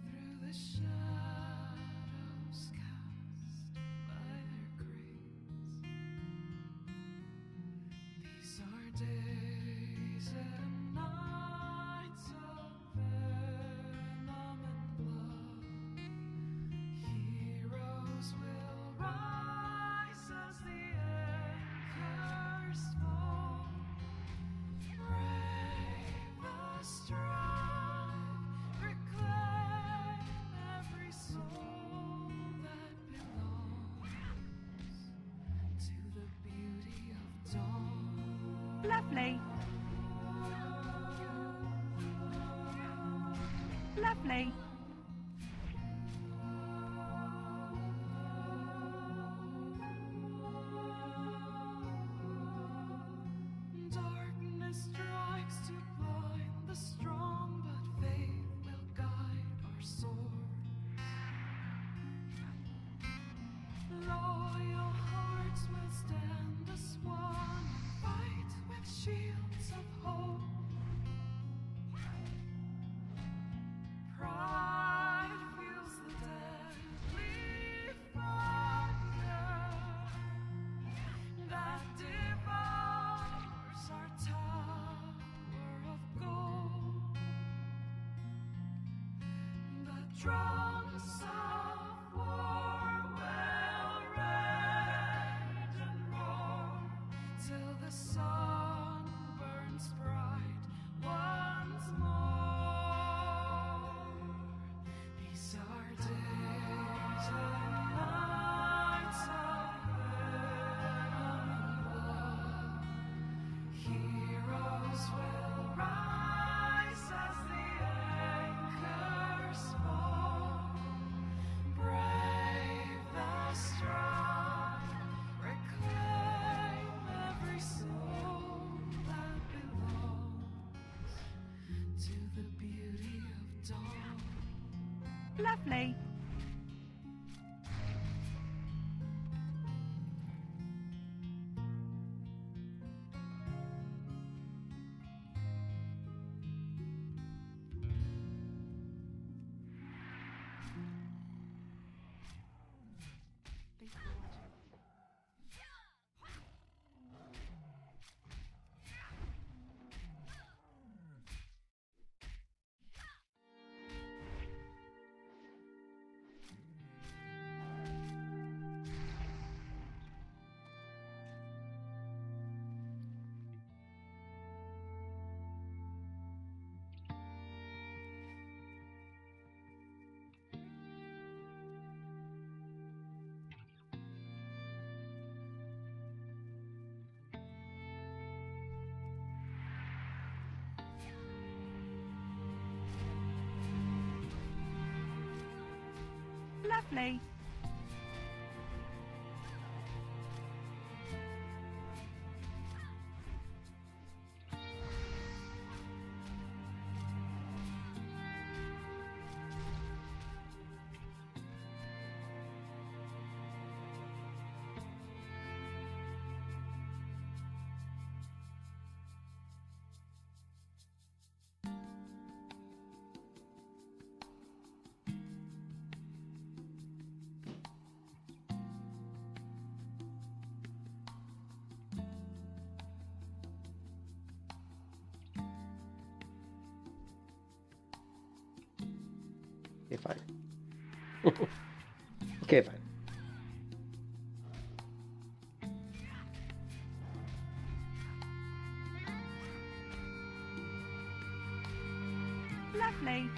through the shadows cast by their grace. These are days and nights of venom and blood. Heroes will rise as the anchors fall. Brave the strive, reclaim every soul that belongs to the beauty of dawn. Lovely. Lovely. Darkness strikes to blind the strong, but faith will guide our swords. Loyal hearts will stand as one and fight with shields of hope. Pride feels the deadly fire that devours our tower of gold. The drums of war will rage and roar till the sun burns bright once more. These are days and nights of venom and blood. Heroes will rise as the anchors fall. Brave the strive, reclaim every soul that belongs to the beauty of dawn. Lovely. Lovely. Okay, fine. Okay, fine. Lovely.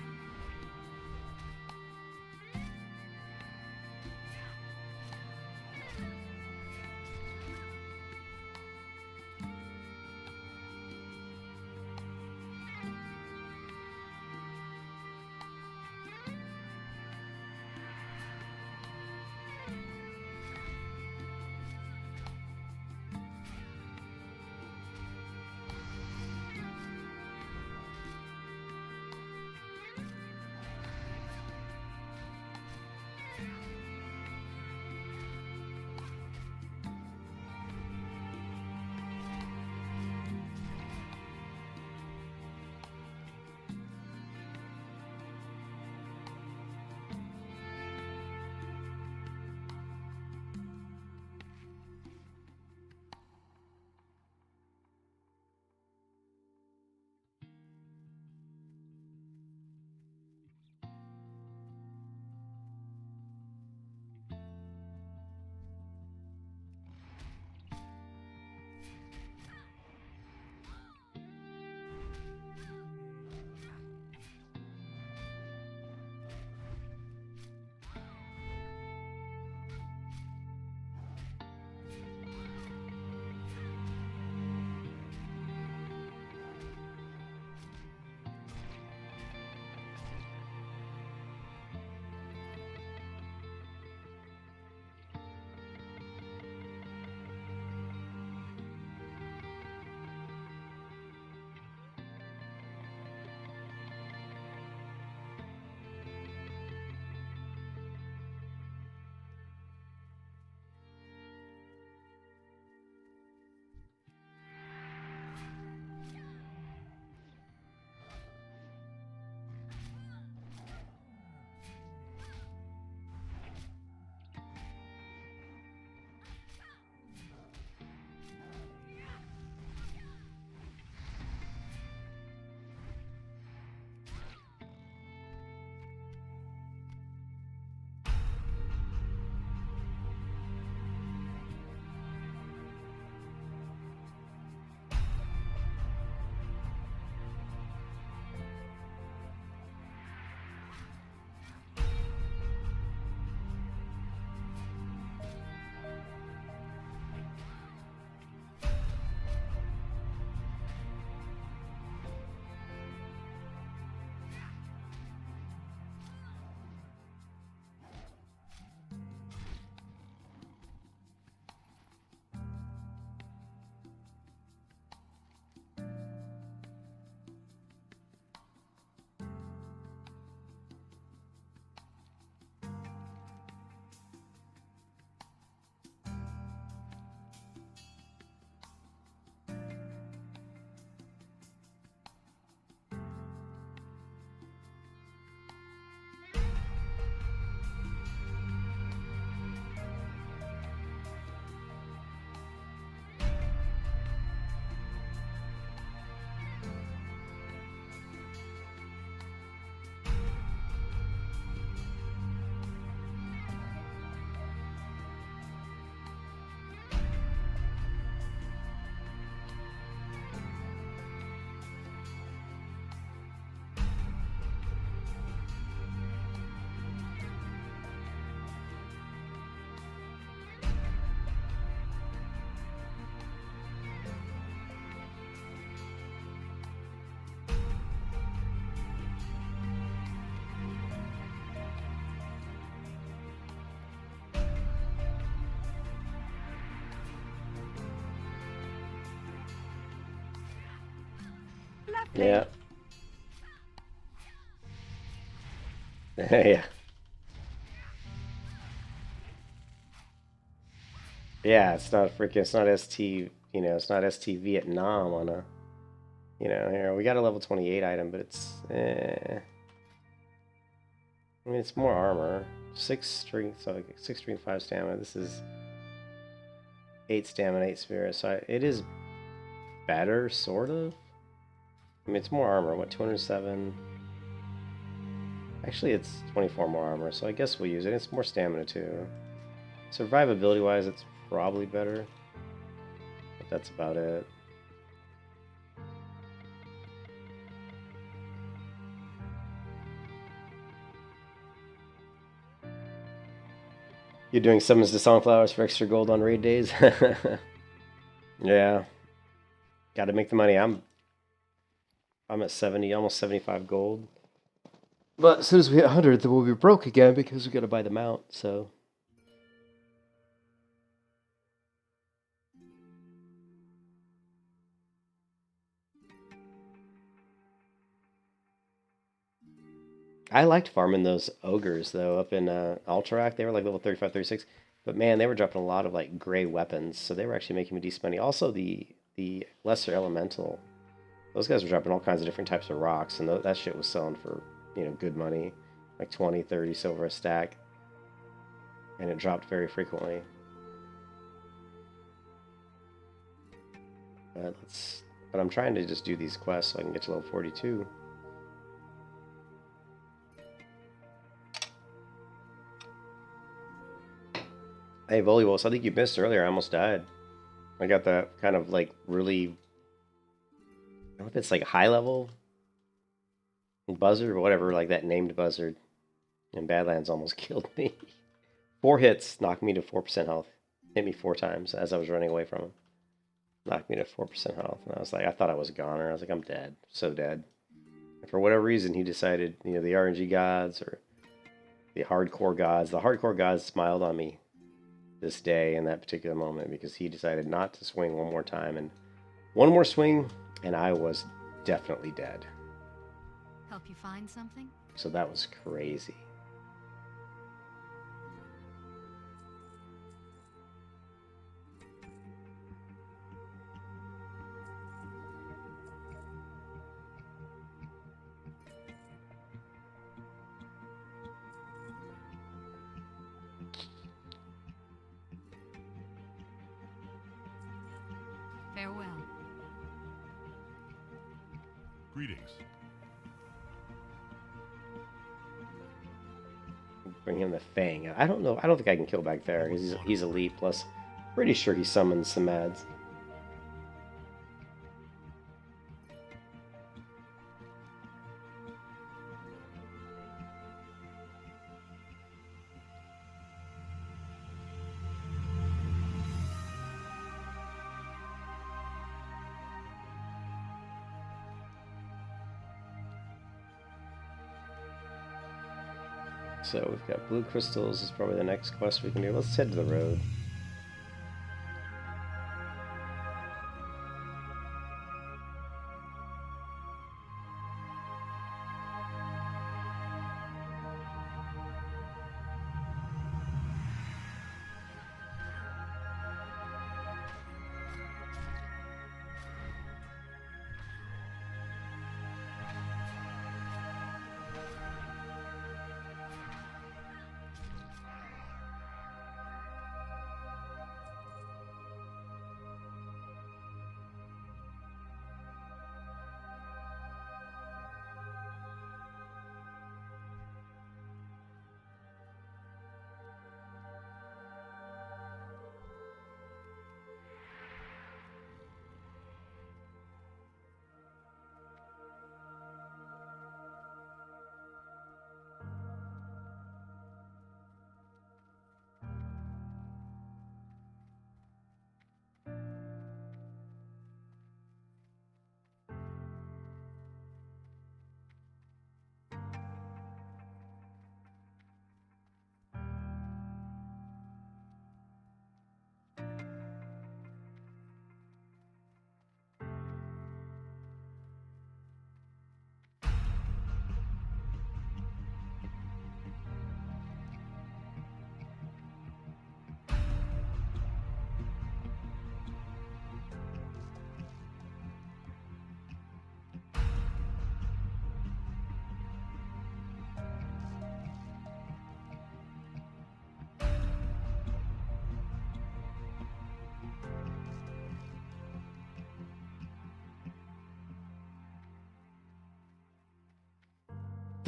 Yeah. Yeah. Yeah, it's not freaking, it's not ST, you know, it's not ST Vietnam on a, you know, here, we got a level 28 item, but it's, I mean, it's more armor. 6 strength, so 6 strength, 5 stamina. This is 8 stamina, 8 spirit, so it is better, sort of. I mean, it's more armor. What, 207? Actually, it's 24 more armor, so I guess we'll use it. It's more stamina, too. Survivability-wise, it's probably better. But that's about it. You're doing summons to Sunflowers for extra gold on raid days? Yeah. Gotta make the money. I'm at 70, almost 75 gold. But as soon as we hit 100, then we'll be broke again because we gotta buy the mount, so. I liked farming those ogres, though, up in Alterac. They were like level 35, 36. But man, they were dropping a lot of like gray weapons, so they were actually making me decent money. Also, the lesser elemental, those guys were dropping all kinds of different types of rocks, and that shit was selling for, you know, good money, like 20, 30 silver a stack, and it dropped very frequently. But I'm trying to just do these quests so I can get to level 42. Hey, Volleyball, so I think you missed earlier. I almost died. I got that kind of like really, I don't know if it's like high level buzzard or whatever, like that named buzzard. And Badlands almost killed me. 4 hits knocked me to 4% health. Hit me 4 times as I was running away from him. Knocked me to 4% health. And I was like, I thought I was a goner. I was like, I'm dead. So dead. And for whatever reason, he decided, you know, the RNG gods or the hardcore gods smiled on me this day in that particular moment because he decided not to swing one more time, and one more swing and I was definitely dead. Help you find something? So that was crazy. Farewell. Greetings. Bring him the Fang. I don't know. I don't think I can kill back there because he's elite. Plus, pretty sure he summons some ads. So we've got blue crystals is probably the next quest we can do. Let's head to the road.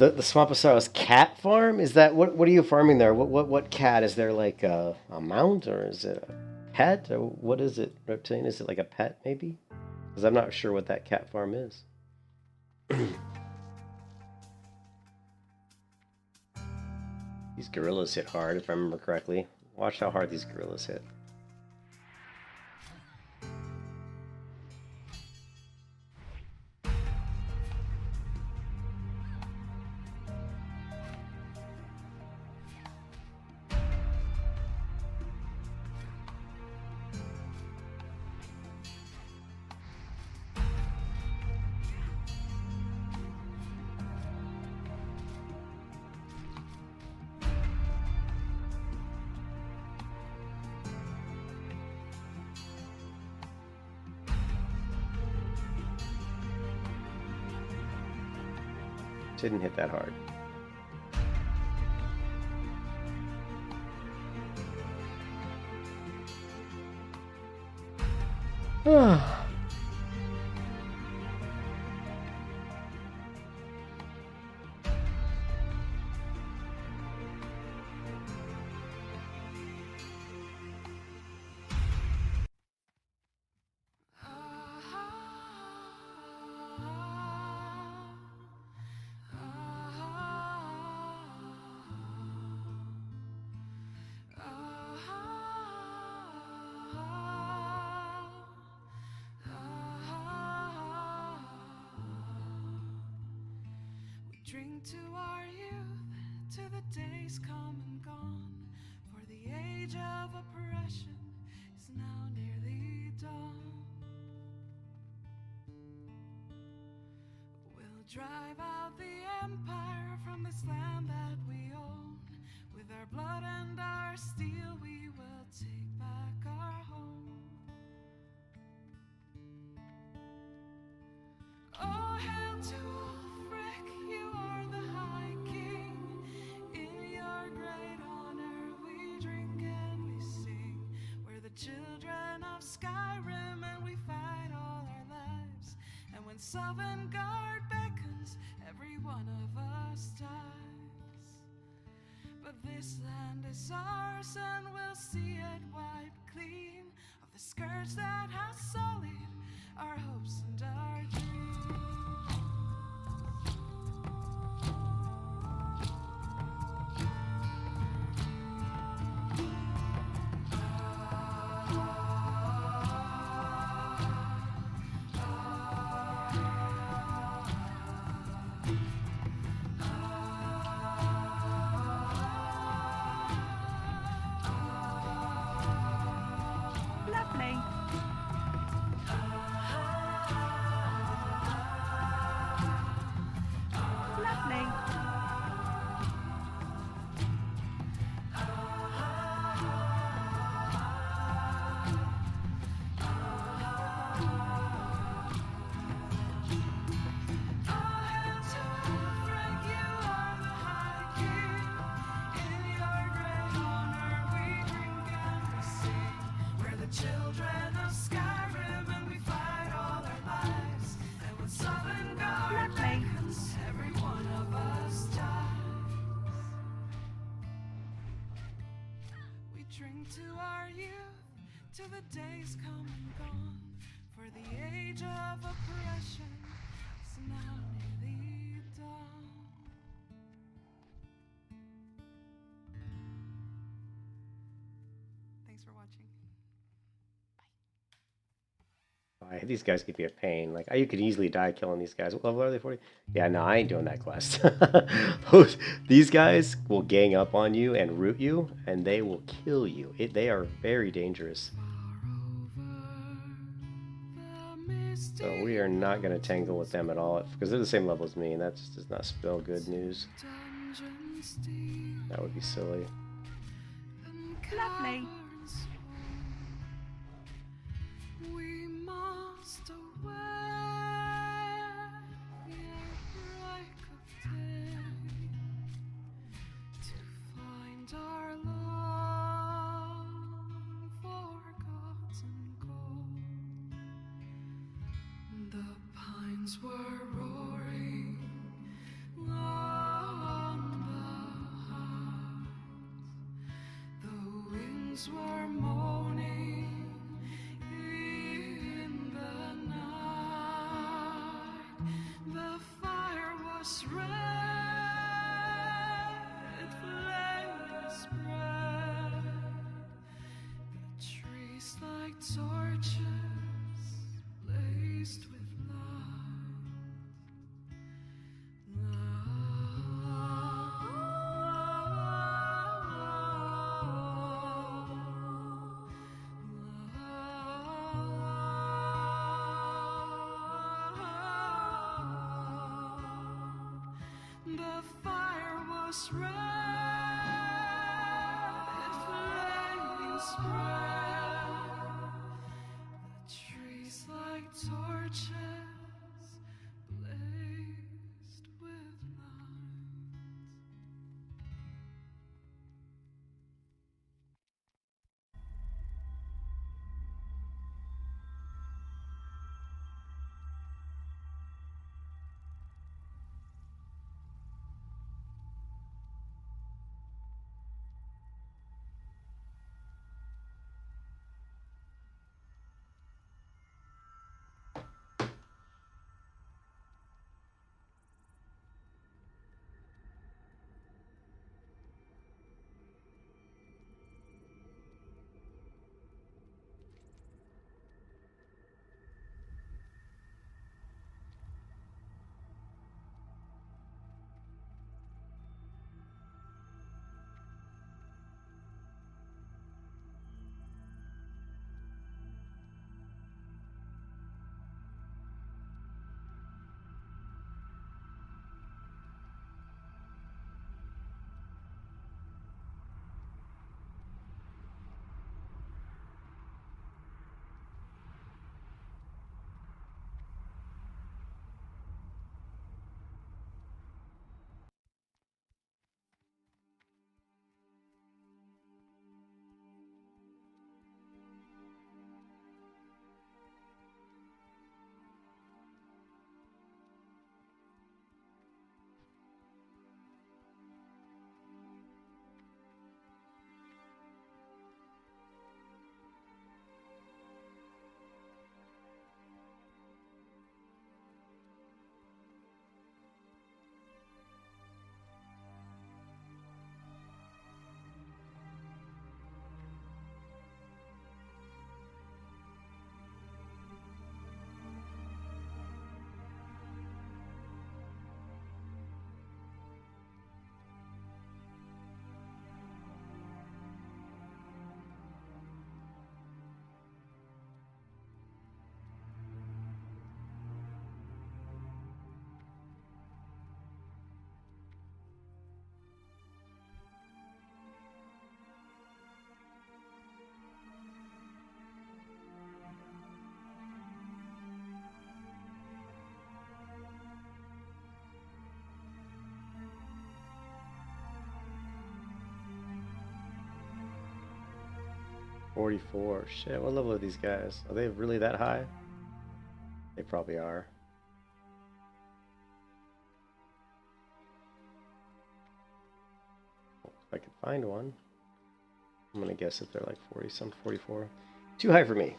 The Swamposaurus cat farm? Is that what are you farming there? What cat is there? Like a mount, or is it a pet, or what is it? Reptilian? Is it like a pet maybe? Because I'm not sure what that cat farm is. These gorillas hit hard, if I remember correctly. Watch how hard these gorillas hit. Didn't hit that hard. Drink to our youth, to the days come and gone, for the age of oppression is now nearly done. We'll drive out the empire from this land that we own. With our blood and our steel we will take back our home. Oh, hail to Ulfric, you are the High King. In your great honor we drink and we sing. We're the children of Skyrim and we fight all our lives. And when Sovngarde beckons, every one of us dies. But this land is ours and we'll see it wiped clean of the scourge that has sullied our hopes and our dreams. Lovely. Lovely. Children of Skyrim and we fight all our lives. And when Sovngarde beckons, every one of us dies. We drink to our youth, to the days come and gone. For the age of oppression is now nearly done. Thanks for watching. These guys could be a pain. Like, you could easily die killing these guys. What level are they? 40? Yeah, no, I ain't doing that quest. These guys will gang up on you and root you, and they will kill you. They are very dangerous. So we are not going to tangle with them at all, because they're the same level as me, and that just does not spell good news. That would be silly. Lovely. We must away ere break of day to find our long forgotten gold. The pines were roaring. like torches laced with the fire was red, flaming spread. The trees like torches blazed with light. $44. Shit, what level are these guys? Are they really that high? They probably are. If I could find one. I'm gonna guess if they're like 40 some, 44. Too high for me.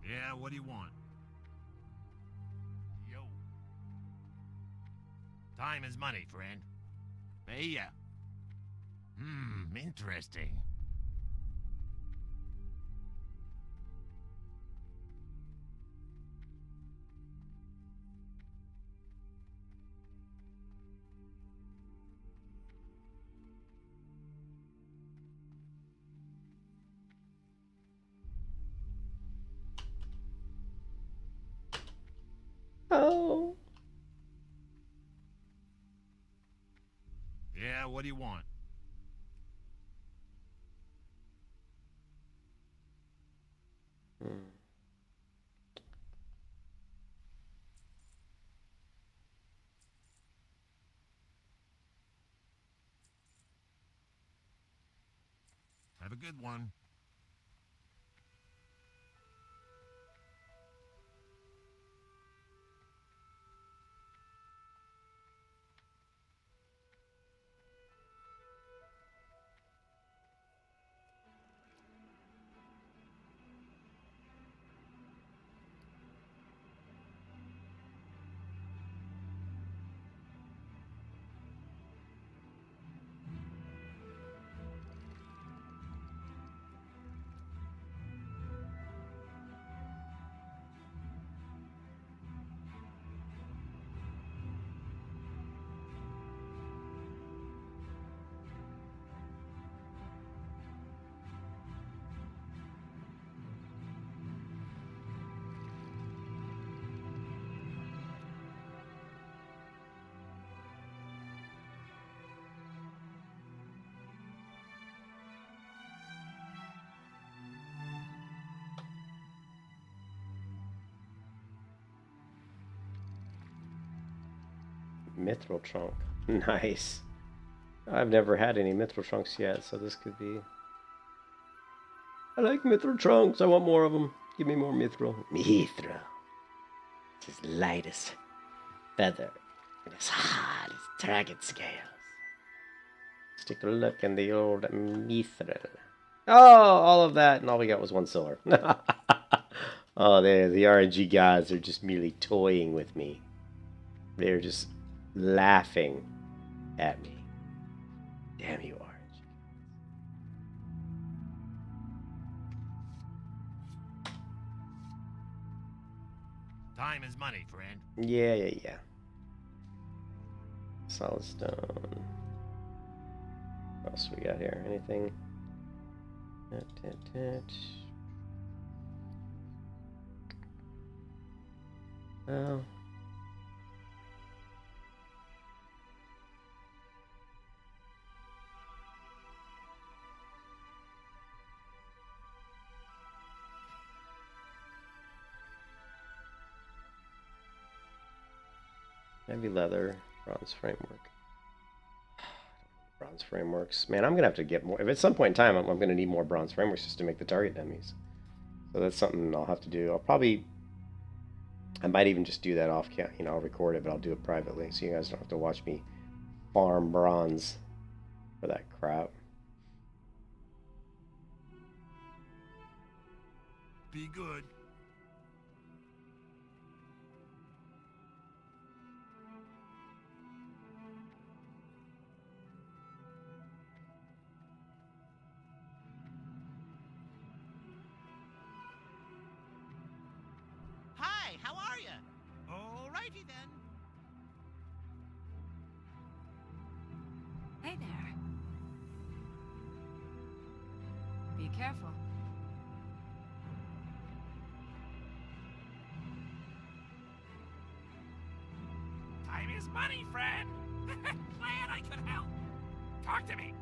Yeah, what do you want? Yo. Time is money, friend. Pay ya. Interesting. Oh. Yeah, what do you want? Have a good one. Mithril trunk. Nice. I've never had any mithril trunks yet, so this could be... I like mithril trunks. I want more of them. Give me more mithril. Mithril. It's as light as feather and as hard as dragon scales. Let's take a look in the old mithril. Oh, all of that, and all we got was 1 silver. Oh, the RNG gods are just merely toying with me. They're just laughing at me. Damn you, RNG. Time is money, friend. Yeah. Solid stone. What else we got here? Anything? Oh. Heavy leather, bronze framework. Bronze frameworks. Man, I'm gonna have to get more. If at some point in time, I'm gonna need more bronze frameworks just to make the target dummies. So that's something I'll have to do. I might even just do that off camera. You know, I'll record it, but I'll do it privately, so you guys don't have to watch me farm bronze for that crap. Be good. Hi, how are you? Alrighty then. Hey there. Be careful. Time is money, friend. Glad I could help. Talk to me.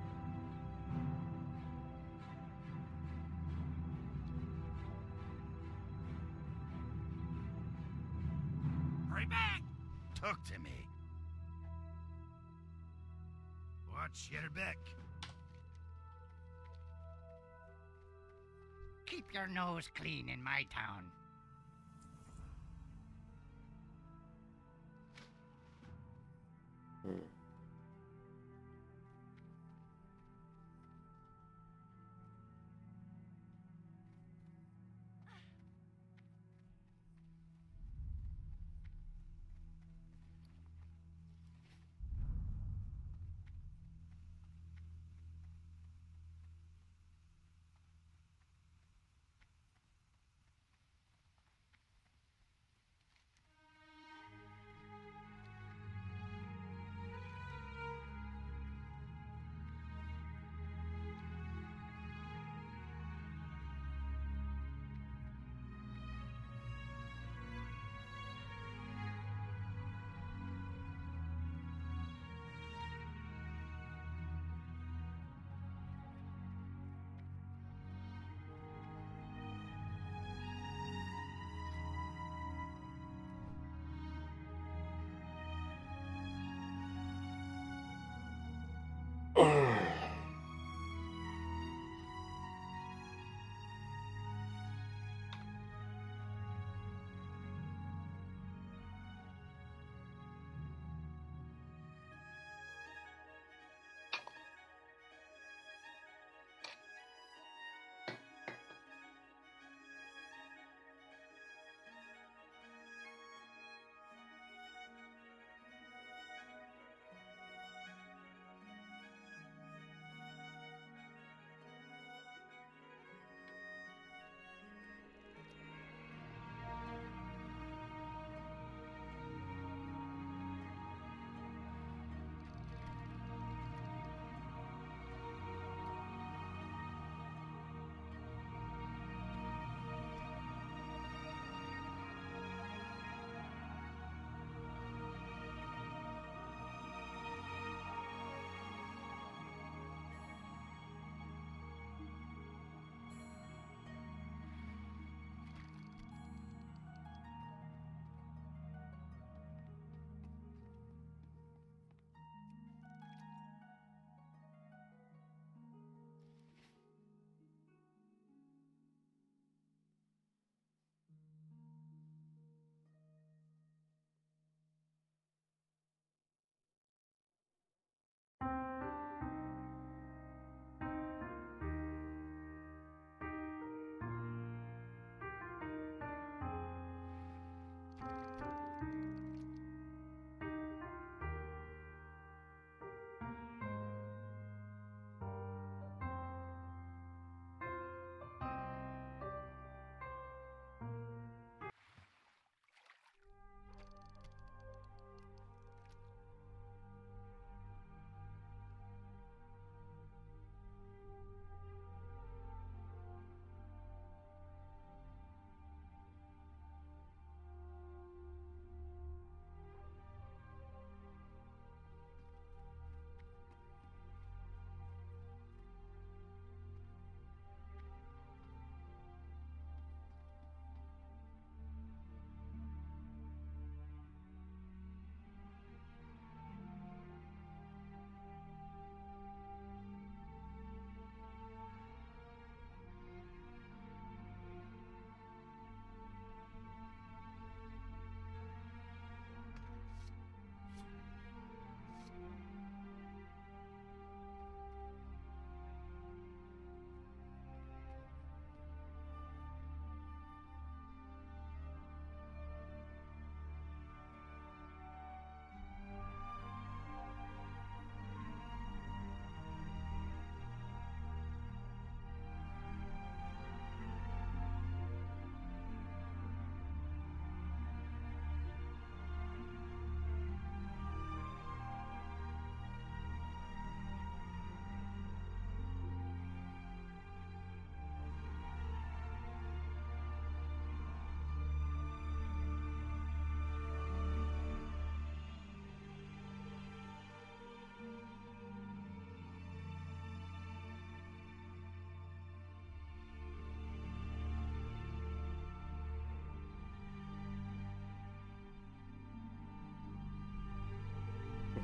Hurry back. Talk to me. Watch your back. Keep your nose clean in my town.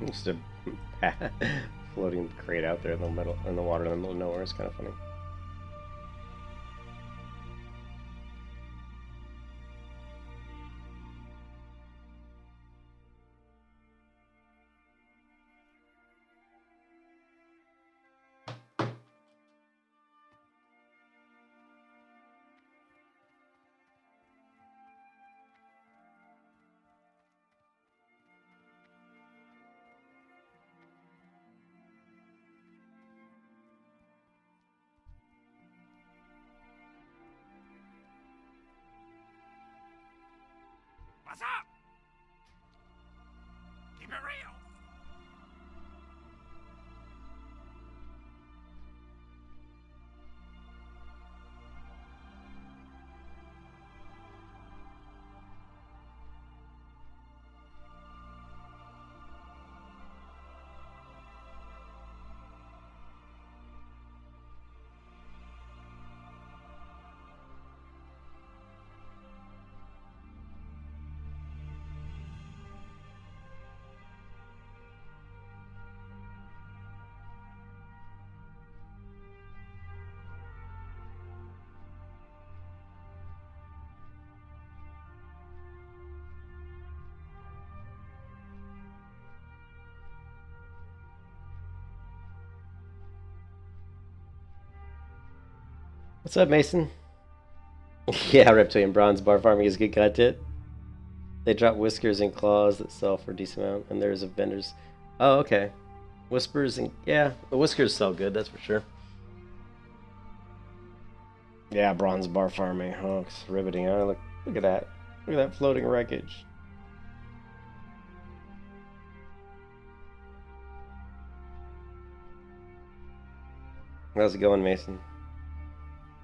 Just a floating crate out there in the middle, in the water in the middle of nowhere. It's kind of funny. What's up? Keep it real. What's up, Mason? Yeah, reptilian bronze bar farming is good content. They drop whiskers and claws that sell for a decent amount, and there's a vendors. Oh, okay. Whispers and yeah, the whiskers sell good, that's for sure. Yeah, bronze bar farming. Oh, it's riveting. Oh, look at that. Look at that floating wreckage. How's it going, Mason?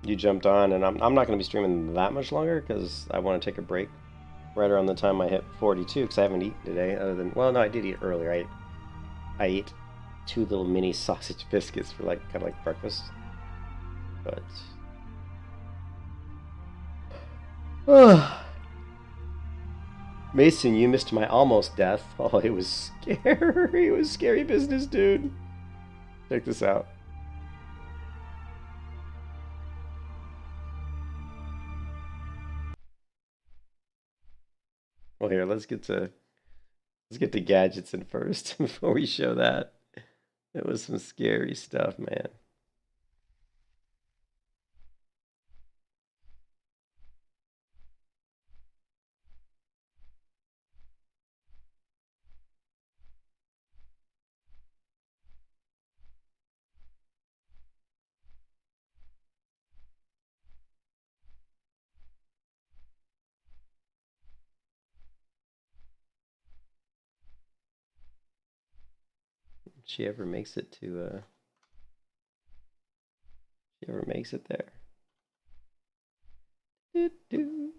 You jumped on, and I'm not going to be streaming that much longer because I want to take a break right around the time I hit 42 because I haven't eaten today other than, well, no, I did eat earlier. I ate 2 little mini sausage biscuits for kind of like breakfast. But Mason, you missed my almost death. Oh, it was scary. It was scary business, dude. Check this out. Well, here, let's get to gadgets in first before we show that. It was some scary stuff, man. She ever makes it to she ever makes it there. Doo-doo.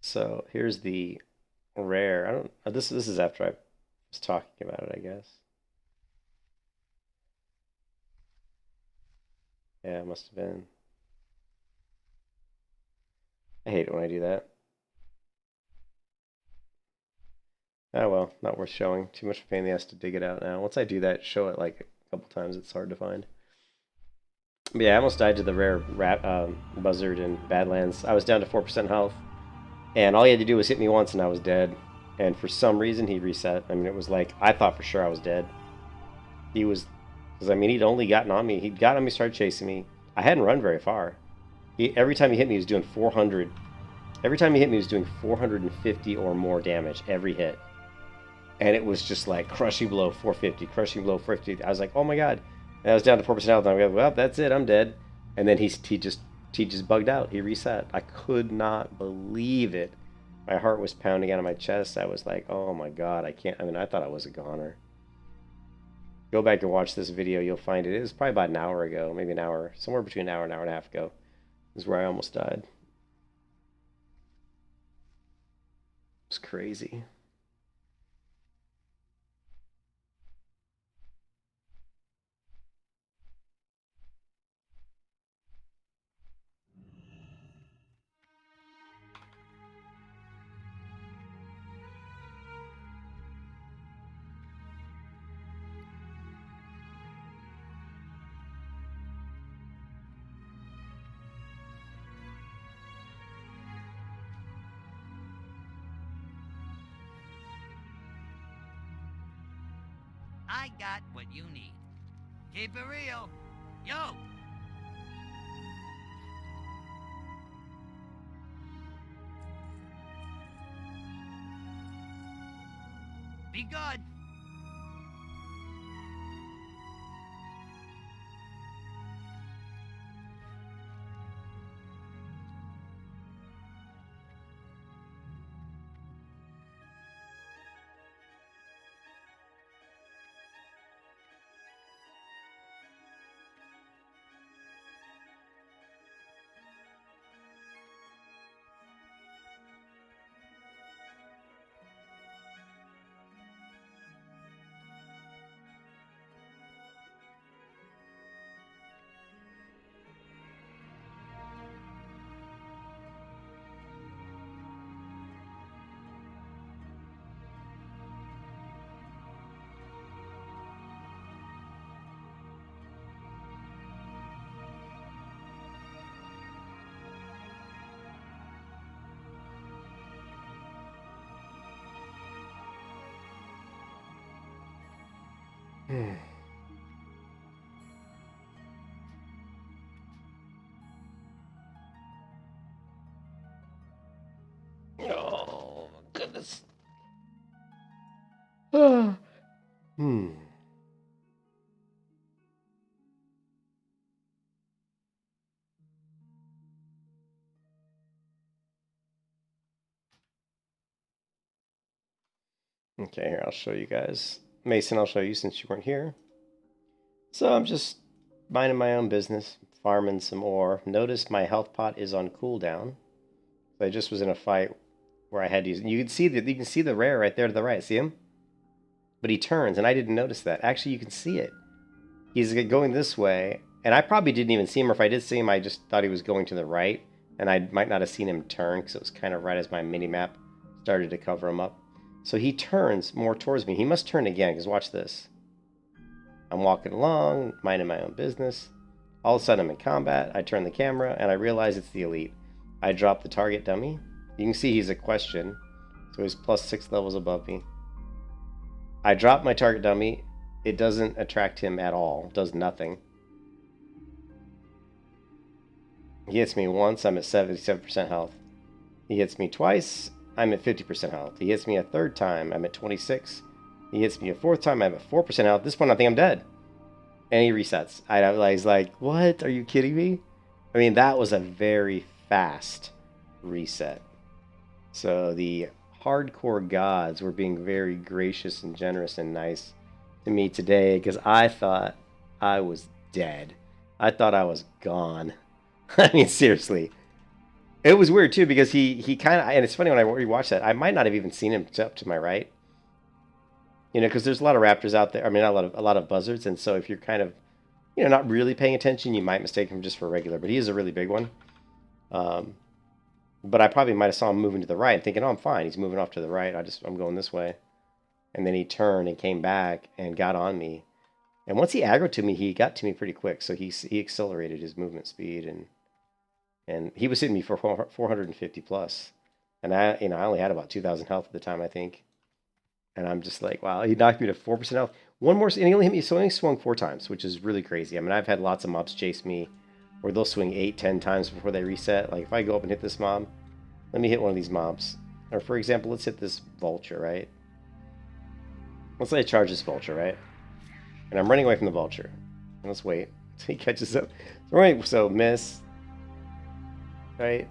So here's the rare. I don't. This is after I was talking about it, I guess. Yeah, it must have been. I hate it when I do that. Oh well, not worth showing. Too much pain in the ass to dig it out now. Once I do that, show it like a couple times, it's hard to find. But yeah, I almost died to the rare buzzard in Badlands. I was down to 4% health, and all he had to do was hit me once and I was dead. And for some reason, he reset. I mean, it was like, I thought for sure I was dead. He was, because I mean, he'd only gotten on me. He'd got on me, started chasing me. I hadn't run very far. Every time he hit me, he was doing 400. Every time he hit me, he was doing 450 or more damage every hit. And it was just like crushing below 450, crushing below 450. I was like, oh my god. And I was down to 4% health. And I was like, well, that's it, I'm dead. And then he just bugged out. He reset. I could not believe it. My heart was pounding out of my chest. I was like, oh my god, I can't. I mean, I thought I was a goner. Go back and watch this video. You'll find it. It was probably about an hour ago, maybe an hour, somewhere between an hour and a half ago, is where I almost died. It was crazy. I got what you need. Keep it real. Yo! Be good. Oh, goodness. Hmm. Okay, here, I'll show you guys. Mason, I'll show you since you weren't here. So I'm just minding my own business, farming some ore. Notice my health pot is on cooldown. I just was in a fight where I had to use. You can see the rare right there to the right. See him? But he turns, and I didn't notice that. Actually, you can see it. He's going this way, and I probably didn't even see him. Or if I did see him, I just thought he was going to the right, and I might not have seen him turn because it was kind of right as my mini map started to cover him up. So he turns more towards me. He must turn again because watch this. I'm walking along, minding my own business. All of a sudden, I'm in combat. I turn the camera, and I realize it's the elite. I drop the target dummy. You can see he's a question, so he's plus 6 levels above me. I drop my target dummy. It doesn't attract him at all. It does nothing. He hits me once, I'm at 77% health. He hits me twice, I'm at 50% health. He hits me a third time, I'm at 26. He hits me a fourth time, I'm at 4% health. This point, I think I'm dead. And he resets. I was like, what? Are you kidding me? I mean, that was a very fast reset. So the hardcore gods were being very gracious and generous and nice to me today because I thought I was dead. I thought I was gone. I mean, seriously. It was weird too because he kind of, and it's funny when I rewatched that, I might not have even seen him up to my right. You know, because there's a lot of raptors out there. I mean, not a lot of buzzards, and so if you're kind of, you know, not really paying attention, you might mistake him just for regular. But he is a really big one. But I probably might have saw him moving to the right, thinking, "Oh, I'm fine. He's moving off to the right. I'm going this way." And then he turned and came back and got on me. And once he aggroed to me, he got to me pretty quick. So he accelerated his movement speed, and he was hitting me for 450 plus. And I only had about 2,000 health at the time, I think. And I'm just like, wow, he knocked me to 4% health. One more, and he only hit me, so he only swung 4 times, which is really crazy. I mean, I've had lots of mobs chase me where they'll swing 8, 10 times before they reset. Like, if I go up and hit this mob, let me hit one of these mobs. Or, for example, let's hit this vulture, right? Let's say I charge this vulture, right? And I'm running away from the vulture. And let's wait until he catches up. So miss. Right?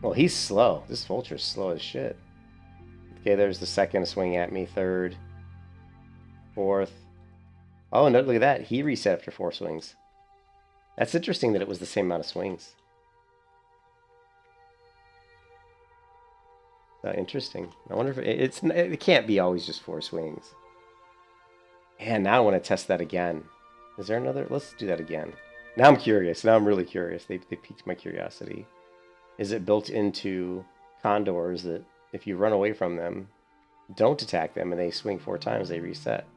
Well, he's slow. This vulture's slow as shit. Okay, there's the second swing at me, third, fourth. Oh, no, look at that. He reset after 4 swings. That's interesting that it was the same amount of swings. Interesting. I wonder if it can't be always just 4 swings. And now I want to test that again. Is there another? Let's do that again. Now I'm curious. Now I'm really curious. They piqued my curiosity. Is it built into condors that if you run away from them, don't attack them, and they swing 4 times, they reset?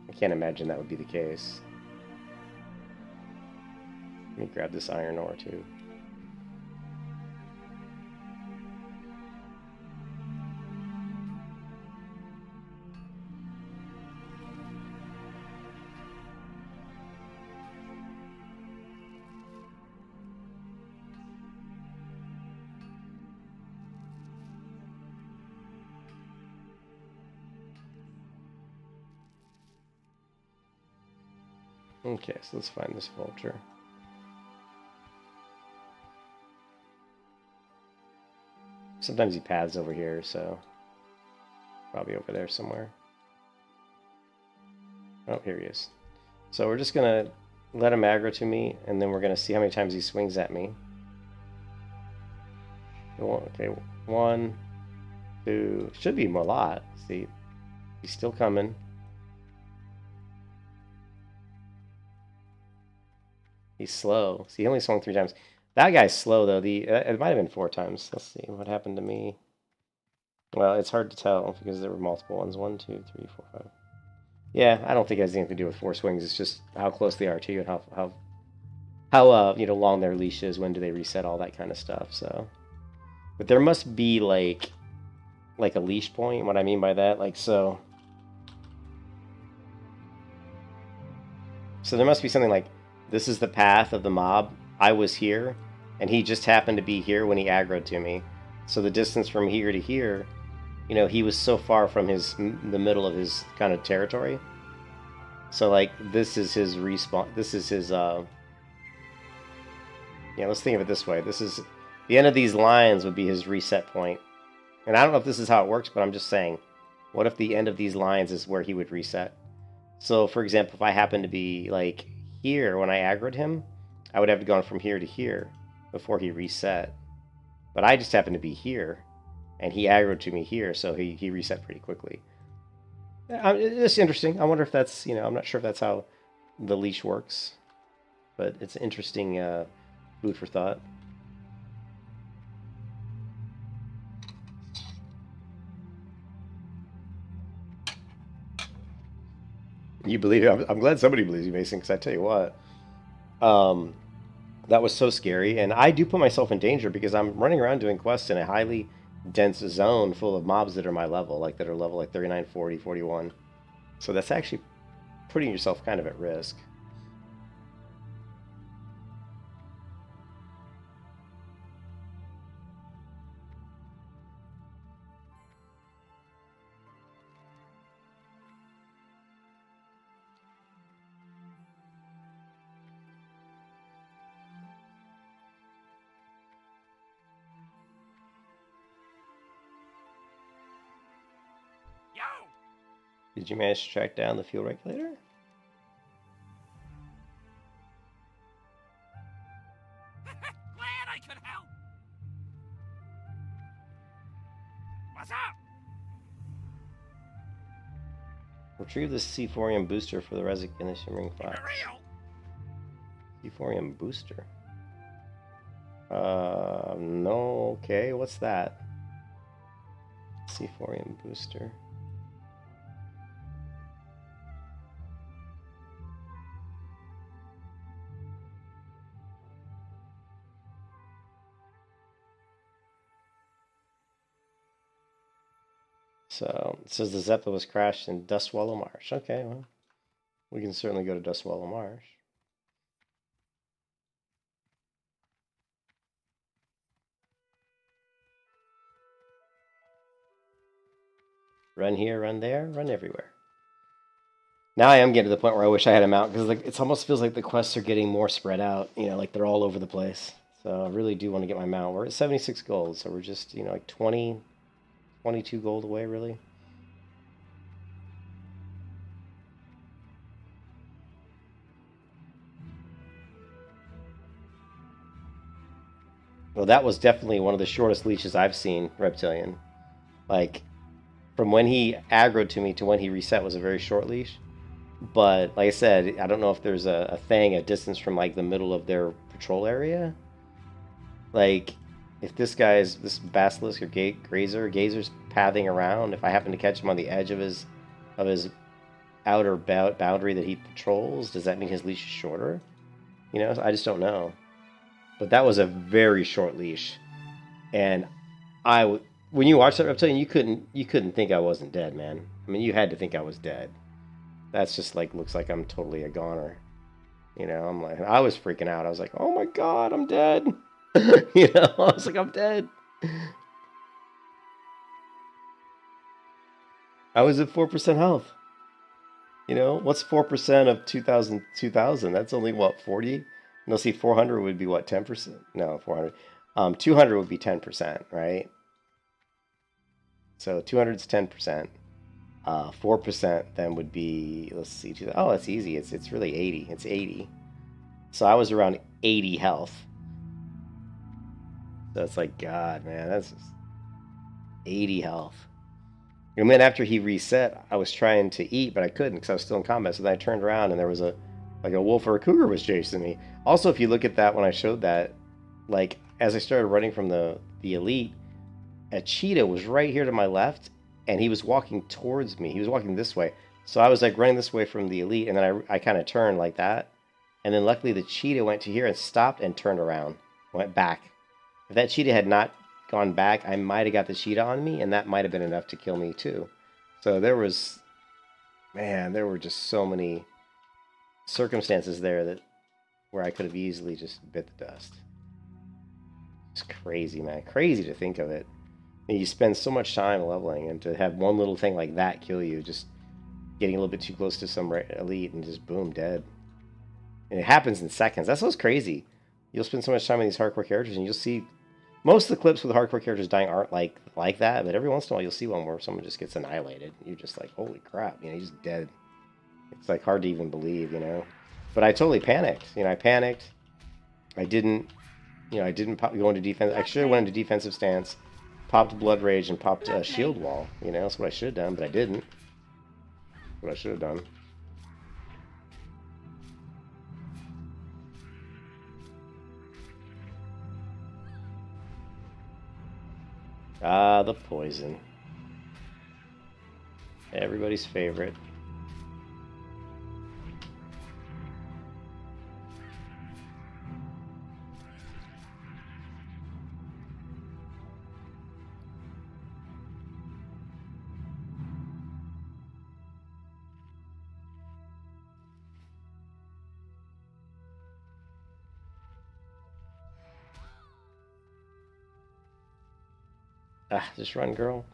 I can't imagine that would be the case. Let me grab this iron ore too. Okay, so let's find this vulture. Sometimes he paths over here, so probably over there somewhere. Oh, here he is. So we're just gonna let him aggro to me, and then we're gonna see how many times he swings at me. Okay, 1, 2, should be more a lot. See, he's still coming. He's slow. See, he only swung 3 times. That guy's slow though. It might have been 4 times. Let's see what happened to me. Well, it's hard to tell because there were multiple ones. 1, 2, 3, 4, 5. Yeah, I don't think it has anything to do with 4 swings. It's just how close they are to you and how you know, long their leash is. When do they reset? All that kind of stuff. So, but there must be like a leash point. What I mean by that, like so there must be something like this is the path of the mob. I was here, and he just happened to be here when he aggroed to me. So the distance from here to here, you know, he was so far from the middle of his kind of territory. So like this is his respawn. This is his yeah, let's think of it this way. This is the end of these lines would be his reset point. And I don't know if this is how it works, but I'm just saying, what if the end of these lines is where he would reset? So for example, if I happen to be like here when I aggroed him, I would have to go from here to here before he reset. But I just happened to be here, and he aggroed to me here, so he reset pretty quickly. It's interesting. I wonder if that's, you know, I'm not sure if that's how the leash works, but it's interesting food for thought. You believe it? I'm glad somebody believes you, Mason, because I tell you what, that was so scary. And I do put myself in danger because I'm running around doing quests in a highly dense zone full of mobs that are my level, like that are level like 39, 40, 41. So that's actually putting yourself kind of at risk. Yo! Did you manage to track down the fuel regulator? Glad I could help. What's up? Retrieve the C4ium booster for the resignation ring Keep flash. it real. C4ium booster. No, okay, what's that? C4ium booster. So it says the Zeppelin was crashed in Dustwallow Marsh. Okay, well, we can certainly go to Dustwallow Marsh. Run here, run there, run everywhere. Now I am getting to the point where I wish I had a mount, because like, it almost feels like the quests are getting more spread out. You know, like they're all over the place. So I really do want to get my mount. We're at 76 gold, so we're just, you know, like 22 gold away, really. Well, that was definitely one of the shortest leashes I've seen, Reptilian. Like, from when he aggroed to me to when he reset was a very short leash. But, like I said, I don't know if there's a thing, a distance from, like, the middle of their patrol area. Like, if this Basilisk or Gazer's pathing around, if I happen to catch him on the edge of his outer boundary that he patrols, does that mean his leash is shorter? You know, I just don't know. But that was a very short leash, and when you watched that Reptilian, you couldn't think I wasn't dead, man. I mean, you had to think I was dead. That's just like, looks like I'm totally a goner. You know, I was freaking out. I was like, oh my god, I'm dead. You know, I was like, I'm dead. I was at 4% health. You know, what's 4% of 2,000? 2,000? That's only what, 40? No, see, 400 would be what, 10%? No, 400. 200 would be 10%, right? So 200 is 10%. 4% then would be, let's see, oh, that's easy. It's really 80. It's 80. So I was around 80 health. So it's like, God, man, that's just 80 health. And then after he reset, I was trying to eat, but I couldn't because I was still in combat. So then I turned around and there was a wolf or a cougar was chasing me. Also, if you look at that when I showed that, like as I started running from the elite, a cheetah was right here to my left, and he was walking towards me. He was walking this way. So I was like running this way from the elite, and then I kind of turned like that. And then luckily the cheetah went to here and stopped and turned around, went back. If that cheetah had not gone back, I might have got the cheetah on me, and that might have been enough to kill me too. So there were just so many circumstances there where I could have easily just bit the dust. It's crazy, man. Crazy to think of it. And you spend so much time leveling, and to have one little thing like that kill you, just getting a little bit too close to some elite, and just boom, dead. And it happens in seconds. That's what's crazy. You'll spend so much time with these hardcore characters, and you'll see most of the clips with hardcore characters dying aren't like that, but every once in a while you'll see one where someone just gets annihilated. You're just like, holy crap, you know, he's just dead. It's like hard to even believe, you know. But I totally panicked. You know, I panicked. I didn't go into defense. I should have went into defensive stance, popped Blood Rage, and popped a shield wall. You know, that's what I should have done, but I didn't. What I should have done. Ah, the poison. Everybody's favorite. Ah, just run, girl.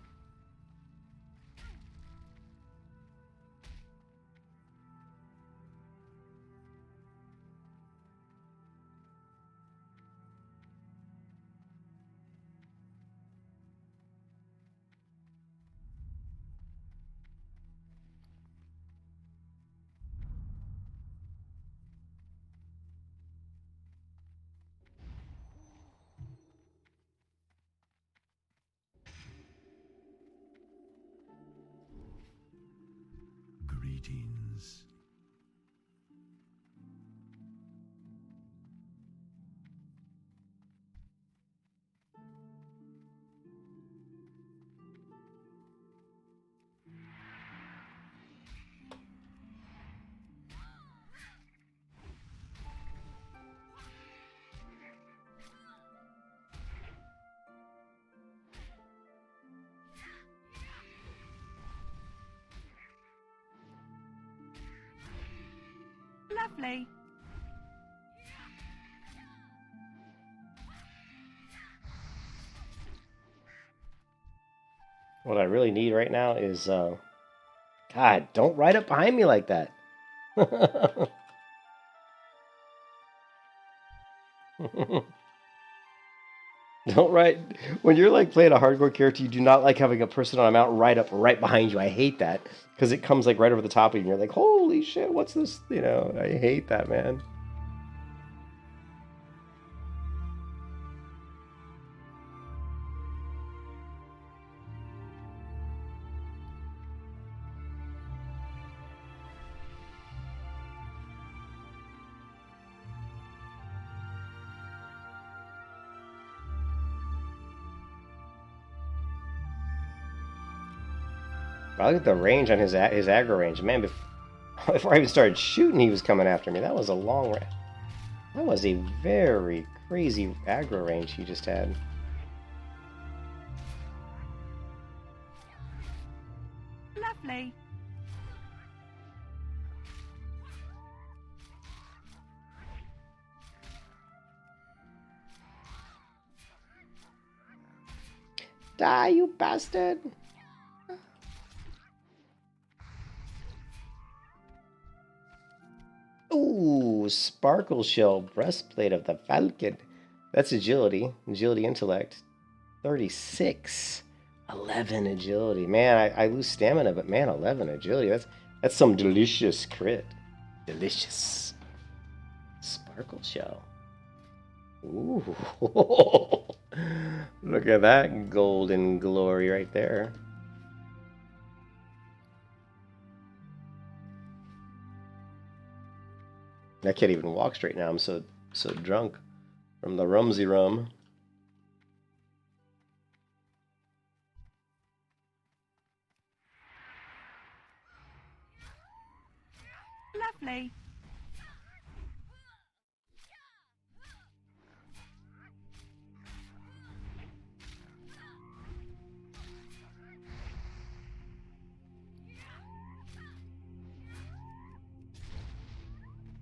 Greetings. Lovely. What I really need right now is, God, don't ride up behind me like that. Don't ride. When you're like playing a hardcore character, you do not like having a person on a mount ride up right behind you. I hate that because it comes like right over the top of you and you're like, holy shit, what's this? You know, I hate that, man. I look at the range on his aggro range. Man, before I even started shooting, he was coming after me. That was a long range. That was a very crazy aggro range he just had. Lovely. Die, you bastard! Sparkle Shell Breastplate of the Falcon. That's agility. Agility intellect. 36. 11 agility. Man, I lose stamina, but man, 11 agility. That's some delicious crit. Delicious. Sparkle Shell. Ooh. Look at that golden glory right there. I can't even walk straight now. I'm so drunk from the rumsy rum. Lovely.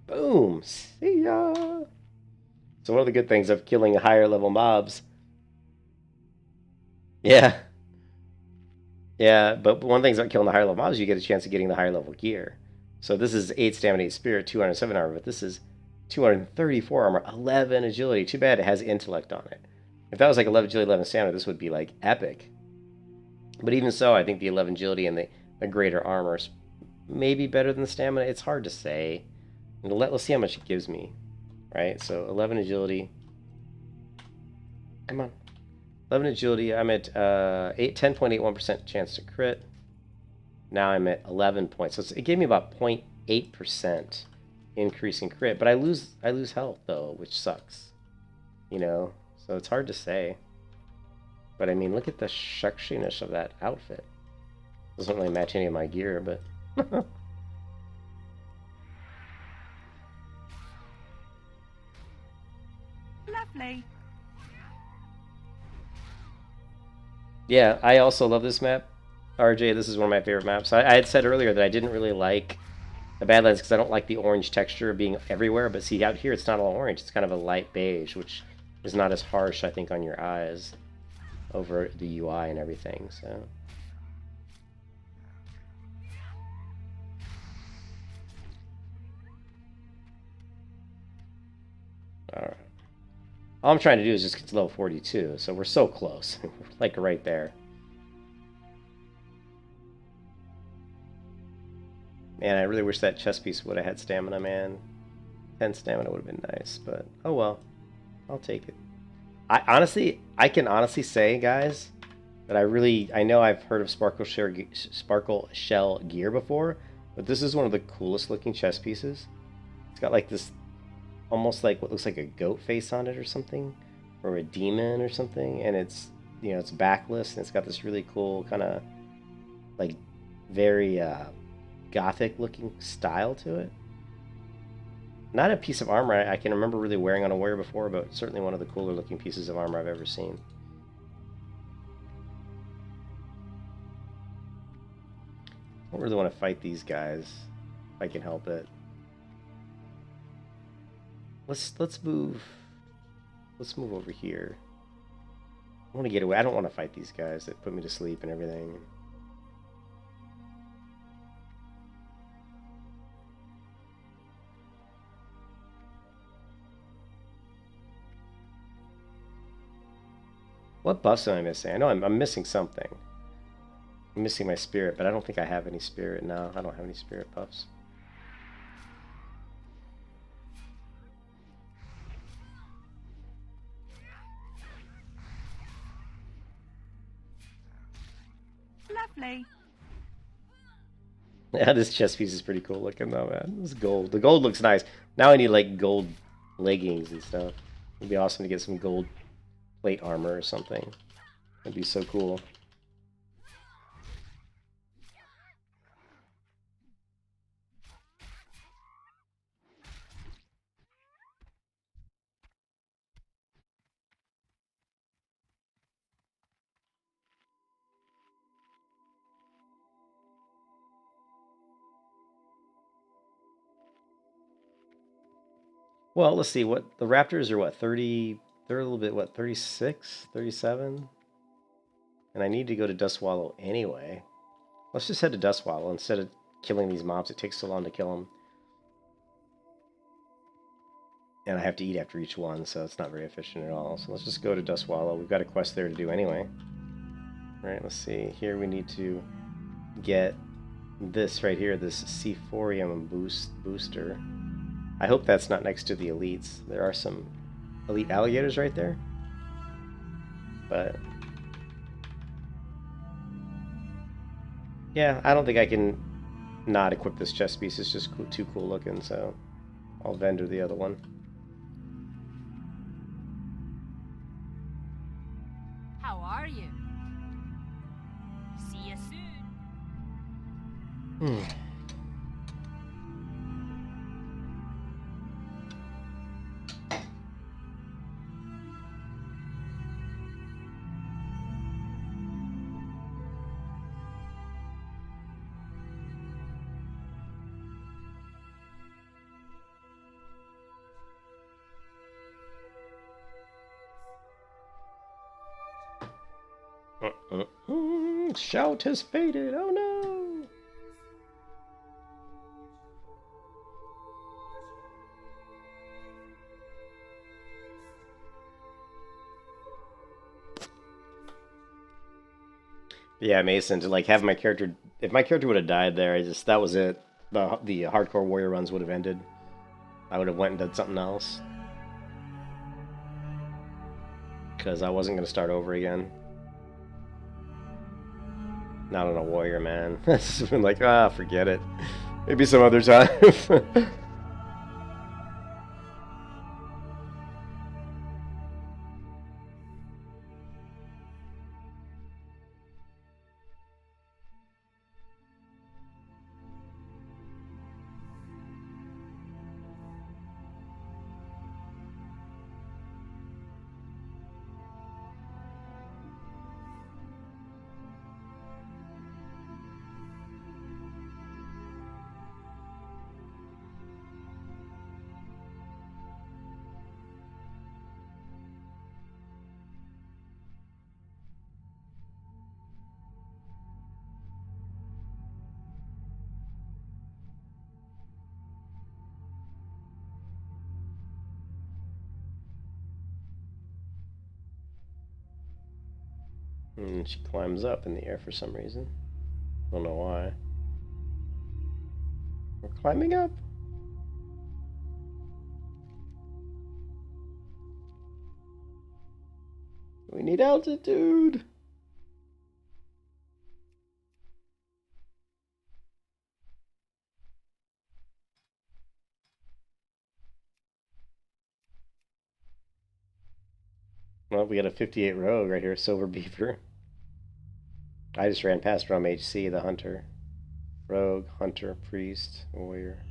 Boom! See ya! So one of the good things of killing higher level mobs. Yeah. Yeah, but one of the things about killing the higher level mobs, you get a chance of getting the higher level gear. So this is 8 stamina, 8 spirit, 207 armor, but this is 234 armor, 11 agility. Too bad it has intellect on it. If that was like 11 agility, 11 stamina, this would be like epic. But even so, I think the 11 agility and the greater armor is maybe better than the stamina. It's hard to say. Let's see how much it gives me, right? So 11 agility. Come on. 11 agility, I'm at 10.81% chance to crit. Now I'm at 11 points. So it gave me about 0.8% increase in crit, but I lose health though, which sucks. You know, so it's hard to say. But I mean, look at the sexiness of that outfit. Doesn't really match any of my gear, but Lovely. yeah, I also love this map. RJ, this is one of my favorite maps. I had said earlier that I didn't really like the Badlands because I don't like the orange texture being everywhere. But see, out here it's not all orange. It's kind of a light beige, which is not as harsh, I think, on your eyes over the UI and everything. So. Alright. All I'm trying to do is just get to level 42, so we're so close. Like right there. Man, I really wish that chest piece would have had stamina, man. 10 stamina would have been nice, but oh well. I'll take it. I can honestly say, guys, that I know I've heard of Sparkle Shell gear before, but this is one of the coolest looking chest pieces. It's got like this almost like what looks like a goat face on it or something, or a demon or something, and it's, you know, it's backless and it's got this really cool kind of like very gothic looking style to it. Not a piece of armor I can remember really wearing on a warrior before, but certainly one of the cooler looking pieces of armor I've ever seen. I don't really want to fight these guys if I can help it. Let's move over here. I want to get away. I don't want to fight these guys that put me to sleep and everything. What buffs am I missing? I know I'm missing something. I'm missing my spirit, but I don't think I have any spirit now. I don't have any spirit buffs. Lovely. Yeah, this chest piece is pretty cool looking though, man. This gold. The gold looks nice. Now I need like gold leggings and stuff. It'd be awesome to get some gold plate armor or something. That'd be so cool. Well, let's see. What the Raptors are, what, 30? They're a little bit, what, 36, 37? And I need to go to Dustwallow anyway. Let's just head to Dustwallow instead of killing these mobs. It takes so long to kill them. And I have to eat after each one, so it's not very efficient at all. So let's just go to Dustwallow. We've got a quest there to do anyway. Alright, let's see. Here we need to get this right here, this Sephorium booster. I hope that's not next to the elites. There are some elite alligators right there. But yeah, I don't think I can not equip this chest piece. It's just too cool looking, so I'll vendor the other one. How are you? See you soon. Shout has faded. Oh no! Yeah, Mason, to like have my character, if my character would have died there, that was it. The hardcore warrior runs would have ended. I would have went and done something else. Because I wasn't going to start over again. Not on a warrior, man. It's been like, forget it. Maybe some other time. And she climbs up in the air for some reason. Don't know why. We're climbing up. We need altitude. Well, we got a 58 rogue right here, Silver Beaver. I just ran past from HC, the hunter. Rogue, hunter, priest, warrior.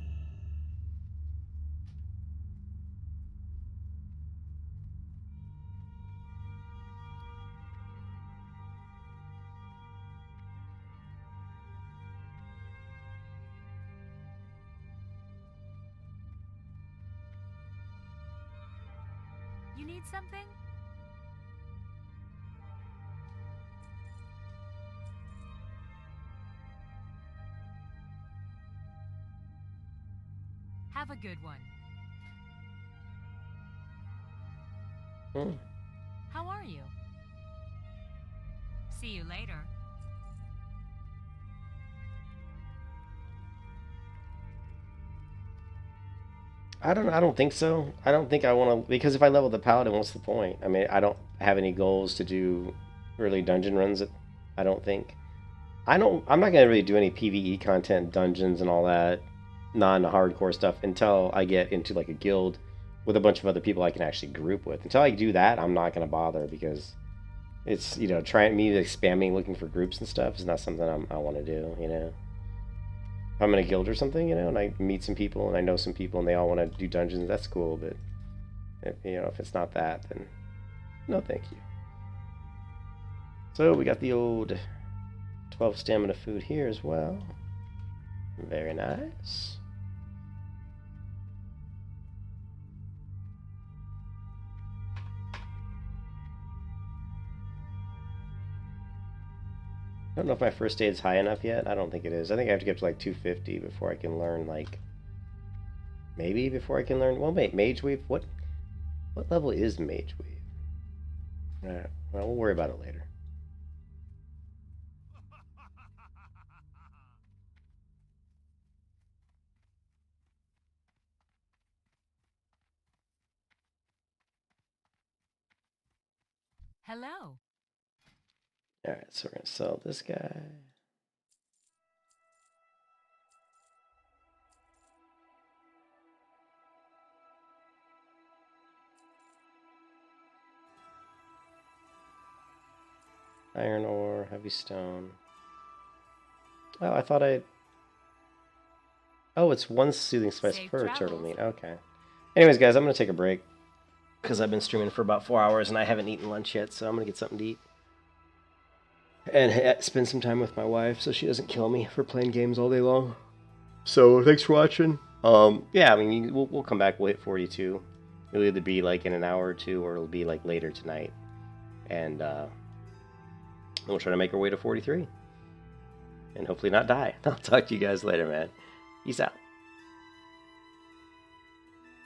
You need something? Have a good one. How are you? See you later. I don't think so. I don't think I want to, because if I level the paladin, what's the point? I mean, I don't have any goals to do really dungeon runs. I don't think. I'm not going to really do any PvE content, dungeons and all that non-hardcore stuff until I get into like a guild with a bunch of other people I can actually group with. Until I do that, I'm not going to bother, because it's, you know, trying me like spamming looking for groups and stuff is not something I want to do, you know. If I'm in a guild or something, you know, and I meet some people and I know some people and they all want to do dungeons, that's cool, but if, you know, if it's not that, then no thank you. So we got the old 12 stamina food here as well. Very nice. I don't know if my first aid's high enough yet. I don't think it is. I think I have to get to like 250 before I can learn like Maybe before I can learn. Well, wait, Mage Weave. What level is Mage Weave? Alright, well, we'll worry about it later. Hello. Alright, so we're gonna sell this guy. Iron ore, heavy stone. Oh, I thought I... Oh, it's one soothing spice Safe per travels. turtle meat. Okay. Anyways, guys, I'm going to take a break. Because I've been streaming for about 4 hours and I haven't eaten lunch yet, so I'm going to get something to eat. And spend some time with my wife so she doesn't kill me for playing games all day long. So, thanks for watching. Yeah, I mean, we'll come back. We'll hit 42. It'll either be like in an hour or two, or it'll be like later tonight. And, we'll try to make our way to 43. And hopefully not die. I'll talk to you guys later, man. Peace out.